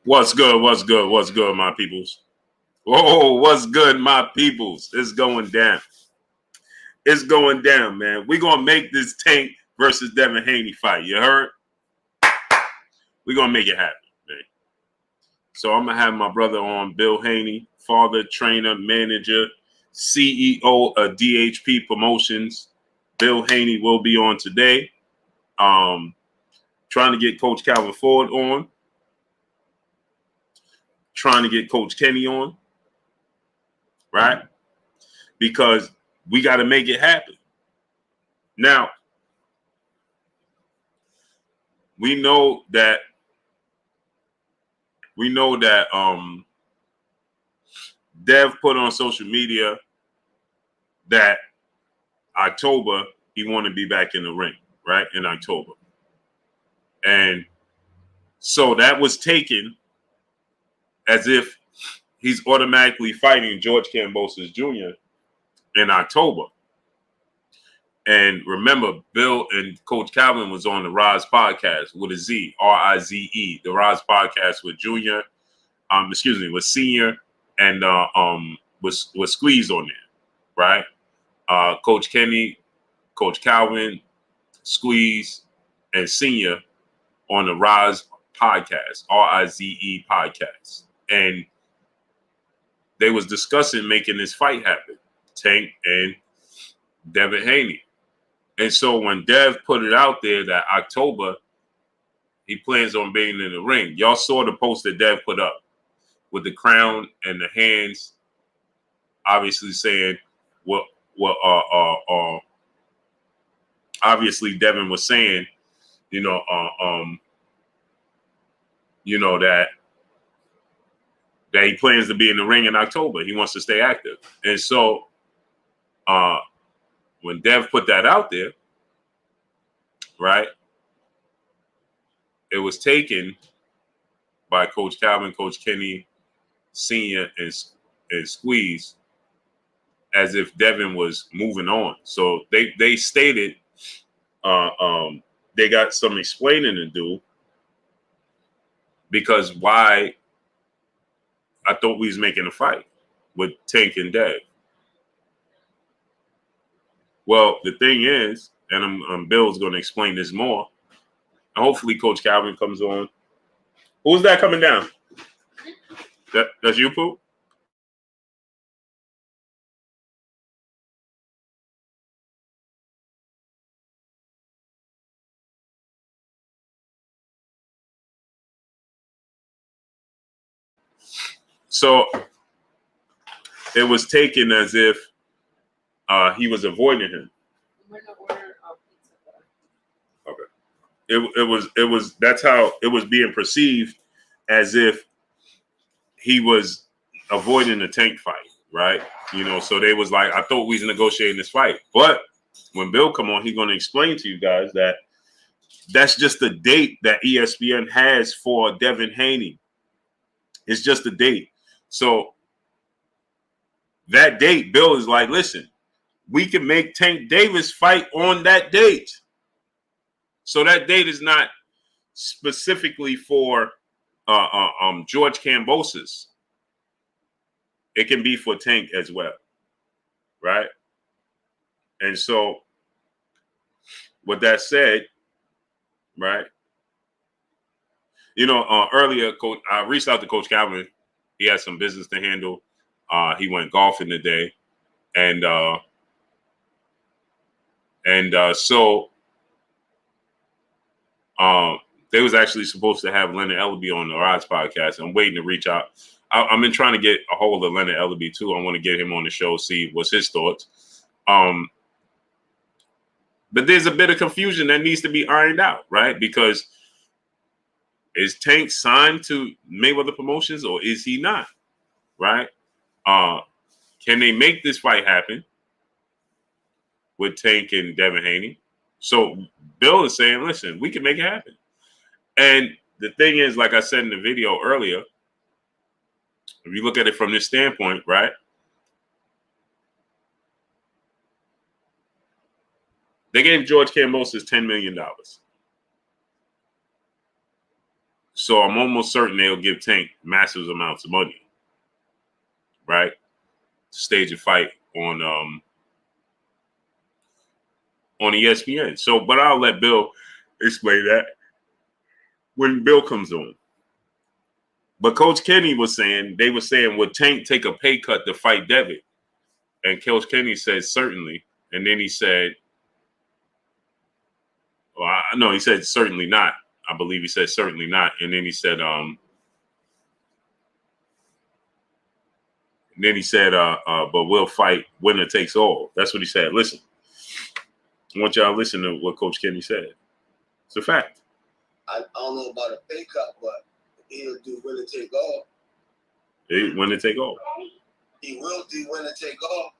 What's good? What's good? What's good, my peoples? Whoa, what's good, my peoples? It's going down. It's going down, man. We're going to make this Tank versus Devin Haney fight. You heard? We're going to make it happen, man. So I'm going to have my brother on, Bill Haney, father, trainer, manager, CEO of DHP Promotions. Bill Haney will be on today. Trying to get Coach Calvin Ford on. Trying to get Coach Kenny on. Right? Because we got to make it happen. Now, we know that Dev put on social media that October he wanted to be back in the ring, right? In October. And so that was taken as if he's automatically fighting George Kambosos Jr. in October. And remember, Bill and Coach Calvin was on the Rise podcast with a Z, R-I-Z-E, the Rise podcast with Junior, with Senior, and was Squeeze on there, right? Coach Kenny, Coach Calvin, Squeeze, and Senior on the Rise podcast, R-I-Z-E podcast. And they was discussing making this fight happen, Tank and Devin Haney. And so when Dev put it out there that October, he plans on being in the ring. Y'all saw the post that Dev put up with the crown and the hands, obviously saying what obviously Devin was saying, that he plans to be in the ring in October. He wants to stay active. And so when Dev put that out there, right, it was taken by Coach Calvin, Coach Kenny, Senior, and Squeeze as if Devin was moving on. So they stated they got some explaining to do, because why I thought we was making a fight with Tank and Dev. Well, the thing is, and Bill's going to explain this more, and hopefully Coach Calvin comes on. Who's that coming down? That's you, Pooh? So it was taken as if he was avoiding him. Okay. It was that's how it was being perceived, as if he was avoiding the Tank fight, right? So they was like, I thought we was negotiating this fight. But when Bill come on, he's going to explain to you guys that that's just the date that ESPN has for Devin Haney. It's just a date. So that date, Bill is like, listen, we can make Tank Davis fight on that date. So that date is not specifically for George Kambosos. It can be for Tank as well, right? And so with that said, right, earlier, Coach, I reached out to Coach Calvin. He had some business to handle. He went golfing today, and so they was actually supposed to have Leonard Ellaby on the Rise podcast. I'm waiting to reach out. I've been trying to get a hold of Leonard Ellaby too. I want to get him on the show, see what's his thoughts. But there's a bit of confusion that needs to be ironed out, right? Because is Tank signed to Mayweather Promotions or is he not? Right? Can they make this fight happen with Tank and Devin Haney? So Bill is saying, listen, we can make it happen. And the thing is, like I said in the video earlier, if you look at it from this standpoint, right? They gave George Kambosos $10 million. So I'm almost certain they'll give Tank massive amounts of money, right? Stage a fight on ESPN. So, but I'll let Bill explain that when Bill comes on. But Coach Kenny was saying, they were saying, would Tank take a pay cut to fight Devin? And Coach Kenny said, certainly. And then he said, well, no, he said, certainly not. I believe he said, certainly not. And then he said, but we'll fight winner takes all. That's what he said. Listen, I want y'all to listen to what Coach Kenny said. It's a fact. I don't know about a pay cut, but he'll do winner take all. Winner take all. He will do winner take all.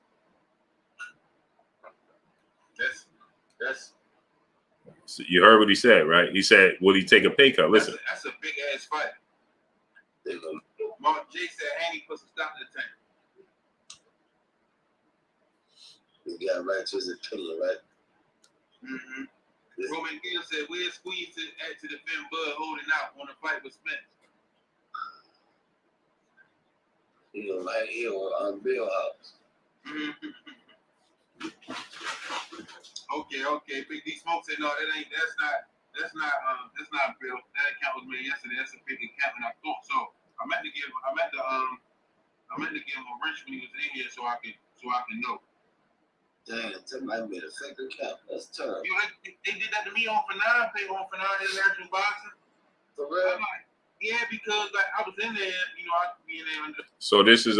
That's. So you heard what he said, right? He said, "Will he take a pay cut?" Listen, that's a big ass fight. Mark J said Haney put some stop to the tank. He got right to his opinion, right? Mm-hmm. Roman Gill said, "We'll squeeze it to defend Bud holding out on the fight with Spence." You know, like here on Bill House. Okay. Big D Smoke said, "No, that's not Bill. That account was made yesterday. That's a big account, and I thought so. I meant to give him a wrench when he was in here so I can know." Damn, somebody made a fake account. That's terrible. You know, they did that to me on for 9, pay on for 9 international boxing. For real? I'm like, yeah, because like I was in there, you know, I could be in there under. So this is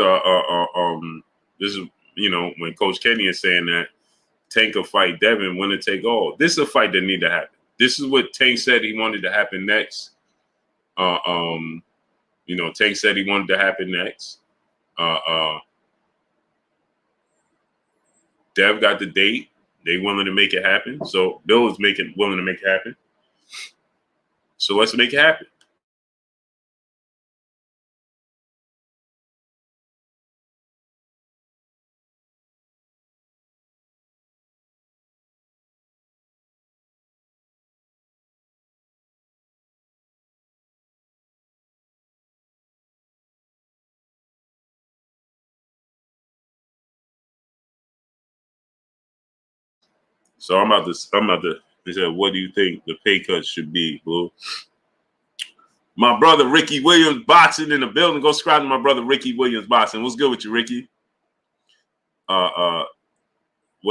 when Coach Kenny is saying that Tank will fight Devin, winner take all. This is a fight that need to happen. This is what Tank said he wanted to happen next. Tank said he wanted to happen next. Dev got the date. They willing to make it happen. So Bill is willing to make it happen. So let's make it happen. So I'm about to. He said, "What do you think the pay cut should be, Blue?" My brother Ricky Williams boxing in the building. Go subscribe to my brother Ricky Williams boxing. What's good with you, Ricky? What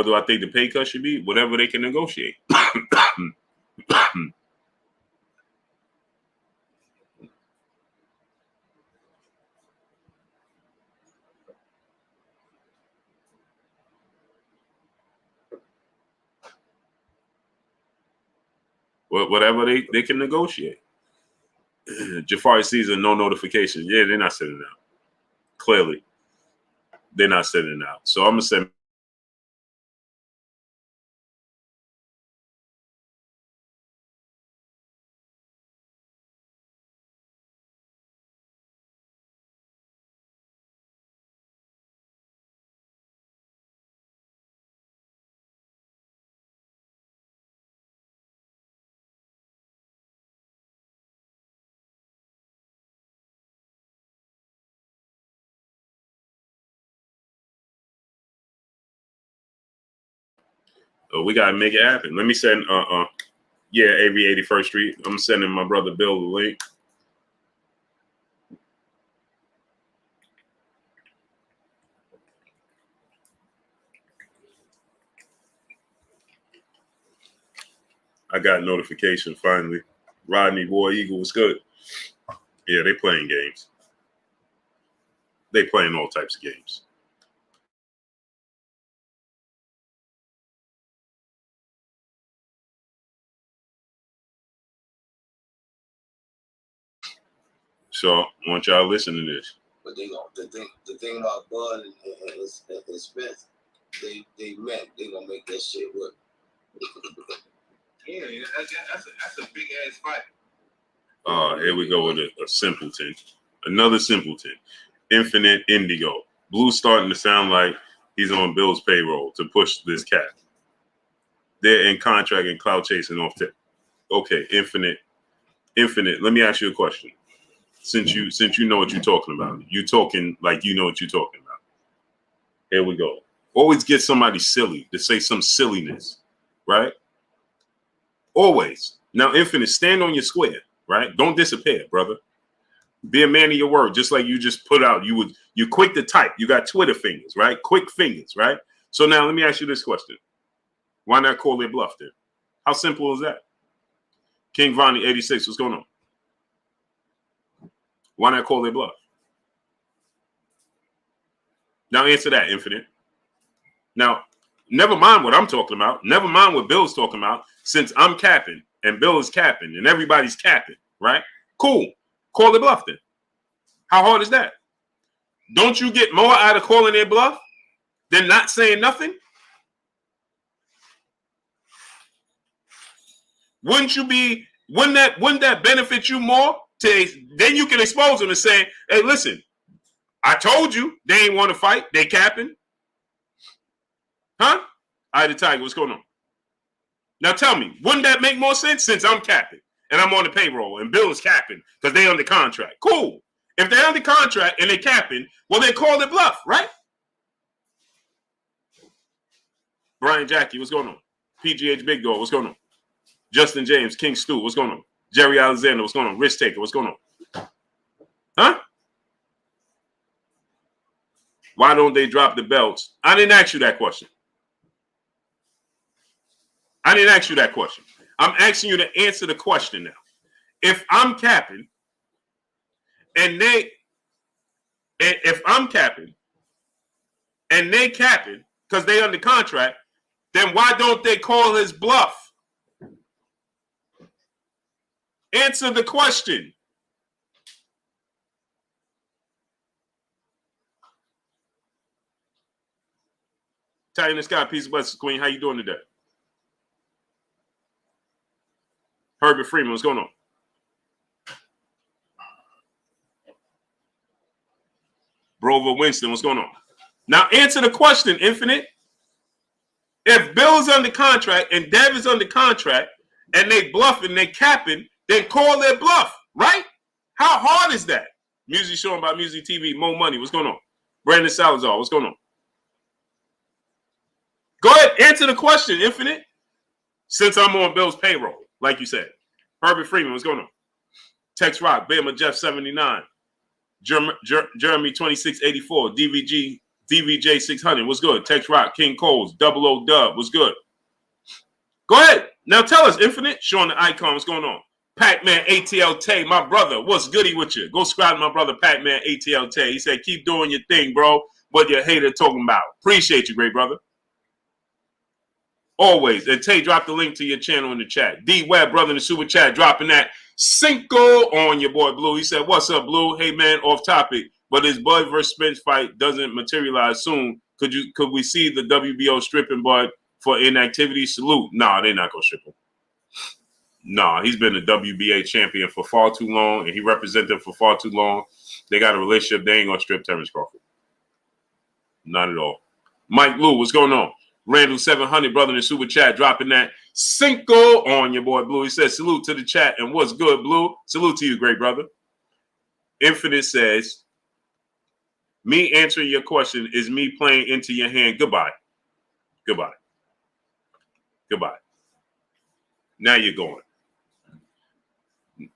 do I think the pay cut should be? Whatever they can negotiate. Whatever they can negotiate. Jafari season, no notification. Yeah, they're not sending it out. Clearly, they're not sending it out. So I'm gonna send. We gotta make it happen. Let me send. AV 81st Street. I'm sending my brother Bill the link. I got notification finally. Rodney Boy Eagle was good. Yeah, they playing games. They playing all types of games. So I want y'all to listen to this. But the thing about Bud and Spence, they met. They gonna make that shit work. Yeah, that's a big ass fight. Here we go with a simpleton. Another simpleton. Infinite Indigo. Blue's starting to sound like he's on Bill's payroll to push this cat. They're in contract and cloud chasing off tip. Okay, Infinite Infinite, let me ask you a question. Since you know what you're talking about, you talking like you know what you're talking about. Here we go. Always get somebody silly to say some silliness, right? Always. Now, Infinite, stand on your square, right? Don't disappear, brother. Be a man of your word, just like you just put out. You're quick to type. You got Twitter fingers, right? Quick fingers, right? So now let me ask you this question. Why not call their bluff then? How simple is that? King Vonnie 86, what's going on? Why not call their bluff? Now answer that, Infinite. Now, never mind what I'm talking about. Never mind what Bill's talking about. Since I'm capping and Bill is capping and everybody's capping, right? Cool. Call their bluff then. How hard is that? Don't you get more out of calling their bluff than not saying nothing? Wouldn't that benefit you more? Then you can expose them and say, hey, listen, I told you they ain't want to fight. They capping. Huh? All right, the Tiger, what's going on? Now tell me, wouldn't that make more sense since I'm capping and I'm on the payroll and Bill is capping because they under contract? Cool. If they're under contract and they capping, well, they call it bluff, right? Brian Jackie, what's going on? PGH Big Dog, what's going on? Justin James, King Stu, what's going on? Jerry Alexander, what's going on? Risk Taker, what's going on? Huh? Why don't they drop the belts? I didn't ask you that question. I didn't ask you that question. I'm asking you to answer the question now. If I'm capping and they capping because they under contract, then why don't they call his bluff? Answer the question. Ty in the Sky, peace of blessings, Queen. How you doing today? Herbert Freeman, what's going on? Brover Winston, what's going on? Now answer the question, Infinite. If Bill is under contract and Dev is under contract and they bluffing, they capping, then call their bluff, right? How hard is that? Music showing by Music TV, Mo Money, what's going on? Brandon Salazar, what's going on? Go ahead, answer the question, Infinite. Since I'm on Bill's payroll, like you said. Herbert Freeman, what's going on? Tex Rock, Bama Jeff 79. Jeremy 2684, DVJ 600, what's good? Tex Rock, King Coles, 00 Dub, what's good? Go ahead. Now tell us, Infinite, showing the icon, what's going on? Pac-Man ATL Tay, my brother, what's goody with you? Go subscribe to my brother Pac-Man ATL Tay. He said, keep doing your thing, bro. What your hater talking about. Appreciate you, great brother. Always. And Tay, drop the link to your channel in the chat. D Web, brother in the super chat, dropping that Cinco on your boy Blue. He said, what's up, Blue? Hey, man, off topic. But his Bud versus Spence fight doesn't materialize soon. Could we see the WBO stripping Bud for inactivity? Salute. Nah, they're not going to strip him. Nah, he's been a WBA champion for far too long, and he represented them for far too long. They got a relationship. They ain't going to strip Terrence Crawford. Not at all. Mike Lou, what's going on? Randall 700, brother in the super chat, dropping that Cinco on your boy Blue. He says, salute to the chat, and what's good, Blue? Salute to you, great brother. Infinite says, me answering your question is me playing into your hand. Goodbye. Goodbye. Goodbye. Now you're going.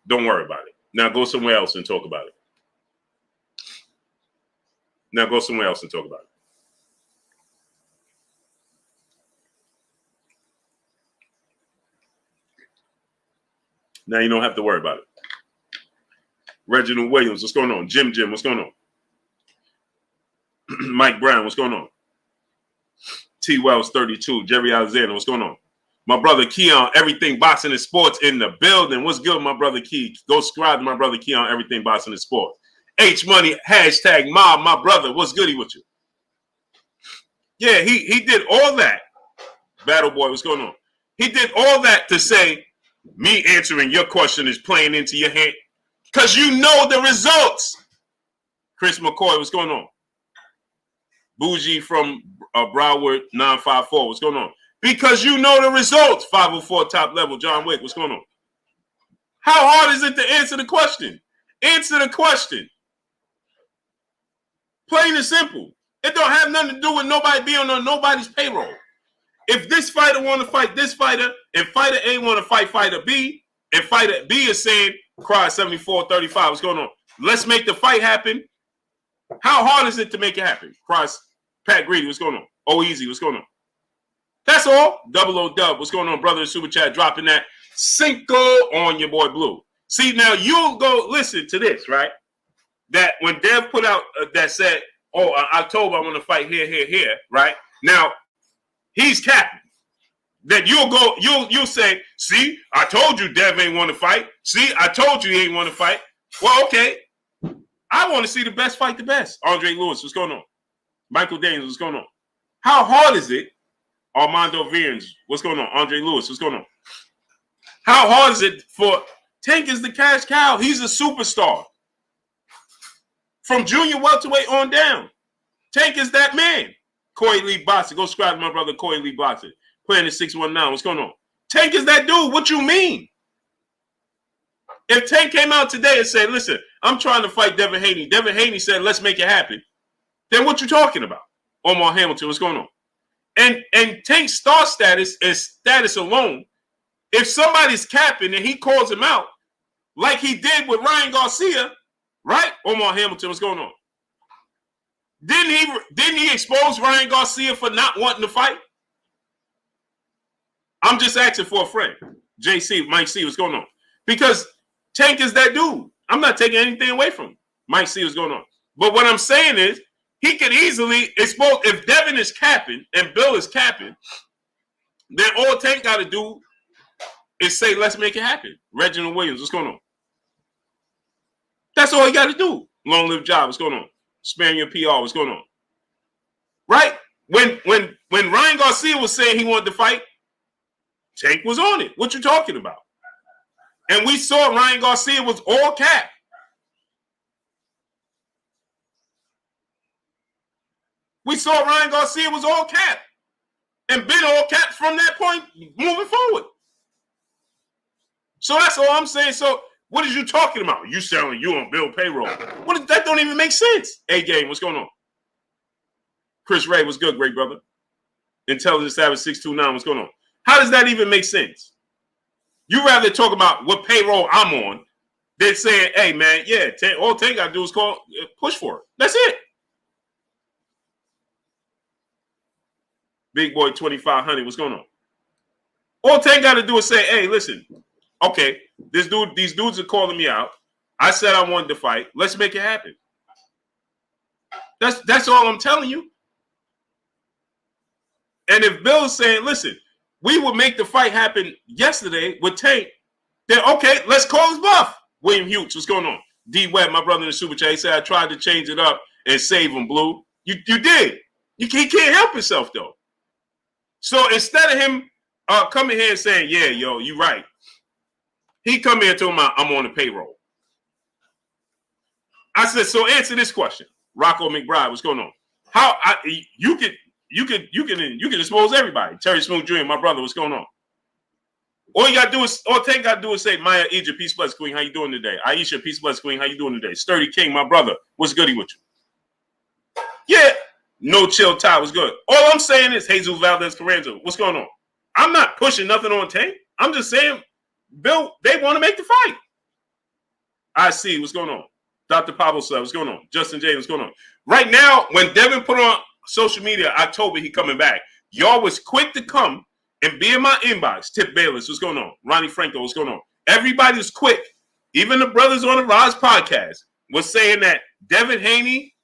Don't worry about it. Now go somewhere else and talk about it. Now go somewhere else and talk about it. Now you don't have to worry about it. Reginald Williams, what's going on? Jim, what's going on? Mike Brown, what's going on? T. Wells 32, Jerry Alexander, what's going on? My brother Keon, Everything Boxing and Sports in the building. What's good, my brother Key? Go subscribe to my brother Keon, Everything Boxing and Sports. H Money, hashtag Mob, my brother. What's goody with you? Yeah, he did all that. Battle Boy, what's going on? He did all that to say, me answering your question is playing into your hand because you know the results. Chris McCoy, what's going on? Bougie from Broward 954, what's going on? Because you know the results. 504 top level, John Wick, what's going on? How hard is it to answer the question? Answer the question. Plain and simple. It don't have nothing to do with nobody being on nobody's payroll. If this fighter want to fight this fighter, and fighter A want to fight fighter B, and fighter B is saying, cry 74-35, what's going on? Let's make the fight happen. How hard is it to make it happen? Cross Pat Greedy, what's going on? Oh, easy, what's going on? That's all. Double O Dub, what's going on, brother? In Super Chat, dropping that Cinco on your boy Blue. See, now you'll go listen to this, right? That when Dev put out that said, oh, October, I want to fight here, right? Now, he's capping. That you'll say, see, I told you Dev ain't want to fight. See, I told you he ain't want to fight. Well, okay. I want to see the best fight the best. Andre Lewis, what's going on? Michael Daniels, what's going on? How hard is it? Armando Viernes, what's going on? Andre Lewis, what's going on? How hard is it for Tank is the cash cow? He's a superstar. From junior welterweight on down. Tank is that man. Corey Lee Boxer. Go subscribe to my brother Corey Lee Boxer. Playing at 619. What's going on? Tank is that dude. What you mean? If Tank came out today and said, listen, I'm trying to fight Devin Haney. Devin Haney said, let's make it happen. Then what you talking about? Omar Hamilton, what's going on? And Tank's star status is status alone. If somebody's capping and he calls him out, like he did with Ryan Garcia, right? Omar Hamilton, what's going on? Didn't he expose Ryan Garcia for not wanting to fight? I'm just asking for a friend. JC, Mike C, what's going on? Because Tank is that dude. I'm not taking anything away from him. Mike C, what's going on? But what I'm saying is, he could easily expose, if Devin is capping and Bill is capping, then all Tank got to do is say, let's make it happen. Reginald Williams, what's going on? That's all he got to do. Long live job, what's going on? Spaniard PR, what's going on? Right? When Ryan Garcia was saying he wanted to fight, Tank was on it. What you talking about? And we saw Ryan Garcia was all cap. We saw Ryan Garcia was all cap. And been all cap from that point moving forward. So that's all I'm saying. So what is you talking about? You sound like you on Bill payroll. That don't even make sense. A-Game, what's going on? Chris Ray, what's good, great brother? Intelligence Savage 629, what's going on? How does that even make sense? You rather talk about what payroll I'm on than saying, hey, man, yeah, all Tank got to do is push for it. That's it. Big Boy 2500, what's going on? All Tank got to do is say, hey, listen, okay, these dudes are calling me out. I said I wanted to fight. Let's make it happen. That's all I'm telling you. And if Bill's saying, listen, we would make the fight happen yesterday with Tank, then okay, let's call his bluff. William Hughes, what's going on? D Webb, my brother in the Super Chat, he said I tried to change it up and save him, Blue. You did. He can't help himself, though. So instead of him coming here and saying, yeah, yo, you right, he come here and told me I'm on the payroll. I said, so answer this question. Rocco McBride, what's going on? How you can expose everybody. Terry Smooth Jr., my brother, what's going on? All Tank got to do is say, Maya Egypt, peace bless queen, how you doing today? Aisha, peace bless queen, how you doing today? Sturdy King, my brother, what's goody with you? Yeah, no chill tie, what's good? All I'm saying is Jesus Valdez Carranzo, what's going on? I'm not pushing nothing on Tank. I'm just saying, Bill, they want to make the fight. I see, what's going on? Dr. Pablo said, what's going on? Justin James, what's going on? Right now, when Devin put on social media, October, he coming back. Y'all was quick to come and be in my inbox. Tip Bayless, what's going on? Ronnie Franco, what's going on? Everybody was quick. Even the brothers on the Roz podcast was saying that Devin Haney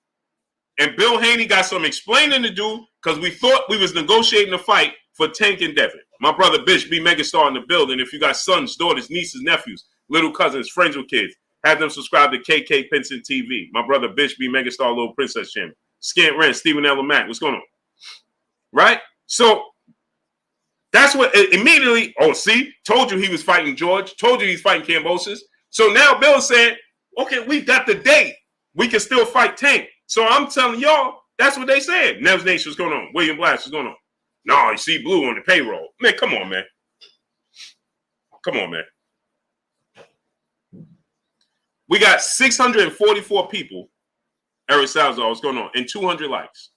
and Bill Haney got some explaining to do because we thought we was negotiating a fight for Tank and Devin. My brother Bish, be megastar in the building. If you got sons, daughters, nieces, nephews, little cousins, friends with kids, have them subscribe to KK Pinson TV. My brother Bish, be megastar, little princess channel. Scant Rent, Stephen L. Mack, what's going on? Right? So that's what immediately, see, told you he was fighting George, told you he's fighting Cambosis. So now Bill is saying, okay, we got the date. We can still fight Tank. So I'm telling y'all, that's what they said. Nev's Nation, what's going on? William Blast, what's going on? No, you see Blue on the payroll. Man, come on, man. Come on, man. We got 644 people. Eric Salazar, what's going on? And 200 likes.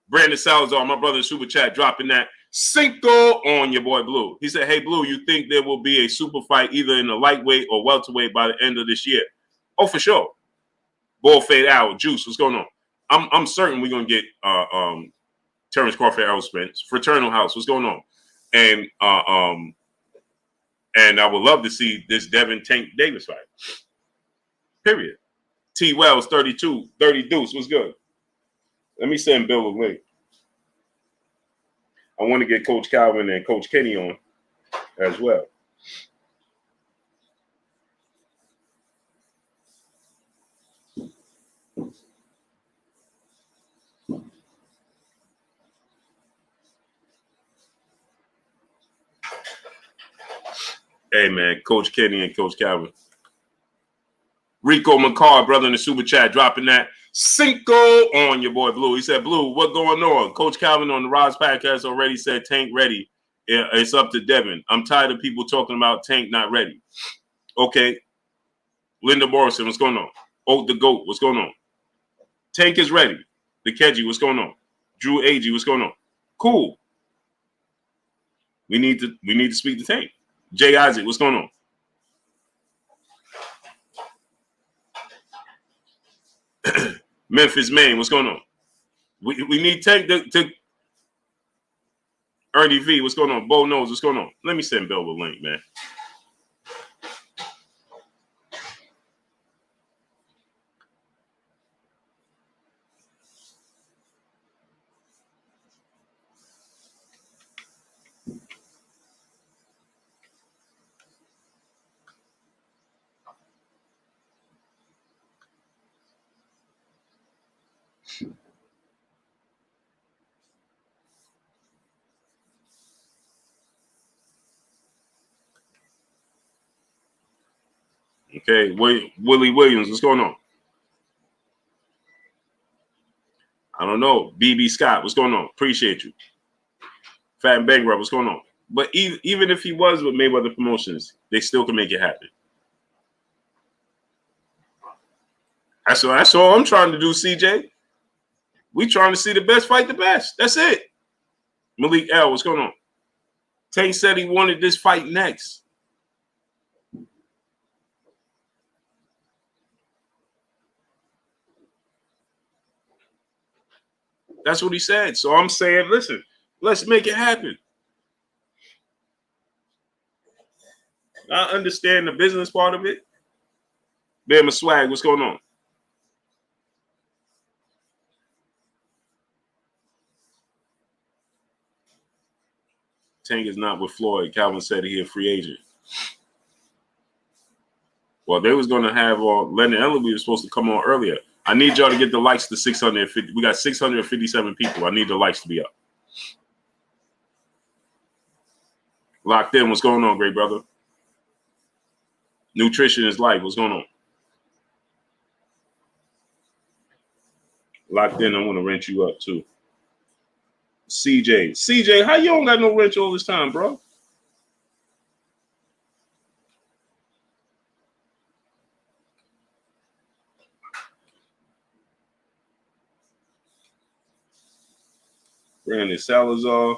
Brandon Salazar, my brother in Super Chat, dropping that Cinco on your boy Blue. He said, hey, Blue, you think there will be a super fight either in the lightweight or welterweight by the end of this year? Oh, for sure. Ball fade out. Juice, what's going on? I'm certain we're going to get Terrence Crawford, Errol Spence. Fraternal House, what's going on? And I would love to see this Devin Tank Davis fight. Period. T. Wells, 32, 30 Deuce, what's good? Let me send Bill a link. I want to get Coach Calvin and Coach Kenny on as well. Hey, man, Coach Kenny and Coach Calvin. Rico McCall, brother in the Super Chat, dropping that Cinco on your boy Blue. He said, Blue, what going on? Coach Calvin on the Roz podcast already said Tank ready. It's up to Devin. I'm tired of people talking about Tank not ready. Okay. Linda Morrison, what's going on? Oak the Goat, what's going on? Tank is ready. The Keji, what's going on? Drew Agee, what's going on? Cool. We need to speak to Tank. Jay Isaac, what's going on? Memphis, Maine, what's going on? We need Tank to Ernie V, what's going on? Bo knows what's going on. Let me send Bill the link, man. Okay, Willie Williams, what's going on? I don't know. BB Scott, what's going on? Appreciate you. Fat Bankrupt, what's going on? But even if he was with Mayweather Promotions, they still can make it happen. That's all I'm trying to do, CJ. We trying to see the best fight the best. That's it. Malik L, what's going on? Tank said he wanted this fight next. That's what he said. So I'm saying, listen, let's make it happen. I understand the business part of it. Bama Swag, what's going on? Tank is not with Floyd. Calvin said he a free agent. Well, they was going to have Leonard Ellerby was supposed to come on earlier. I need y'all to get the likes to 650. We got 657 people. I need the likes to be up. Locked in. What's going on, great brother? Nutrition is life. What's going on? Locked in. I want to rent you up too. CJ, how you don't got no wrench all this time, bro? Brandon Salazar.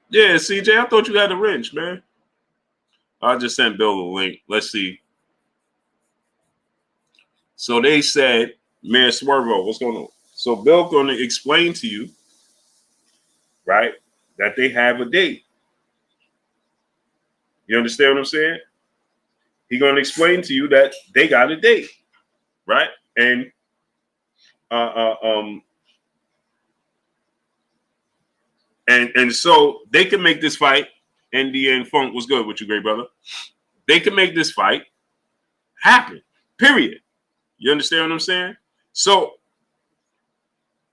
Yeah, CJ, I thought you had a wrench, man. I just sent Bill a link. Let's see. So they said, Mayor Swervo, what's going on? So Bill going to explain to you, right, that they have a date. You understand what I'm saying? He's going to explain to you that they got a date, right? And and so they can make this fight. NDA and Funk was good with you, great brother. They can make this fight happen. Period. You understand what I'm saying? So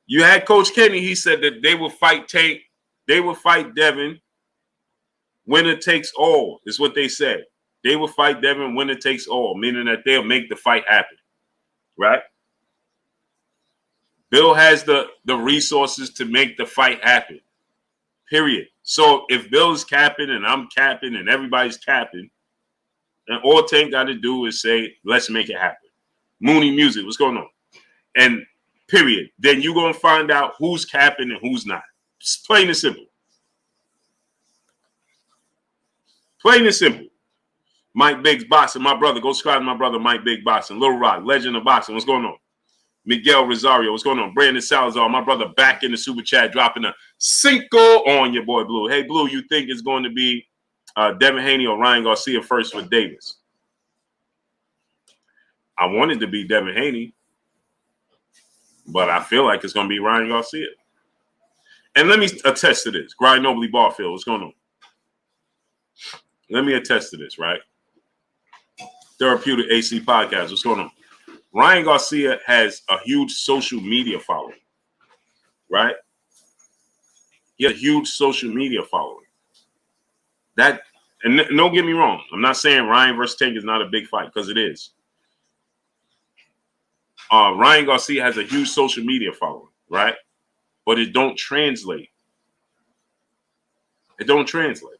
You had Coach Kenny. He said that they would fight Tank. They would fight Devin. Winner takes all is what they said. They will fight Devin. Winner takes all, meaning that they'll make the fight happen. Right? Bill has the resources to make the fight happen. Period. So if Bill's capping and I'm capping and everybody's capping, and all Tank got to do is say, let's make it happen. Mooney Music, what's going on? And period. Then you're going to find out who's capping and who's not. Just plain and simple. Plain and simple. Mike Biggs Boxing, my brother. Go subscribe to my brother, Mike Big Boxing. Little Rock, legend of boxing. What's going on? Miguel Rosario, what's going on? Brandon Salazar, my brother, back in the super chat, dropping a cinco on your boy Blue. Hey, Blue, you think it's going to be Devin Haney or Ryan Garcia first for Davis? I wanted to be Devin Haney, but I feel like it's going to be Ryan Garcia. And let me attest to this. Grind Nobly Barfield, what's going on? Let me attest to this, right? Therapeutic AC Podcast, what's going on? Ryan Garcia has a huge social media following, right? He has a huge social media following. That, and don't get me wrong, I'm not saying Ryan versus Tank is not a big fight, because it is. Ryan Garcia has a huge social media following, right? But it don't translate. It don't translate.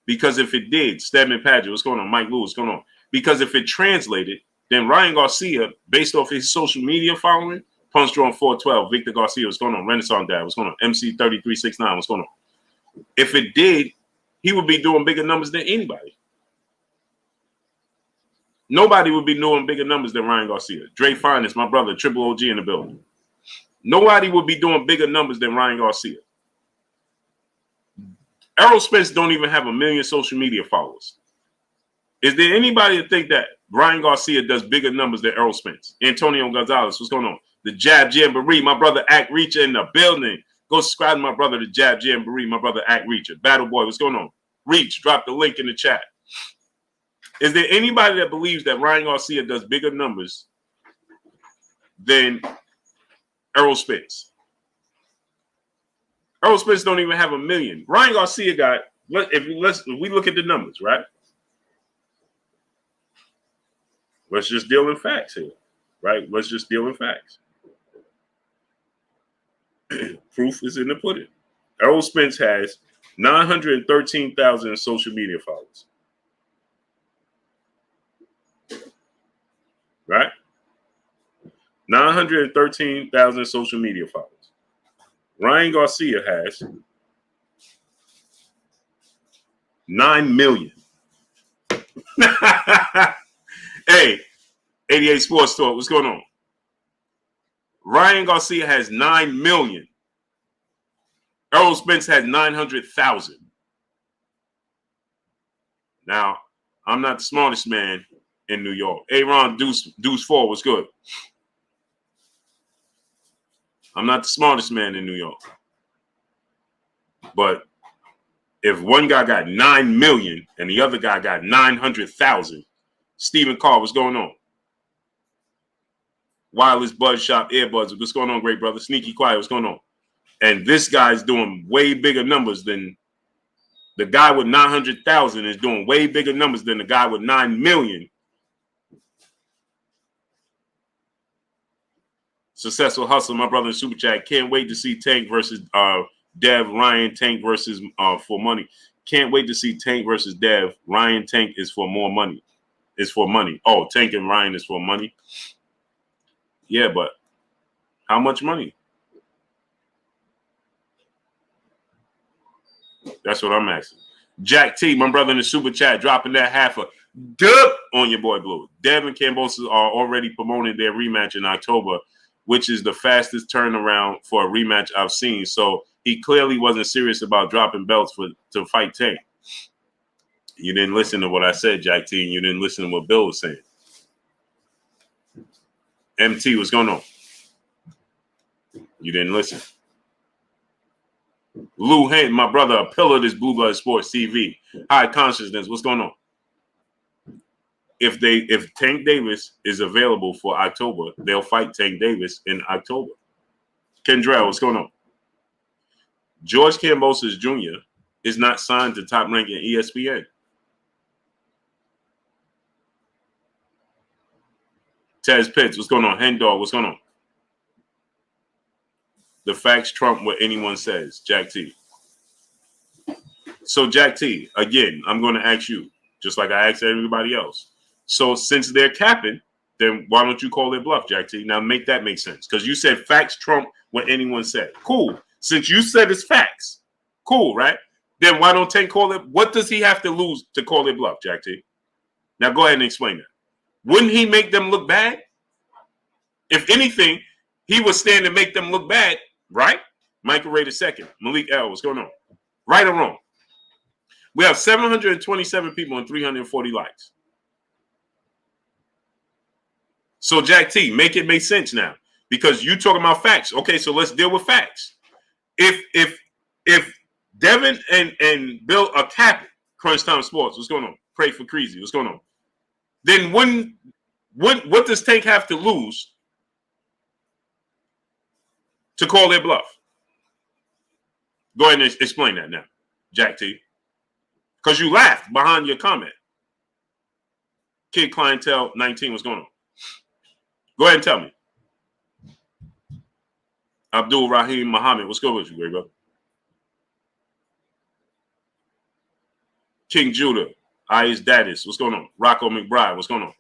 Because if it did, Stedman Padgett, what's going on? Mike Lewis, what's going on? Because if it translated, then Ryan Garcia, based off his social media following, Punch Drawn 412, Victor Garcia, what's going on? Renaissance Dad, what's going on? MC 3369, what's going on? If it did, he would be doing bigger numbers than anybody. Nobody would be doing bigger numbers than Ryan Garcia. Dre Finest, my brother, Triple OG in the building. Nobody would be doing bigger numbers than Ryan Garcia. Errol Spence don't even have 1 million social media followers. Is there anybody to think that Ryan Garcia does bigger numbers than Errol Spence? Antonio Gonzalez, what's going on? The Jab Jamboree, my brother Act Reacher in the building. Go subscribe to my brother, the Jab Jamboree, my brother Act Reacher. Battle Boy, what's going on? Reach, drop the link in the chat. Is there anybody that believes that Ryan Garcia does bigger numbers than Errol Spence? Errol Spence don't even have 1 million. Ryan Garcia got, if we look at the numbers, right? Let's just deal in facts here, right? Let's just deal in facts. Proof is in the pudding. Errol Spence has 913,000 social media followers. Right? 913,000 social media followers. Ryan Garcia has 9 million. Hey, 88 Sports Talk, what's going on? Ryan Garcia has 9 million. Errol Spence has 900,000. Now, I'm not the smartest man in New York. Aaron Deuce 4, what's good? I'm not the smartest man in New York. But if one guy got 9 million and the other guy got 900,000, Stephen Carr, what's going on? Wireless Buzz Shop Earbuds, what's going on, great brother? Sneaky Quiet, what's going on? And this guy's doing way bigger numbers than the guy with 900,000 is doing way bigger numbers than the guy with 9 million. Successful Hustle, my brother in Super Chat. Can't wait to see Tank versus Dev. Ryan, Tank versus for money. Can't wait to see Tank versus Dev. Ryan, Tank is for more money. It's for money. Oh, Tank and Ryan is for money. Yeah, but how much money? That's what I'm asking. Jack T, my brother in the Super Chat, dropping that half a dub on your boy Blue. Dev and Cambosa are already promoting their rematch in October, which is the fastest turnaround for a rematch I've seen. So he clearly wasn't serious about dropping belts to fight Tank. You didn't listen to what I said, Jack T, and you didn't listen to what Bill was saying. MT, what's going on? You didn't listen. Lou Hayne, my brother, a pillar of this Blue Blood Sports TV. High Consciousness, what's going on? If Tank Davis is available for October, they'll fight Tank Davis in October. Kendrell, what's going on? George Kambosos Jr. is not signed to Top Rank in ESPN. Tez Pitts, what's going on? Hendor, what's going on? The facts trump what anyone says. Jack T. So, Jack T, again, I'm going to ask you, just like I asked everybody else. So, since they're capping, then why don't you call it bluff, Jack T? Now, make that make sense. Because you said facts trump what anyone said. Cool. Since you said it's facts, cool, right? Then why don't Tank call it? What does he have to lose to call it bluff, Jack T? Now, go ahead and explain that. Wouldn't he make them look bad? If anything, he would stand and make them look bad, right? Michael Ray II, Malik L, what's going on? Right or wrong? We have 727 people and 340 likes. So, Jack T, make it make sense now. Because you talking about facts. Okay, so let's deal with facts. If Devin and Bill are capping Crunch Time Sports, what's going on? Pray for Creasy, what's going on? Then what does Tank have to lose to call it bluff? Go ahead and explain that now, Jack T. Because you laughed behind your comment. Kid Clientele 19, what's going on? Go ahead and tell me. Abdul Rahim Muhammad, what's good with you, great brother? King Judah, Ayes Dadis, what's going on? Rocco McBride, what's going on?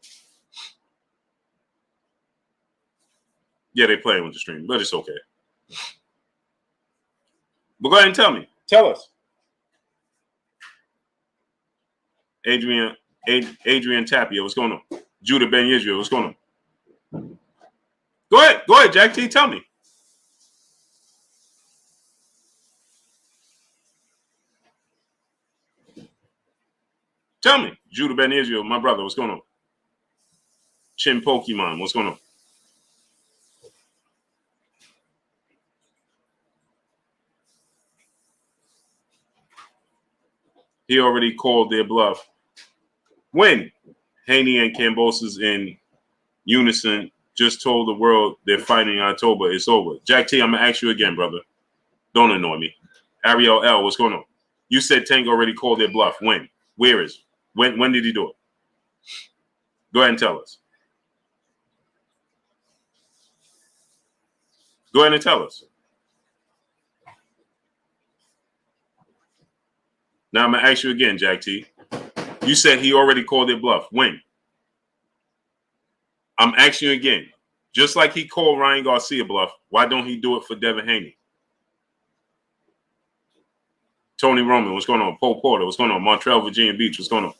Yeah, they playing with the stream, but it's okay. But go ahead and tell me. Tell us. Adrian Tapia, what's going on? Judah Ben Israel, what's going on? Go ahead, Jack T, tell me. Tell me. Judah Ben Israel, my brother, what's going on? Chin Pokemon, what's going on? He already called their bluff. When Haney and Kambosos in unison just told the world they're fighting in October, it's over. Jack T, I'm going to ask you again, brother. Don't annoy me. Ariel L, what's going on? You said Tank already called their bluff. When? Where is? When did he do it? Go ahead and tell us. Go ahead and tell us. Now I'm going to ask you again, Jack T. You said he already called it bluff. When? I'm asking you again. Just like he called Ryan Garcia bluff, why don't he do it for Devin Haney? Tony Roman, what's going on? Paul Porter, what's going on? Montreal, Virginia Beach, what's going on?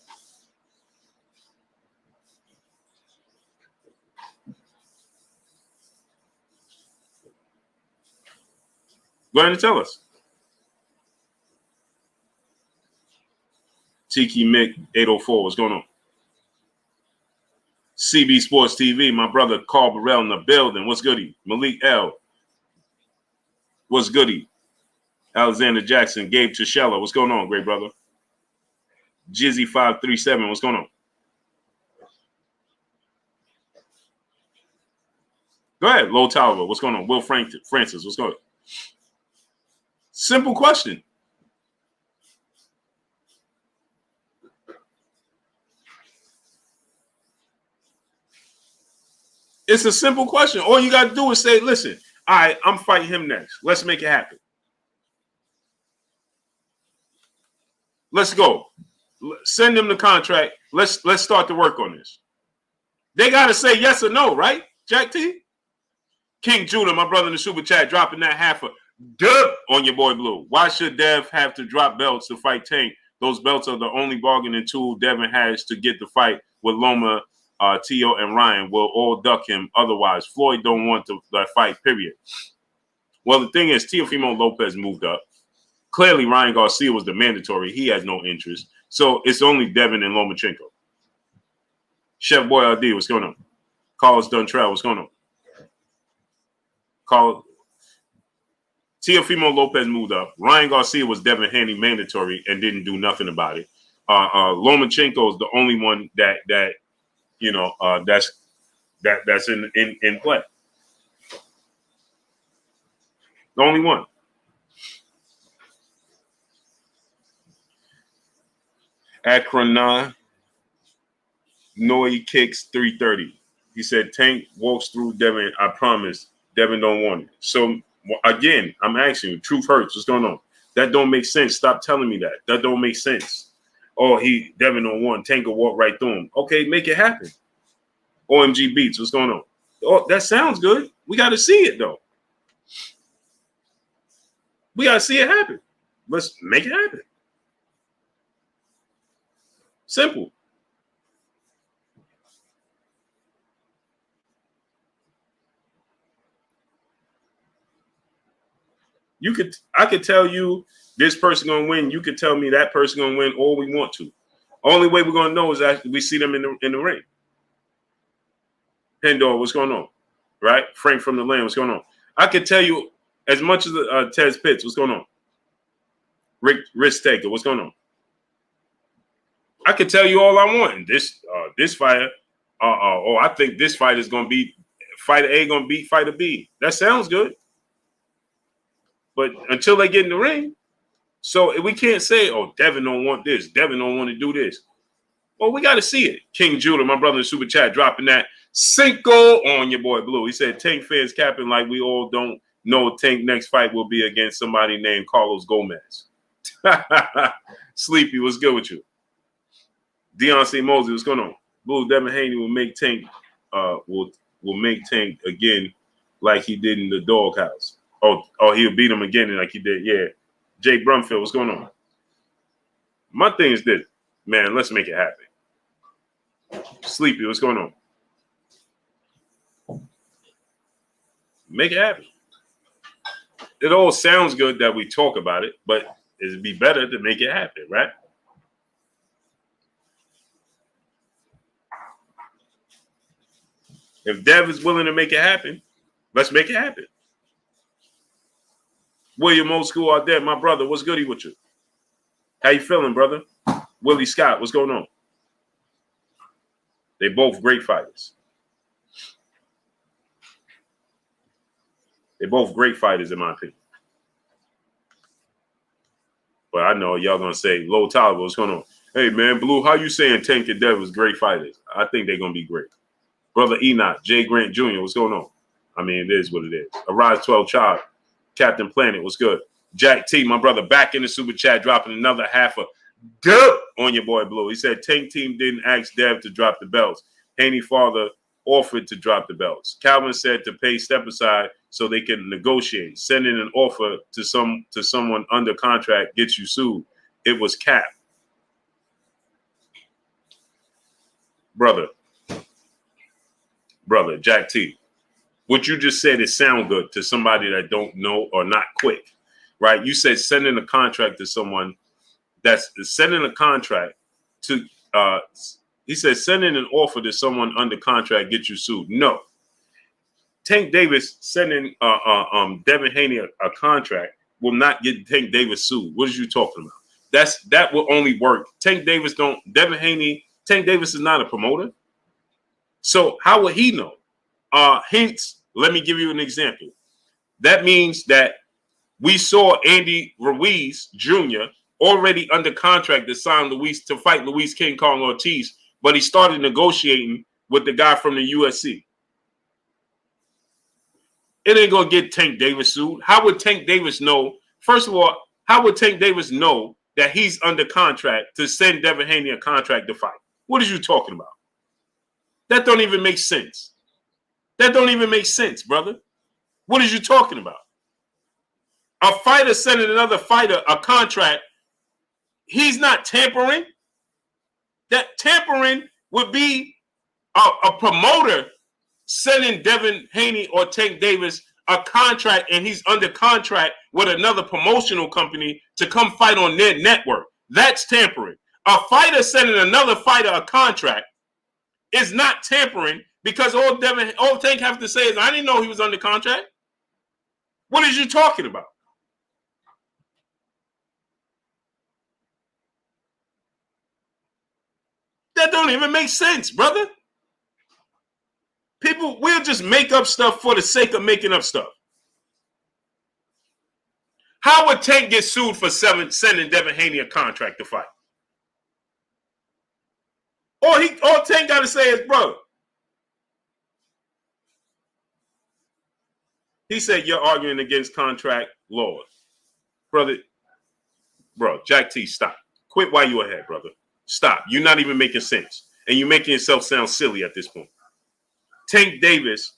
Go ahead and tell us. Tiki Mick 804, what's going on? CB Sports TV, my brother Carl Burrell in the building. What's goody? Malik L. What's goody? Alexander Jackson, Gabe Tischella. What's going on, great brother? Jizzy 537, what's going on? Go ahead, Low Tower. What's going on? Will Francis, what's going on? Simple question. It's a simple question. All you got to do is say, listen, all right, I'm fighting him next. Let's make it happen. Let's go. Send them the contract. Let's start to work on this. They got to say yes or no, right, Jack T? King Judah, my brother in the super chat, dropping that half a dub on your boy Blue. Why should Dev have to drop belts to fight Tank? Those belts are the only bargaining tool Devin has to get the fight with Loma, Tio, and Ryan. Will all duck him. Otherwise, Floyd don't want the fight, period. Well, the thing is, Teofimo Lopez moved up. Clearly, Ryan Garcia was the mandatory. He has no interest. So it's only Devin and Lomachenko. Chef Boy RD, what's going on? Carlos Duntrell, what's going on? Teofimo Lopez moved up. Ryan Garcia was Devin Haney mandatory and didn't do nothing about it. Lomachenko is the only one that's in play. The only one. Akron Noi kicks 330. He said Tank walks through Devin. I promise Devin don't want it. So again, I'm asking you, truth hurts. What's going on? That don't make sense. Stop telling me that. That don't make sense. Oh, Devin don't want Tank will walk right through him. Okay, make it happen. OMG beats. What's going on? Oh, that sounds good. We got to see it though. We got to see it happen. Let's make it happen. Simple. I could tell you this person gonna win. You could tell me that person gonna win all we want to. Only way we're gonna know is after we see them in the ring. Pendor, what's going on? Right? Frank from the Land, what's going on? I could tell you as much as Tez Pitts, what's going on? Risk Taker, what's going on? I could tell you all I want. This fighter, I think this fight is gonna beat fighter A, gonna beat fighter B. That sounds good. But until they get in the ring, so we can't say, oh, Devin don't want this. Devin don't want to do this. Well, we got to see it. King Judah, my brother in Super Chat, dropping that Cinco on your boy Blue. He said, Tank fans capping like we all don't know Tank next fight will be against somebody named Carlos Gomez. Sleepy, what's good with you? Deion C. Mosley, what's going on? Blue, Devin Haney will make Tank will make Tank again like he did in the doghouse. Oh, he'll beat him again like he did. Yeah. Jake Brumfield, what's going on? My thing is this, man, let's make it happen. Sleepy, what's going on? Make it happen. It all sounds good that we talk about it, but it'd be better to make it happen, right? If Dev is willing to make it happen, let's make it happen. William Old School out there, my brother, what's goody with you? How you feeling, brother? Willie Scott, what's going on? They both great fighters. They're both great fighters, in my opinion. But I know y'all gonna say, Low Tyler, what's going on? Hey, man, Blue, how you saying Tank and Dev was great fighters? I think they're gonna be great. Brother Enoch, Jay Grant Jr., what's going on? I mean, it is what it is. Arise 12 Child, Captain Planet, what's good? Jack T, my brother, back in the Super Chat, dropping another half a dub on your boy Blue. He said Tank team didn't ask Dev to drop the belts. Haney father offered to drop the belts. Calvin said to pay step aside so they can negotiate. Sending an offer to someone under contract gets you sued. It was cap. Brother, Jack T, what you just said is sound good to somebody that don't know or not quick, right? You said sending a contract to someone that's sending a contract to, he said sending an offer to someone under contract gets you sued. No. Tank Davis sending Devin Haney a contract will not get Tank Davis sued. What are you talking about? That will only work. Tank Davis Tank Davis is not a promoter. So how would he know? Hence, let me give you an example. That means that we saw Andy Ruiz Jr. already under contract to sign to fight Luis King Kong Ortiz, but he started negotiating with the guy from the USC. It ain't gonna get Tank Davis sued. How would Tank Davis know? First of all, how would Tank Davis know that he's under contract to send Devin Haney a contract to fight? What are you talking about? That don't even make sense. That don't even make sense, brother. What are you talking about? A fighter sending another fighter a contract, he's not tampering. That tampering would be a promoter sending Devin Haney or Tank Davis a contract, and he's under contract with another promotional company to come fight on their network. That's tampering. A fighter sending another fighter a contract is not tampering, because all Tank have to say is, I didn't know he was under contract. What are you talking about? That don't even make sense, brother. People will just make up stuff for the sake of making up stuff. How would Tank get sued for sending Devin Haney a contract to fight? All Tank got to say is, bro. He said, you're arguing against contract laws. Brother, bro, Jack T, stop. Quit while you're ahead, brother. Stop. You're not even making sense. And you're making yourself sound silly at this point. Tank Davis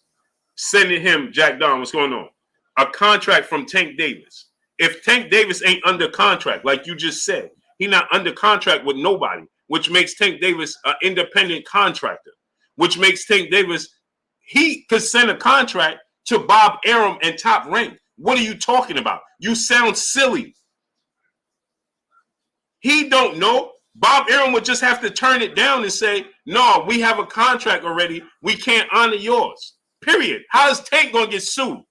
sending him, Jack Don, what's going on? A contract from Tank Davis. If Tank Davis ain't under contract, like you just said, he not under contract with nobody, which makes Tank Davis an independent contractor, which makes Tank Davis, he could send a contract to Bob Arum and Top Rank. What are you talking about? You sound silly. He don't know. Bob Arum would just have to turn it down and say, no, we have a contract already. We can't honor yours. Period. How is Tank going to get sued?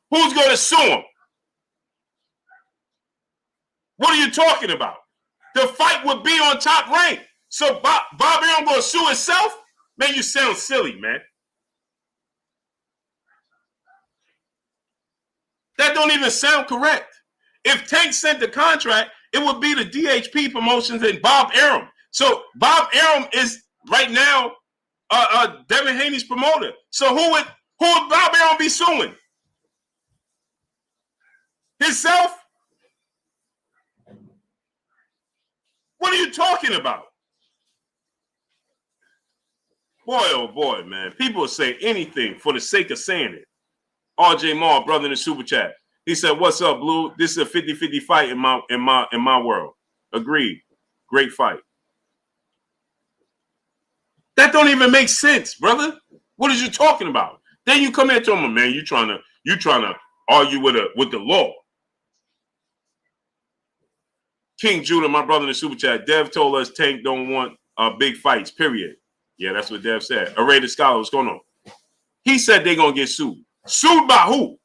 Who's going to sue him? What are you talking about? The fight would be on Top Rank. So Bob Arum going to sue himself? Man, you sound silly, man. That don't even sound correct. If Tank sent the contract, it would be the DHP Promotions and Bob Arum. So Bob Arum is right now Devin Haney's promoter. So who would Bob Arum be suing? Himself? What are you talking about? Boy, oh boy, man. People will say anything for the sake of saying it. RJ Maul, brother in the super chat. He said, what's up, Blue? This is a 50-50 fight in my world. Agreed. Great fight. That don't even make sense, brother. What are you talking about? Then you come here to him, man, you trying to argue with the law. King Judah, my brother in the super chat. Dev told us Tank don't want big fights, period. Yeah, that's what Dev said. Array the Scholar, what's going on? He said they're going to get sued. Sued by who?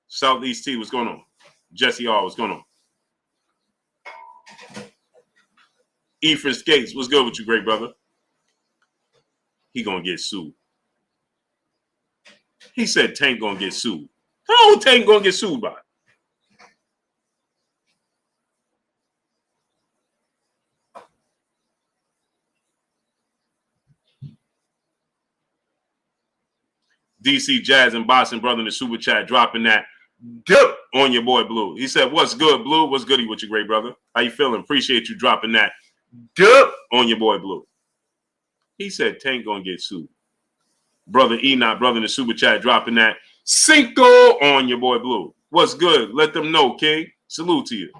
Southeast T, what's going on? Jesse R, what's going on? Ephraim Gates, what's good with you, great brother? He going to get sued. He said Tank going to get sued. How Tank going to get sued by? DC Jazz and Boston brother in the super chat dropping that dip on your boy Blue. He said, what's good, Blue? What's goody with you, great brother? How you feeling? Appreciate you dropping that dip on your boy Blue. He said Tank gonna get sued. Brother Enoch, brother in the super chat dropping that Cinco on your boy Blue. What's good? Let them know, King. Salute to you.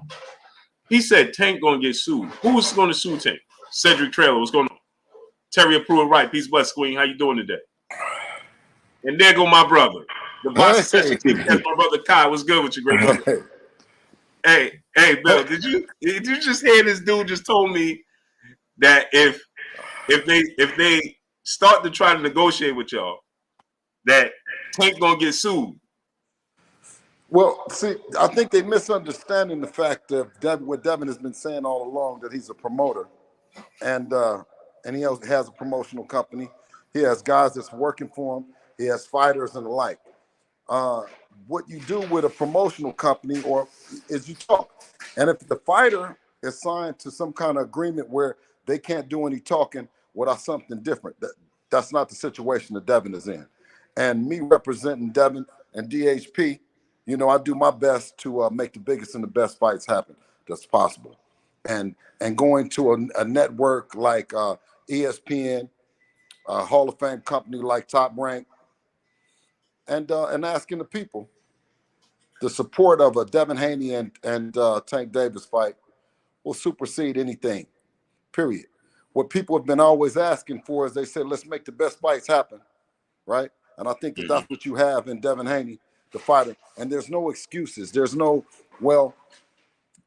He said Tank gonna get sued. Who's gonna sue Tank? Cedric Trailer, what's going on? Terry Approved right. Peace, bless, Queen. How you doing today? And there go my brother. The boss that's my brother Kai. What's good with you, great brother? Hey, Bill, did you just hear this dude just told me that if they start to try to negotiate with y'all, that Tank gonna get sued? Well, see, I think they misunderstanding the fact that what Devin has been saying all along, that he's a promoter, and he has a promotional company. He has guys that's working for him. He has fighters and the like. What you do with a promotional company is you talk. And if the fighter is signed to some kind of agreement where they can't do any talking without something different, that's not the situation that Devin is in. And me representing Devin and DHP, I do my best to make the biggest and the best fights happen that's possible. And going to a network like ESPN, a Hall of Fame company like Top Rank, and asking the people, the support of a Devin Haney and Tank Davis fight will supersede anything, period. What people have been always asking for is they said, let's make the best fights happen, right? And I think that that's what you have in Devin Haney, the fighter. And there's no excuses. There's no, well,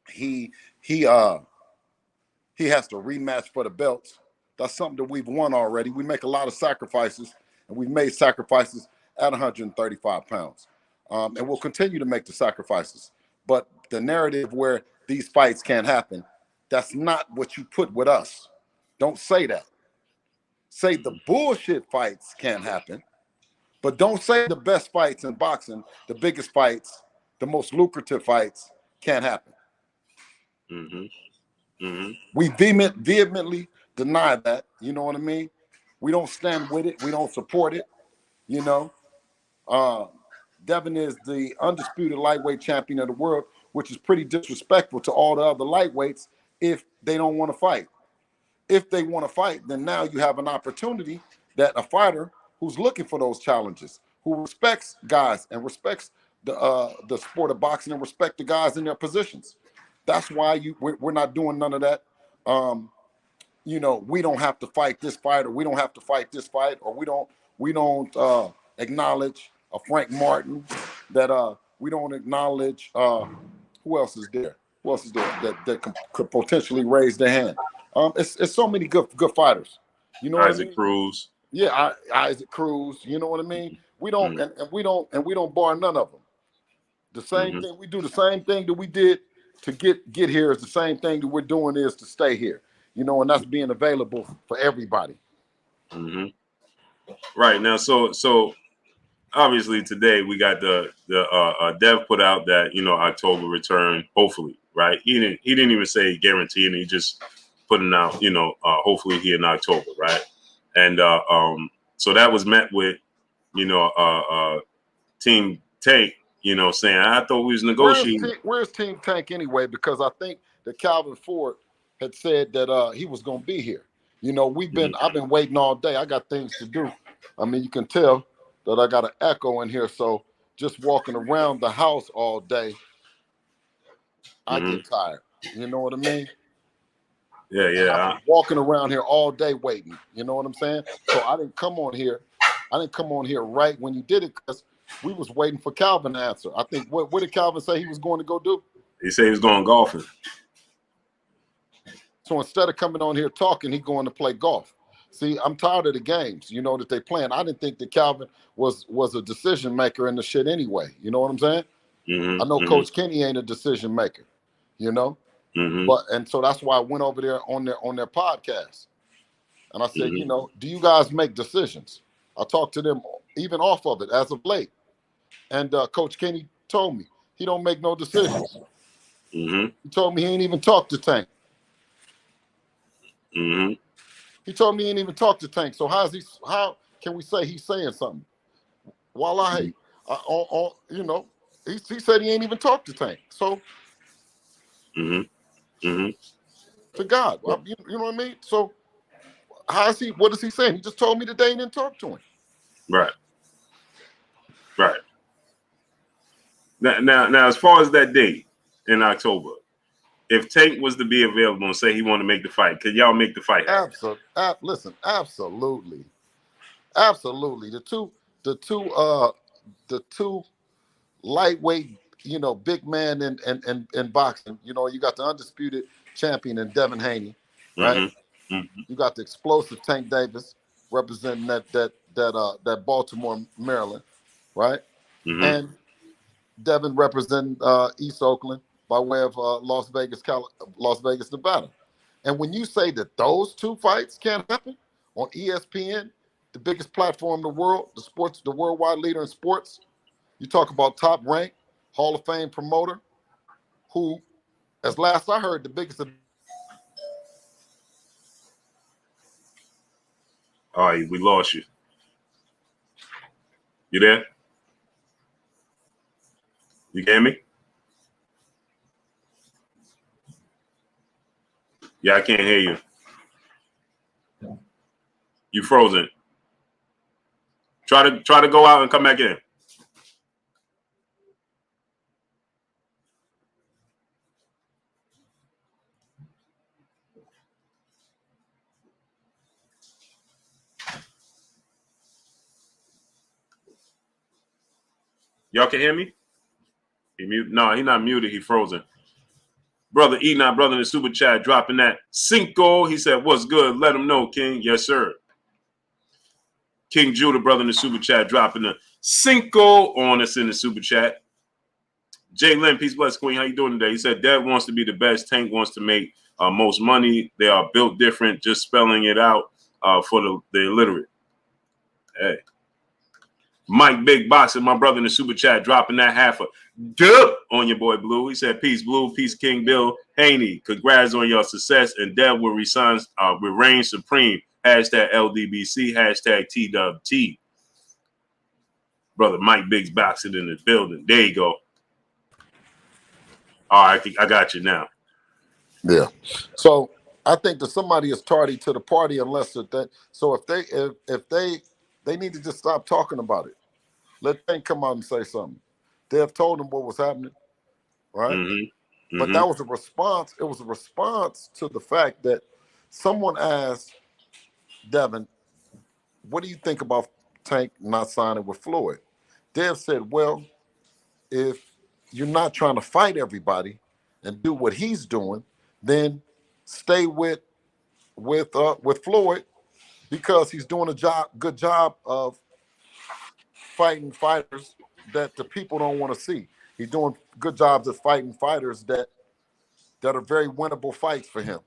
he has to rematch for the belts. That's something that we've won already. We make a lot of sacrifices, and we've made sacrifices at 135 pounds. And we'll continue to make the sacrifices. But the narrative where these fights can't happen, that's not what you put with us. Don't say that. say the bullshit fights can't happen, but don't say the best fights in boxing, the biggest fights, the most lucrative fights can't happen. We vehemently deny that. You know what I mean? We don't stand with it. We don't support it. You know, Devin is the undisputed lightweight champion of the world, which is pretty disrespectful to all the other lightweights if they don't want to fight. If they want to fight, then now you have an opportunity that a fighter who's looking for those challenges, who respects guys and respects the sport of boxing and respect the guys in their positions. That's why we're not doing none of that. You know, we don't have to fight this fight, or we don't have to fight this fight, or we don't acknowledge a Frank Martin, that we don't acknowledge who else is there? Who else is there that could potentially raise their hand? It's so many good fighters. You know what I mean? Isaac Cruz. Yeah, Isaac Cruz. You know what I mean? We don't and we don't bar none of them. The same thing we do, the same thing that we did to get here is the same thing that we're doing is to stay here. You know, and that's being available for everybody. Right now, so obviously today we got the Dev put out that, you know, October return, hopefully, right? He didn't even say guarantee, and he just putting out, you know, hopefully here in October, right? And so that was met with, you know, Team Tank, you know, saying, I thought we was negotiating. Where's Team Tank anyway? Because I think that Calvin Ford had said that he was going to be here. You know, I've been waiting all day. I got things to do. I mean, you can tell that I got an echo in here. So just walking around the house all day, I get tired. You know what I mean? Yeah. Walking around here all day waiting. You know what I'm saying? So I didn't come on here. Right when you did it, because we was waiting for Calvin to answer. I think what did Calvin say he was going to go do? He said he was going golfing. So instead of coming on here talking, he going to play golf. See, I'm tired of the games, you know, that they playing. I didn't think that Calvin was a decision maker in the shit anyway. You know what I'm saying? I know Coach Kenny ain't a decision maker, you know. And so that's why I went over there on their podcast, and I said, you know, do you guys make decisions? I talked to them even off of it as of late, and Coach Kenny told me he don't make no decisions. He told me he ain't even talked to Tank. He told me he ain't even talked to Tank. So how can we say he's saying something? You know, he said he ain't even talked to Tank. So to God, you know what I mean? So what is he saying? He just told me today and didn't talk to him. Right. Now, as far as that date in October, if Tank was to be available and say he wanted to make the fight, could y'all make the fight? Listen, absolutely. The two lightweight, you know, big man in boxing. You know, you got the undisputed champion in Devin Haney, right? You got the explosive Tank Davis representing that Baltimore, Maryland, right? And Devin representing East Oakland by way of Las Vegas, Nevada. And when you say that those two fights can't happen on ESPN, the biggest platform in the world, the worldwide leader in sports, you talk about top ranked Hall of Fame promoter, who, as last I heard, the biggest. All right, we lost you. You there? You hear me? Yeah, I can't hear you. You frozen. Try to go out and come back in. Y'all can hear me? He mute? No, he's not muted. He frozen. Brother Enoch, brother in the super chat, dropping that cinco. He said, "What's good? Let him know, King." Yes, sir. King Judah, brother in the super chat, dropping the cinco on us in the super chat. Jay Lynn, peace, bless, Queen. How you doing today? He said, Dev wants to be the best. Tank wants to make most money. They are built different. Just spelling it out. for the illiterate. Hey. Mike Big Boxer, my brother in the super chat, dropping that half a dub on your boy Blue. He said, peace, Blue, peace, King Bill. Haney, congrats on your success. And Dev will reign supreme. Hashtag LDBC, hashtag TWT. Brother Mike Big Boxer in the building. There you go. All right, I got you now. Yeah. So I think that somebody is tardy to the party unless that. So if they need to just stop talking about it. Let Tank come out and say something. Dev told them what was happening, right? Mm-hmm. But that was a response. It was a response to the fact that someone asked Devin, what do you think about Tank not signing with Floyd? Dev said, well, if you're not trying to fight everybody and do what he's doing, then stay with Floyd because he's doing a good job of fighting fighters that the people don't want to see. He's doing good jobs of fighting fighters that are very winnable fights for him.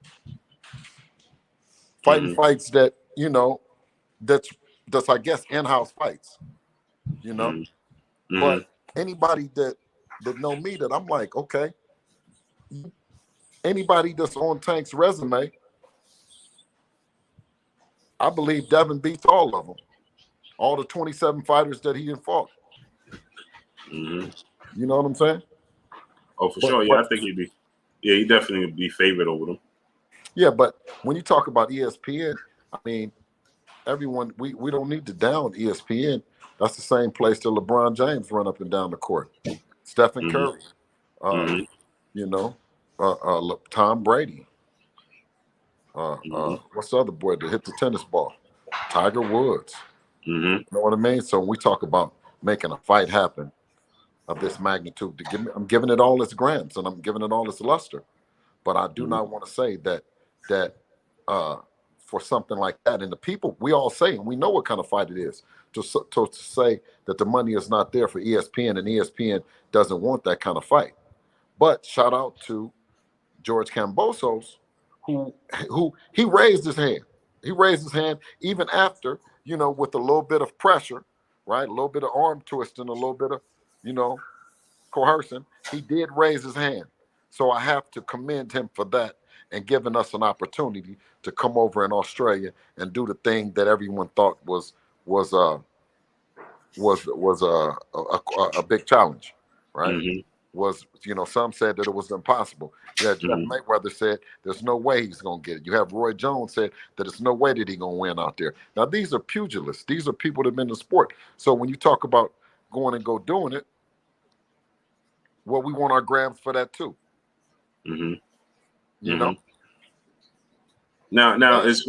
Fighting fights that, that's I guess in-house fights, But anybody that know me, that I'm like, okay, anybody that's on Tank's resume, I believe Devin beats all of them. All the 27 fighters that he fought. Mm-hmm. You know what I'm saying? Oh, for sure. Yeah, I think he definitely would be favored over them. Yeah, but when you talk about ESPN, I mean, everyone, we don't need to down ESPN. That's the same place that LeBron James run up and down the court. Stephen Curry, Tom Brady. What's the other boy that hit the tennis ball? Tiger Woods. You know what I mean? So when we talk about making a fight happen of this magnitude, I'm giving it all its grams and I'm giving it all its luster. But I do not want to say that for something like that, and the people, we all say, and we know what kind of fight it is, to say that the money is not there for ESPN and ESPN doesn't want that kind of fight. But shout out to George Kambosos, who he raised his hand. He raised his hand even after, with a little bit of pressure, right? A little bit of arm twisting, a little bit of, coercing. He did raise his hand. So I have to commend him for that and giving us an opportunity to come over in Australia and do the thing that everyone thought was a big challenge, right? Some said that it was impossible. Yeah, Jeff Mayweather said there's no way he's gonna get it. You have Roy Jones said that it's no way that he's gonna win out there. Now these are pugilists. These are people that have been in the sport. So when you talk about going and go doing it, well, we want our grams for that too. You know. Now it's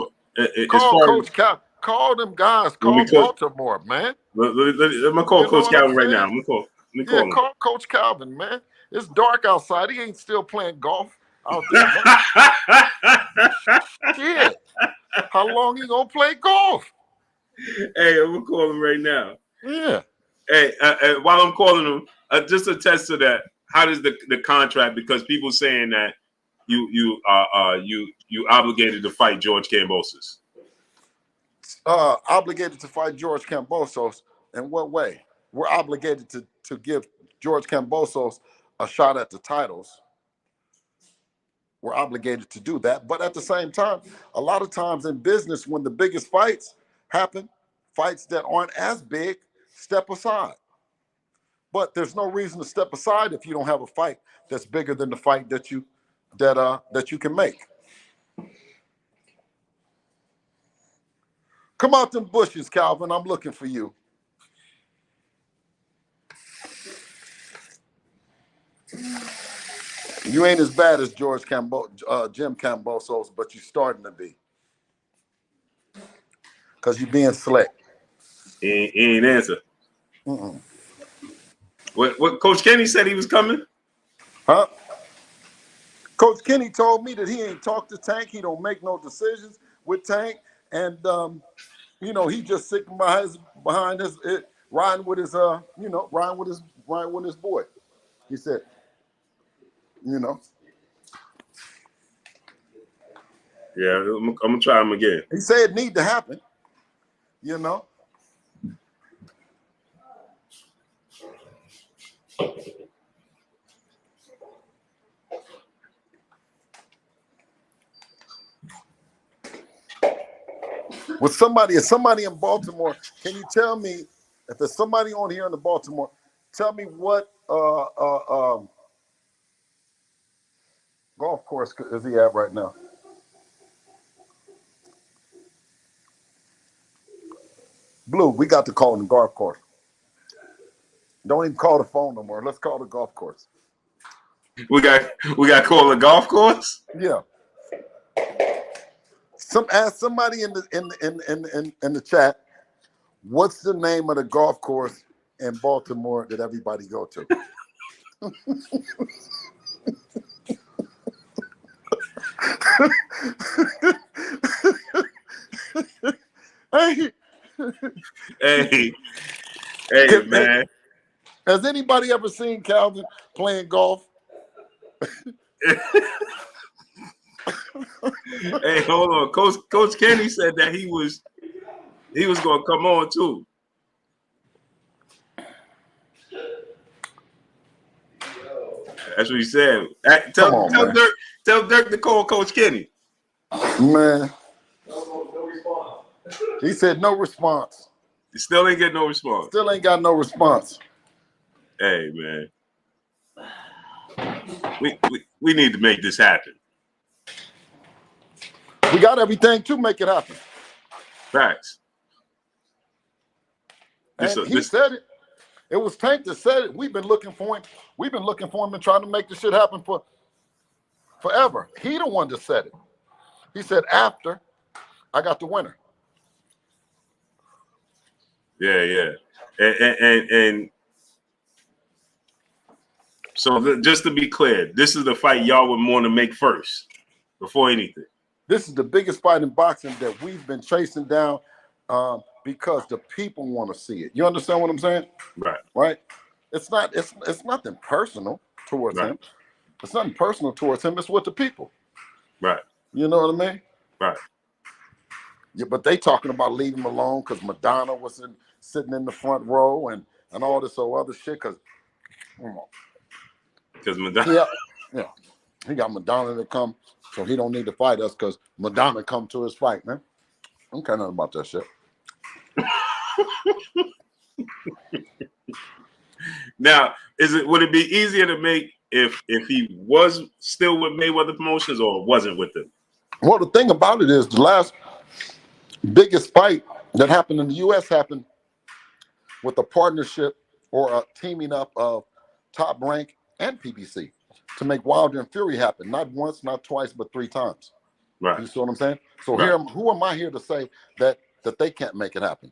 call Coach Cal. Call them guys. Call Baltimore, man. Let me call Coach Calvin right now. Let me call him. Call Coach Calvin, man. It's dark outside. He ain't still playing golf out there, man. Shit. How long he gonna play golf? Hey, I'm gonna call him right now. Yeah. Hey, while I'm calling him, just attest to that. How does the contract? Because people saying that you obligated to fight George Kambosos. Obligated to fight George Kambosos. In what way? We're obligated to give George Kambosos a shot at the titles. We're obligated to do that. But at the same time, a lot of times in business, when the biggest fights happen, fights that aren't as big, step aside. But there's no reason to step aside if you don't have a fight that's bigger than the fight that you can make. Come out them bushes, Calvin. I'm looking for you. You ain't as bad as Jim Kambosos, but you're starting to be. Because you're being slick. He ain't answer. What Coach Kenny said he was coming? Huh? Coach Kenny told me that he ain't talked to Tank. He don't make no decisions with Tank. And, he just sitting behind his riding with his boy. He said, Yeah, I'm gonna try him again. He said it need to happen. You know. With somebody, if somebody in Baltimore, can you tell me if there's somebody on here in the Baltimore? Tell me what golf course is he at right now? Blue, we got to call the golf course. Don't even call the phone no more. Let's call the golf course. We got to call a golf course. Yeah. Ask somebody in the chat. What's the name of the golf course in Baltimore that everybody go to? Hey, man. Has anybody ever seen Calvin playing golf? Hey, hold on. Coach Kenny said that he was gonna come on too. That's what he said. Tell Dirk to call Coach Kenny. Man. He said no response. He still ain't get no response. Still ain't got no response. Hey, man. We need to make this happen. We got everything to make it happen. Facts. He said it. It was Tank that said it. We've been looking for him. We've been looking for him and trying to make this shit happen for forever. He the one that said it. He said after I got the winner. Yeah. And so just to be clear, this is the fight y'all would want to make first before anything. This is the biggest fight in boxing that we've been chasing down because the people want to see it. You understand what I'm saying? Right. Right? It's nothing personal towards him. It's nothing personal towards him. It's with the people. Right. You know what I mean? Right. Yeah, but they talking about leaving him alone because Madonna was sitting in the front row and all this other shit. Because Madonna. Yeah. He got Madonna to come, so he don't need to fight us because Madonna come to his fight, man. I don't care nothing about that shit. Now, would it be easier to make if he was still with Mayweather Promotions or wasn't with them? Well, the thing about it is the last biggest fight that happened in the U.S. happened with a partnership or a teaming up of Top Rank and PBC to make Wilder and Fury happen. Not once, not twice, but 3 times. Right. You see what I'm saying? So right. Who am I here to say that they can't make it happen?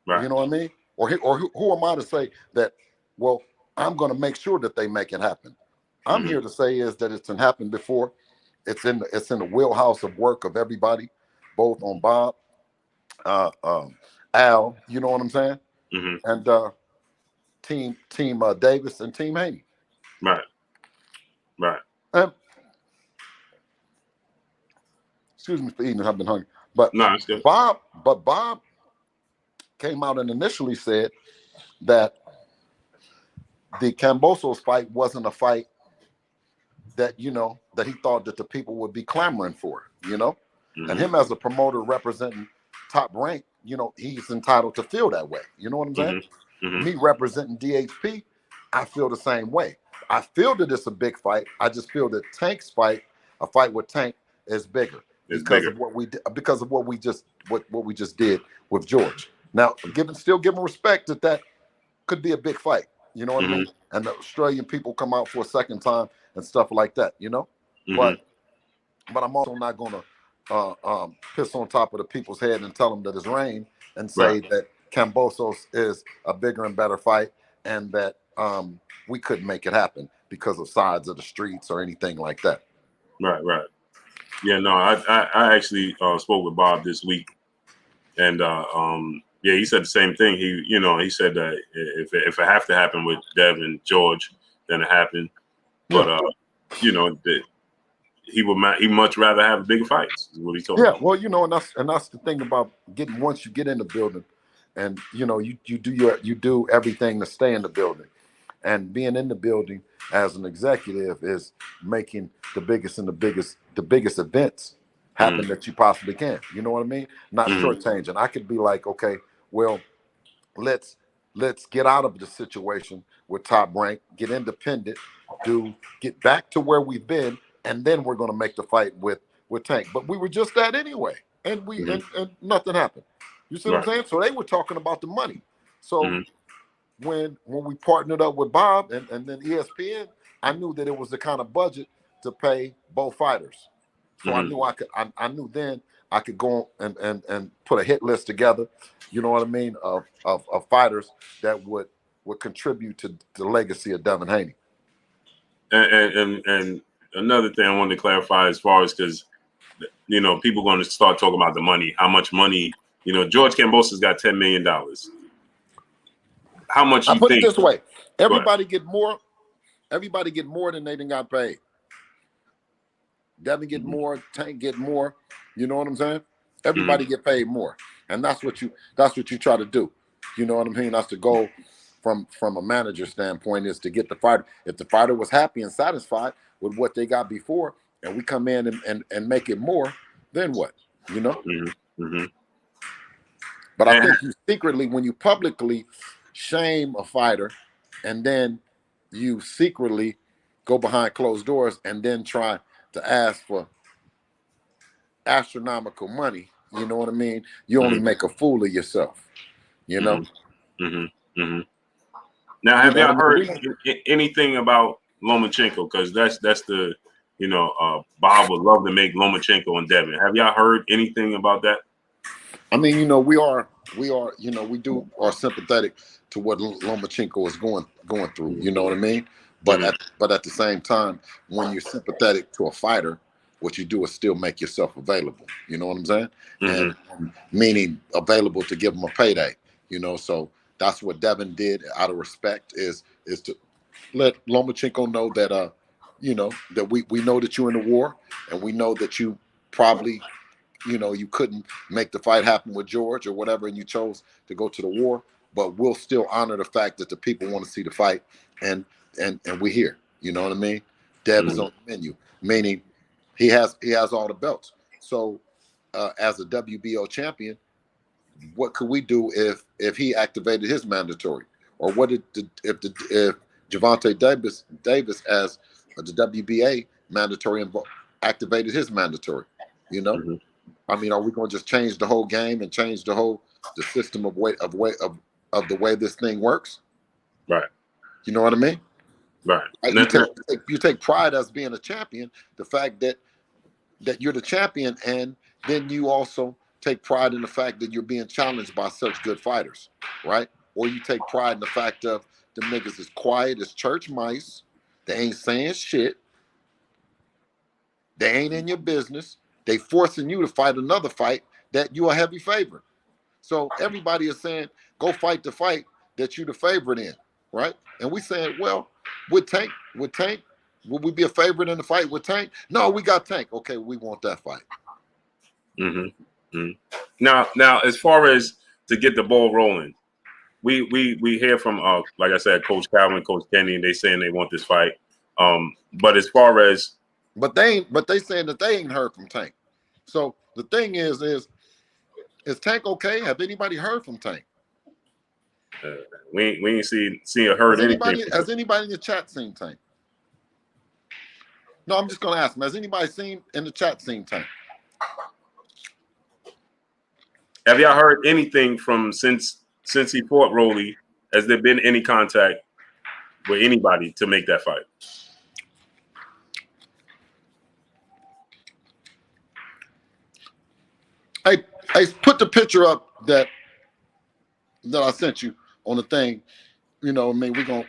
Right. You know what I mean? Or who am I to say that, well, I'm going to make sure that they make it happen? I'm here to say is that it's been happened before. It's in the wheelhouse of work of everybody, both on Bob, Al, you know what I'm saying? And team Davis and Team Haney. Right. Excuse me for eating. I've been hungry. But no, it's good. Bob came out and initially said that the Kambosos fight wasn't a fight that, that he thought that the people would be clamoring for, and him as a promoter representing Top Rank, he's entitled to feel that way. You know what I'm saying? Me representing DHP, I feel the same way. I feel that it's a big fight. I just feel that Tank's fight, a fight with Tank, is bigger because of what we just did with George. Now, still giving respect that could be a big fight. You know what I mean? And the Australian people come out for a second time and stuff like that. But I'm also not gonna piss on top of the people's head and tell them that it's rain and say that Kambosos is a bigger and better fight and that we couldn't make it happen because of sides of the streets or anything like that. Right. Yeah, no, I actually spoke with Bob this week, and he said the same thing. He said that if it have to happen with Devin and George, then it happened. But he much rather have bigger fights. Is what he told Yeah, me. well, you know, and that's the thing about getting once you get in the building, and you know, you do everything to stay in the building, and being in the building as an executive is making the biggest events happen that you possibly can. You know what I mean? Not shortchanging. I could be like, okay, well, let's get out of the situation with Top Rank, get independent, get back to where we've been, and then we're going to make the fight with Tank. But we were just that anyway, and and nothing happened. You see what I'm saying? So they were talking about the money. So when we partnered up with Bob and then ESPN, I knew that it was the kind of budget to pay both fighters. So I knew I knew then I could go and put a hit list together, you know what I mean, of fighters that would contribute to the legacy of Devin Haney. And another thing I wanted to clarify as far as, because you know, people are going to start talking about the money, how much money, you know, George Kambosos got $10 million. How much you I put think? it this way: everybody get more than they done got paid. Devin get more, Tank get more. You know what I'm saying? Everybody get paid more, and that's what you try to do. You know what I mean? That's the goal from a manager standpoint, is to get the fighter. If the fighter was happy and satisfied with what they got before, and we come in and make it more, then what? You know? But I think you secretly, when you publicly shame a fighter, and then you secretly go behind closed doors and then try to ask for astronomical money, you know what I mean? You only make a fool of yourself, you know? Now, have y'all heard I mean? anything about Lomachenko? Because that's the, you know, Bob would love to make Lomachenko and Devin. Have y'all heard anything about that? I mean, you know, we are, you know, we are sympathetic to what Lomachenko is going through, you know what I mean? But at the same time, when you're sympathetic to a fighter, what you do is still make yourself available. You know what I'm saying? And meaning available to give them a payday. You know, so that's what Devin did out of respect, is to let Lomachenko know that you know, that we know that you're in the war, and we know that you probably, you know, you couldn't make the fight happen with George or whatever, and you chose to go to the war, but we'll still honor the fact that the people want to see the fight, and we're here. You know what I mean? Dev is on the menu, meaning he has all the belts. So as a WBO champion, what could we do if he activated his mandatory? Or what if Gervonta Davis as the WBA mandatory activated his mandatory? You know? I mean, are we going to just change the whole game and change the system of the way this thing works? Right. You know what I mean? Right. You take pride as being a champion, the fact that you're the champion, and then you also take pride in the fact that you're being challenged by such good fighters, right? Or you take pride in the fact of the niggas is quiet as church mice. They ain't saying shit. They ain't in your business. They forcing you to fight another fight that you a heavy favorite. So everybody is saying, go fight the fight that you the favorite in, right? And we saying, well, with Tank, would we be a favorite in the fight with Tank? No, we got Tank. Okay, we want that fight. Now, as far as to get the ball rolling, we hear from like I said, Coach Calvin, Coach Kenny, and they saying they want this fight. But as far as they saying that they ain't heard from Tank. So the thing is Tank okay? Have anybody heard from Tank? We ain't seen or heard anything. Has anybody in the chat seen Tank? No, I'm just gonna ask him. Has anybody seen in the chat seen Tank? Have y'all heard anything from since he fought Rolly? Has there been any contact with anybody to make that fight? Hey, put the picture up that I sent you on the thing. You know, I mean, we're gonna.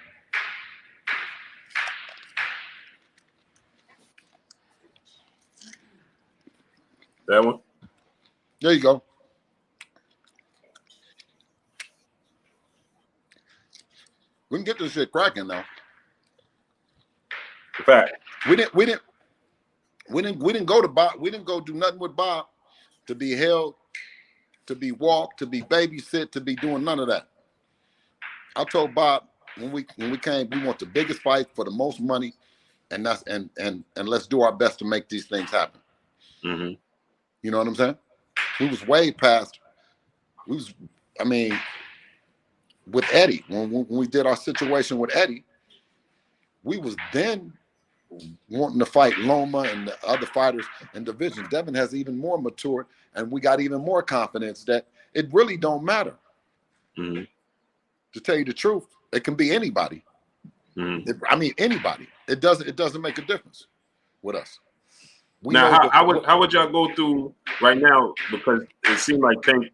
That one? There you go. We can get this shit cracking now. In fact, We didn't We didn't go to Bob. We didn't go do nothing with Bob to be held, to be walked, to be babysit, to be doing none of that. I told Bob when we came, we want the biggest fight for the most money, and that's and let's do our best to make these things happen. Mm-hmm. You know what I'm saying? We was way past. I mean, with Eddie, when we did our situation with Eddie, we was then wanting to fight Loma and the other fighters in divisions. Devin has even more matured, and we got even more confidence that it really don't matter. Mm-hmm. To tell you the truth, it can be anybody. Mm-hmm. I mean, anybody. It doesn't make a difference with us. Now, how would y'all go through right now? Because it seemed like Tank,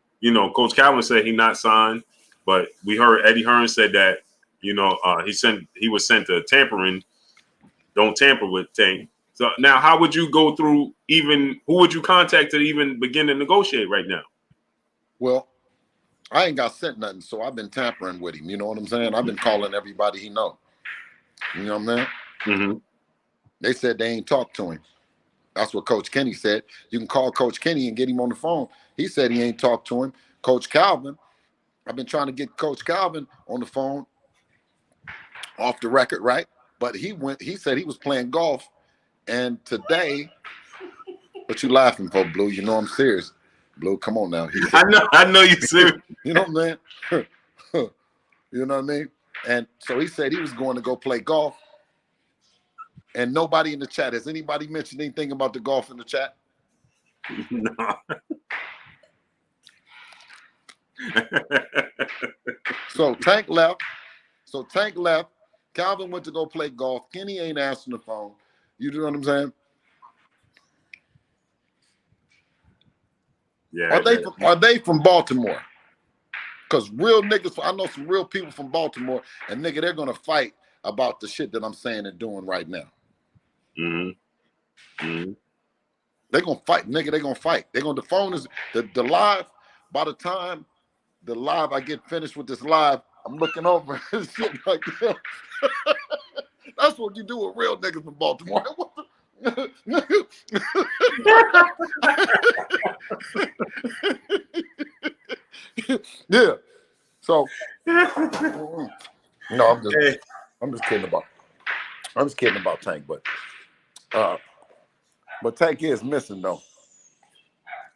Coach Calvin said he not signed, but we heard Eddie Hearn said that, he was sent to tampering. Don't tamper with Tank. So now, how would you go through? Who would you contact to even begin to negotiate right now? Well, I ain't got sent nothing, so I've been tampering with him. You know what I'm saying? I've been calling everybody he know. You know what I'm saying? Mm-hmm. They said they ain't talked to him. That's what Coach Kenny said. You can call Coach Kenny and get him on the phone. He said he ain't talked to him. Coach Calvin, I've been trying to get Coach Calvin on the phone off the record, right? But he said he was playing golf, and today, what you laughing for, Blue? You know I'm serious. Blue, come on now. I know you serious. You know what I'm saying? You know what I mean? And so he said he was going to go play golf. And nobody in the chat, has anybody mentioned anything about the golf in the chat? No. So Tank left. Calvin went to go play golf. Kenny ain't answering the phone. You know what I'm saying? Yeah. Are they from Baltimore? Because real niggas, I know some real people from Baltimore, and nigga, they're gonna fight about the shit that I'm saying and doing right now. Mm-hmm. Mm-hmm. They're gonna fight, nigga. They're gonna fight. The phone is the live. By the time the live, I get finished with this live, I'm looking over and shit like that. That's what you do with real niggas from Baltimore. Yeah. So no, I'm just kidding about Tank, but Tank is missing though.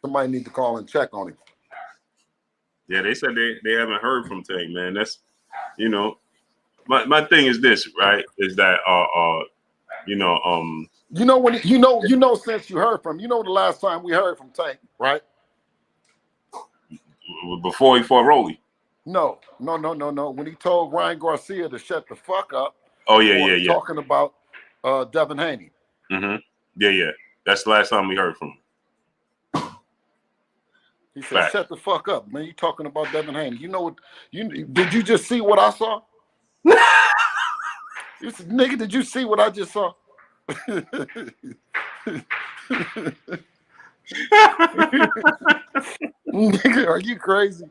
Somebody need to call and check on him. Yeah, they said they haven't heard from Tank, man. That's my thing is this, right? Is that since you heard from, the last time we heard from Tank, right? Before he fought Rolly. No. When he told Ryan Garcia to shut the fuck up. Oh yeah. Talking about Devin Haney. Mm-hmm. Yeah. That's the last time we heard from him. He said, "Shut the fuck up, man. You talking about Devin Haney? You know what? Did you just see what I saw? You said, nigga, did you see what I just saw? Nigga, are you crazy?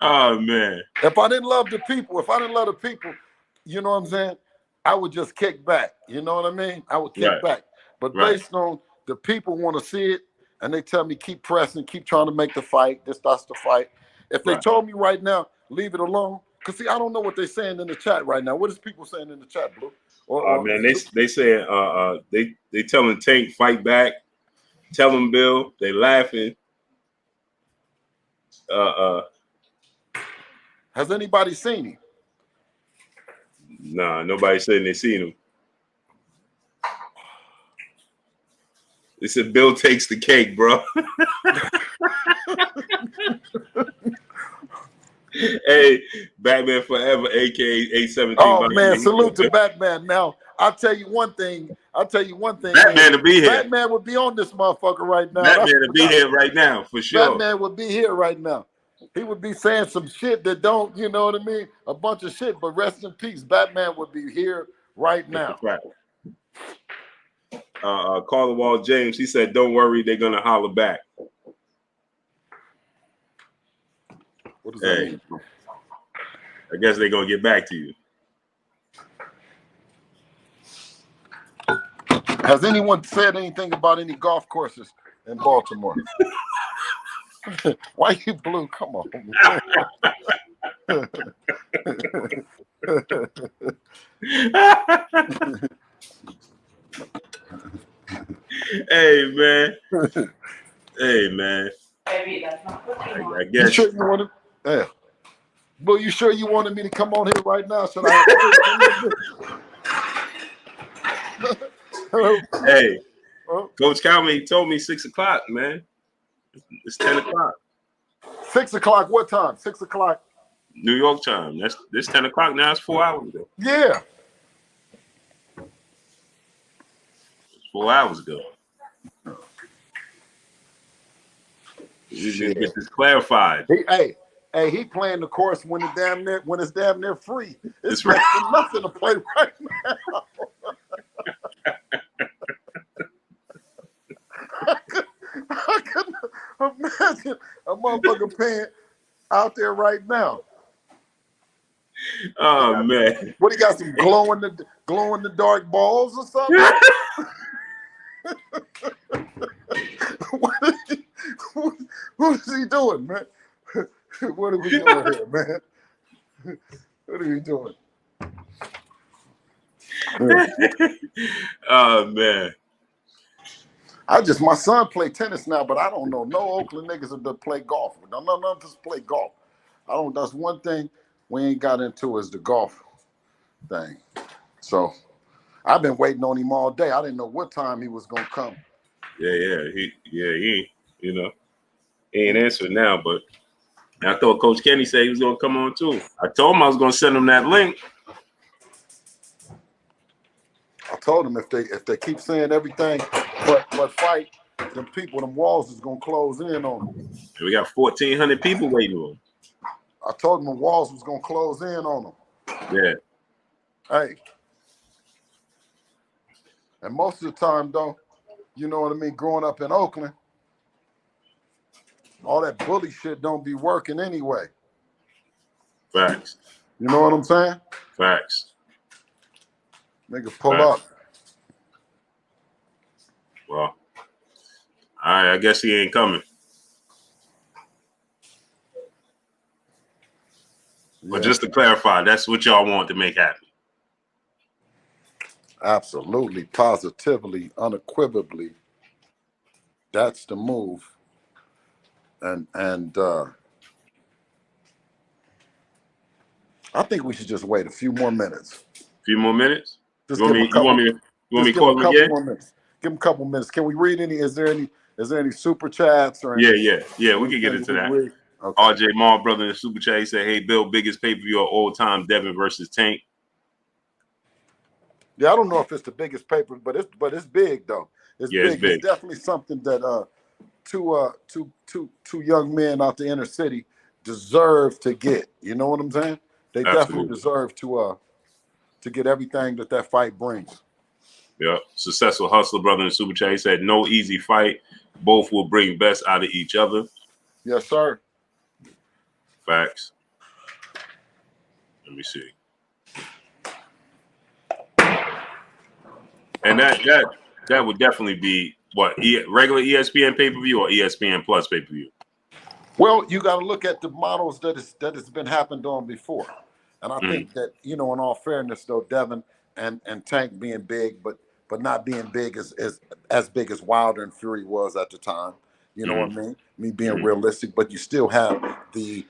Oh man! If I didn't love the people, you know what I'm saying? I would just kick back. You know what I mean? I would kick back. But based on the people want to see it, and they tell me keep pressing, keep trying to make the fight. That's the fight. If they told me right now, leave it alone. Cause see, I don't know what they're saying in the chat right now. What is people saying in the chat, Blue? Man, they saying they telling Tank fight back. Tell him Bill. They laughing. Has anybody seen him? Nah, nobody saying they seen him. They said Bill takes the cake, bro. Hey, Batman Forever, aka 817. Oh man, salute to Batman. Now, I'll tell you one thing. Batman to be here. Batman would be on this motherfucker right now. Batman to be here right now, for sure. Batman would be here right now. He would be saying some shit that don't, you know what I mean? A bunch of shit, but rest in peace. Batman would be here right now. Caller Wall James, he said, don't worry, they're going to holler back. What does that mean? I guess they're going to get back to you. Has anyone said anything about any golf courses in Baltimore? Why you blue? Come on. Hey man. Hey man. I You guess. sure you want to? Yeah. But you sure you wanted me to come on here right now? Should I have Hey, Coach Calvin told me 6 o'clock, man. It's 10 o'clock. 6 o'clock, what time? 6 o'clock. New York time. This 10 o'clock now. It's 4 hours ago. Yeah. It's 4 hours ago. You need to get this clarified. He playing the course when it's damn near free. It's right. Nothing to play right now. I couldn't imagine a motherfucker paying out there right now. Oh man! What, he got some glow in the dark balls or something? What is he doing, man? What are we doing here, man? What are we doing? Oh man! My son play tennis now, but I don't know no Oakland niggas that play golf. None of us play golf. That's one thing we ain't got into is the golf thing. So I've been waiting on him all day. I didn't know what time he was gonna come. He you know, he ain't answering now, but I thought Coach Kenny said he was gonna come on too. I told him I was gonna send him that link. I told him if they keep saying everything but fight, them walls is gonna close in on them. And we got 1,400 people waiting on him. I told him the walls was gonna close in on them. Yeah. Hey. And most of the time, though, you know what I mean, growing up in Oakland, all that bully shit don't be working anyway. Facts. You know what I'm saying? Facts. Nigga pull up. Well, all right, I guess he ain't coming. Yeah. But just to clarify, that's what y'all want to make happen. Absolutely, positively, unequivocally. That's the move. And I think we should just wait a few more minutes. A few more minutes? Just you want me to call him again? More minutes. Give him a couple minutes. Can we read any? Is there any super chats or? Yeah. We can get into that. Okay. RJ Maul, brother in the super chat, he said, "Hey, Bill, biggest pay-per-view of all time, Devin versus Tank." Yeah, I don't know if it's the biggest paper, but it's big though. It's big. It's definitely something that two young men out the inner city deserve to get. You know what I'm saying? They definitely deserve to get everything that fight brings. Yeah, successful hustler, brother in the super chat, he said, "No easy fight. Both will bring best out of each other." Yes, sir. Facts. Let me see. And that would definitely be what, regular ESPN pay-per-view or ESPN Plus pay-per-view? Well, you got to look at the models that has been happened on before, and I think that, you know, in all fairness, though, Devin and Tank being big, but not being big as big as Wilder and Fury was at the time. You know what I mean? Me being realistic, but you still have the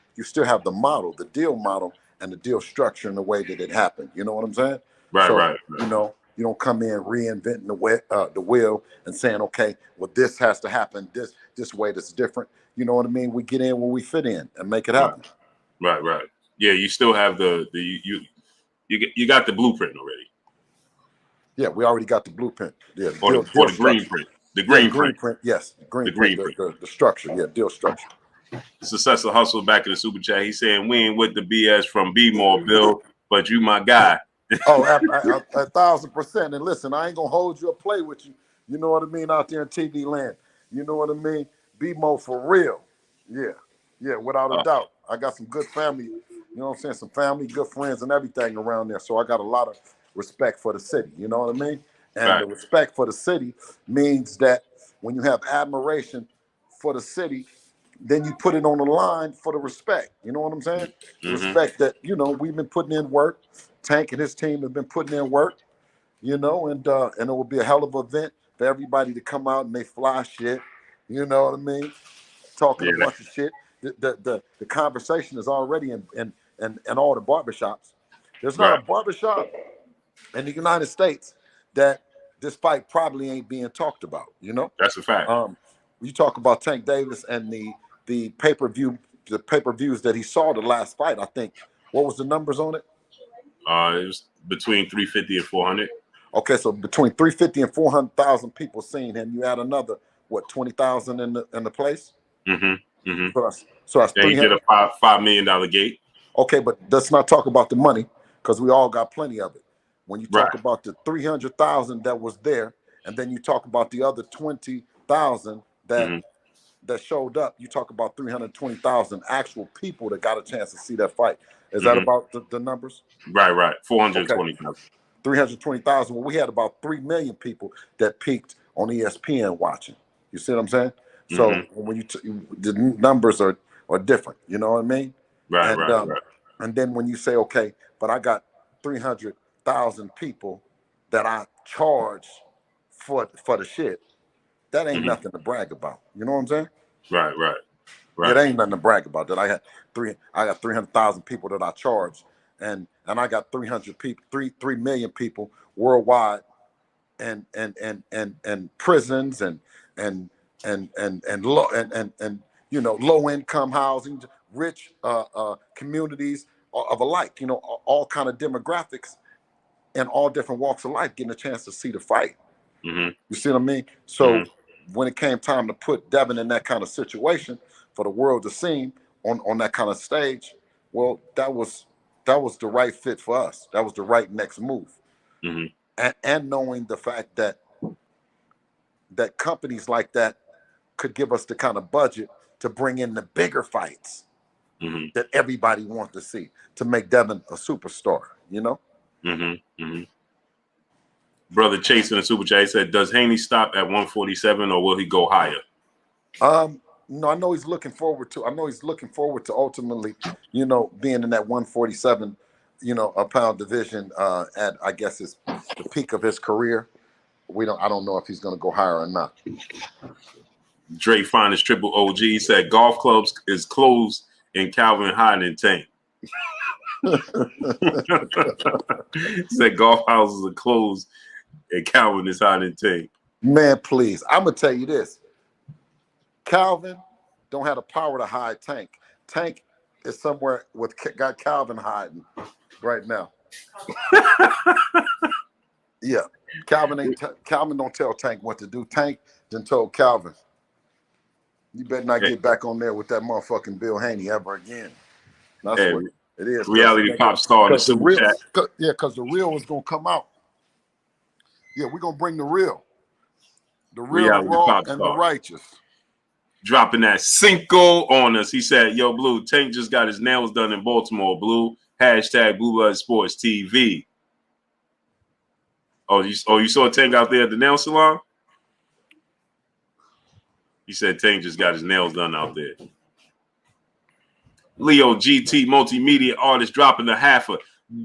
model, the deal model, and the deal structure in the way that it happened. You know what I'm saying? Right. You know, you don't come in reinventing the wheel and saying, okay, well, this has to happen this way. That's different. You know what I mean? We get in where we fit in and make it happen. Right. Yeah, you still have you got the blueprint already. Yeah, we already got the blueprint. Yeah, or the green print. The green print. Yes, the green print. The structure. Yeah, deal structure. Successful hustle back in the super chat. He's saying we ain't with the BS from B-More, Bill, but you my guy. Oh, 1,000%. And listen, I ain't gonna hold you or play with you. You know what I mean out there in TV land. You know what I mean. B-Mo for real. Yeah, without a doubt. I got some good family. You know what I'm saying? Some family, good friends, and everything around there. So I got a lot of respect for the city. You know what I mean? And the respect for the city means that when you have admiration for the city, then you put it on the line for the respect. You know what I'm saying? The respect that, you know, we've been putting in work. Tank and his team have been putting in work, you know, and it will be a hell of an event for everybody to come out and they fly shit. You know what I mean? Talking a bunch of shit. The conversation is already in all the barbershops. There's not a barbershop in the United States that this fight probably ain't being talked about, you know? That's a fact. You talk about Tank Davis and the pay-per-views that he saw the last fight, I think. What was the numbers on it? It was between 350 and 400. Okay, so between 350 and 400,000 people seen him. You add another, what, 20,000 in the place? So that's he did a $5 million gate. Okay, but let's not talk about the money because we all got plenty of it. When you talk about the 300,000 that was there, and then you talk about the other 20,000 that showed up, you talk about 320,000 actual people that got a chance to see that fight. Is that about the numbers? Right. 420,000. Okay. 320,000. Well, we had about 3 million people that peaked on ESPN watching. You see what I'm saying? So when the numbers are different, you know what I mean? Right. And then when you say, okay, but I got 300,000 people that I charge for the shit, that ain't nothing to brag about. You know what I'm saying? Right. It ain't nothing to brag about. That I got 300,000 people that I charge, and I got 3 million people worldwide, and prisons and you know, low income housing, rich communities of alike. You know, all kind of demographics and all different walks of life getting a chance to see the fight. You see what I mean? So when it came time to put Devin in that kind of situation for the world to see on that kind of stage, well, that was the right fit for us. That was the right next move. And knowing the fact that companies like that could give us the kind of budget to bring in the bigger fights that everybody wants to see, to make Devin a superstar, you know? Brother Chase in the super chat said, does Haney stop at 147 or will he go higher? No, I know he's looking forward to ultimately, you know, being in that 147, you know, a pound division at, I guess, it's the peak of his career. I don't know if he's going to go higher or not. Dre Finest Triple OG said golf clubs is closed in Calvin Hyde and Tank. Said golf houses are closed and Calvin is Hyde and Tank. Man, please. I'm going to tell you this. Calvin don't have the power to hide Tank. Tank is somewhere got Calvin hiding right now. Yeah. Calvin don't tell Tank what to do. Tank then told Calvin, you better not get back on there with that motherfucking Bill Haney ever again. That's what it is. Reality pop star in the super chat. Because the real is going to come out. Yeah, we're going to bring the real. The real, the raw, and the righteous. Dropping that Cinco on us. He said, yo, Blue, Tank just got his nails done in Baltimore, Blue. Hashtag Blue Blood Sports TV. Oh, you saw Tank out there at the nail salon? He said Tank just got his nails done out there. Leo GT, multimedia artist, dropping the half a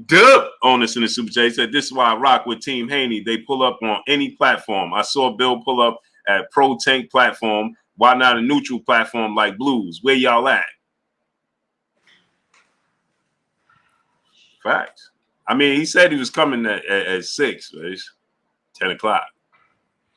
dub on us in the super chat. He said, this is why I rock with Team Haney. They pull up on any platform. I saw Bill pull up at Pro Tank platform. Why not a neutral platform like Blues? Where y'all at? Facts. I mean, he said he was coming at 6, but it's 10 o'clock.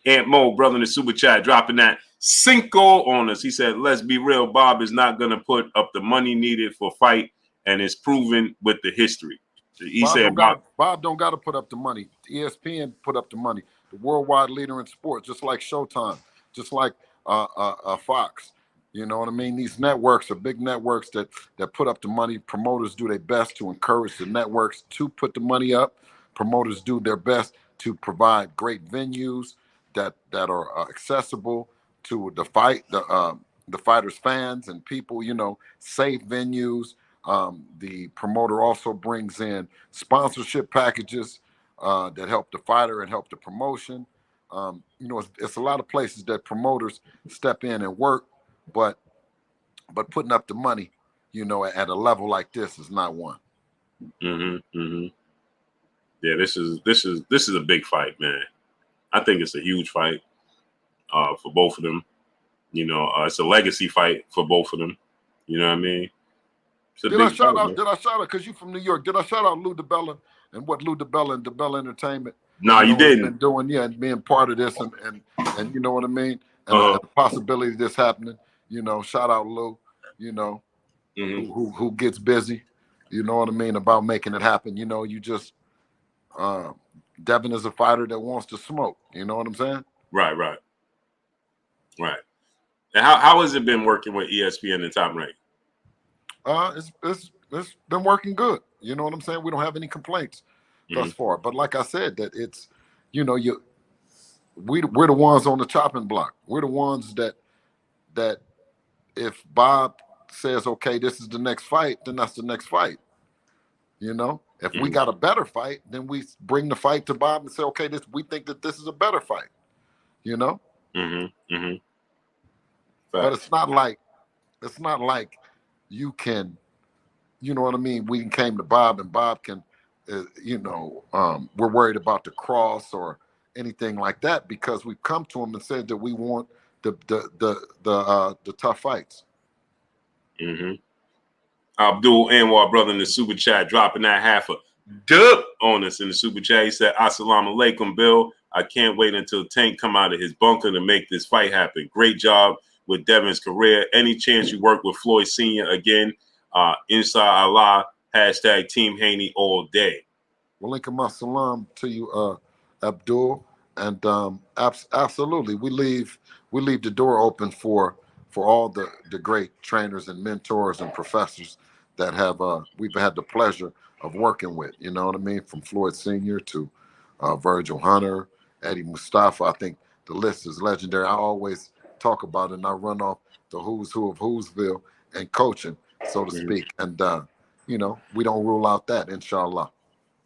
Aunt Mo, brother in the super chat, dropping that Cinco on us. He said, let's be real, Bob is not going to put up the money needed for fight, and it's proven with the history. He said Bob don't got to put up the money. ESPN put up the money. The worldwide leader in sports, just like Showtime, just like Fox. You know what I mean? These networks are big networks that put up the money. Promoters do their best to encourage the networks to put the money up. Promoters do their best to provide great venues that are accessible to the fighters' fans and people. You know, safe venues. The promoter also brings in sponsorship packages that help the fighter and help the promotion. You know, it's a lot of places that promoters step in and work, but putting up the money, you know, at a level like this is not one. Yeah, this is a big fight, man. I think it's a huge fight for both of them. You know, it's a legacy fight for both of them. You know what I mean? Did I shout out? Because you from New York. Did I shout out Lou DeBella and what Lou DeBella and DeBella Entertainment? No, you didn't. Been doing, and being part of this, and you know what I mean, and the possibility of this happening. You know, shout out Lou. You know, who gets busy. You know what I mean, about making it happen. You know, you just Devin is a fighter that wants to smoke. You know what I'm saying? Right. And how has it been working with ESPN and Top Rank? It's been working good. You know what I'm saying? We don't have any complaints thus far. But like I said, that it's, you know, we're the ones on the chopping block. We're the ones that if Bob says, okay, this is the next fight, then that's the next fight. You know, if we got a better fight, then we bring the fight to Bob and say, okay, we think that this is a better fight. You know? But it's not like you can, you know what I mean? We came to Bob and Bob can, you know, we're worried about the cross or anything like that because we've come to him and said that we want the tough fights. Abdul Anwar, brother in the super chat, dropping that half a dub on us in the super chat. He said, "Assalamu alaikum, Bill. I can't wait until Tank come out of his bunker to make this fight happen. Great job with Devin's career. Any chance you work with Floyd Sr. again? Inside Allah, hashtag Team Haney all day." Well, alaikum assalam to you, Abdul, and absolutely, we leave the door open for all the great trainers and mentors and professors that we've had the pleasure of working with. You know what I mean? From Floyd Sr. to Virgil Hunter, Eddie Mustafa. I think the list is legendary. I always talk about it, and I run off the who's who of Whoville and coaching, so to speak. And you know, we don't rule out that, inshallah.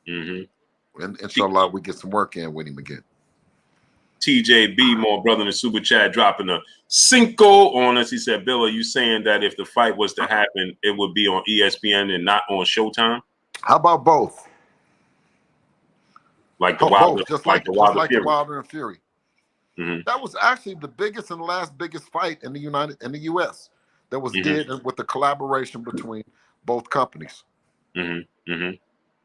And inshallah, we get some work in with him again. TJB, more brother in the super chat, dropping a cinco on us. He said, "Bill, are you saying that if the fight was to happen, it would be on ESPN and not on Showtime? How about both? Like the Wilder, both, just like the Wilder and Fury. That was actually the biggest and last biggest fight in the U.S. that was did with the collaboration between both companies. You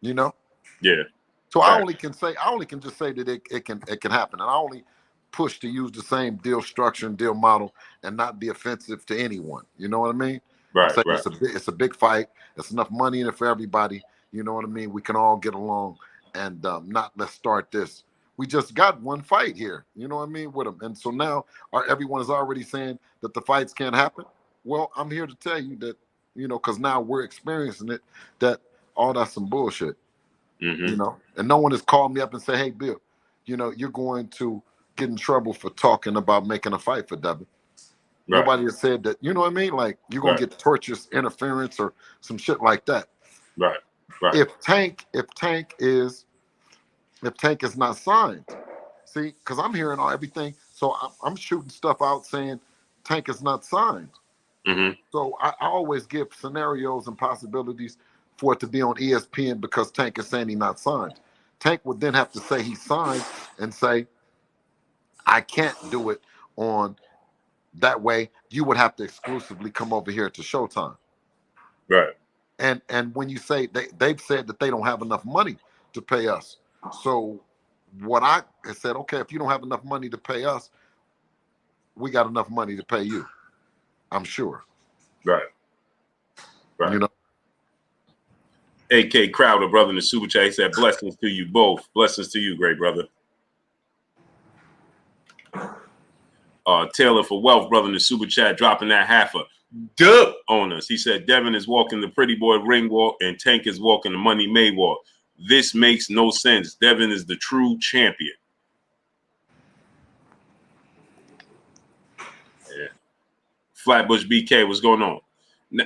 know? Yeah. So I only can just say that it can happen, and I only push to use the same deal structure and deal model and not be offensive to anyone. You know what I mean? Right. It's a big fight. There's enough money in it for everybody. You know what I mean? We can all get along and not let's start this. We just got one fight here. You know what I mean with them, and so now everyone is already saying that the fights can't happen. Well, I'm here to tell you that, you know, because now we're experiencing it, that all that's some bullshit. You know, and no one has called me up and said, "Hey, Bill, you know, you're going to get in trouble for talking about making a fight for Devin." Nobody has said that. You know what I mean? Like you're gonna get tortious interference or some shit like that. Right. If Tank is not signed, see, because I'm hearing everything, so I'm shooting stuff out saying Tank is not signed. So I always give scenarios and possibilities for it to be on ESPN because Tank is saying he's not signed. Tank would then have to say he's signed and say, I can't do it on that way. You would have to exclusively come over here to Showtime. Right. And when you say they've said that they don't have enough money to pay us. So what I said, okay, if you don't have enough money to pay us, we got enough money to pay you. I'm sure. Right. You know. AK Crowder, brother in the super chat, he said, "Blessings to you both. Blessings to you, great brother." Taylor for Wealth, brother in the super chat, dropping that half a dub on us. He said, "Devin is walking the pretty boy ring walk and Tank is walking the money made walk. This makes no sense. Devin is the true champion." Yeah. Flatbush BK, what's going on?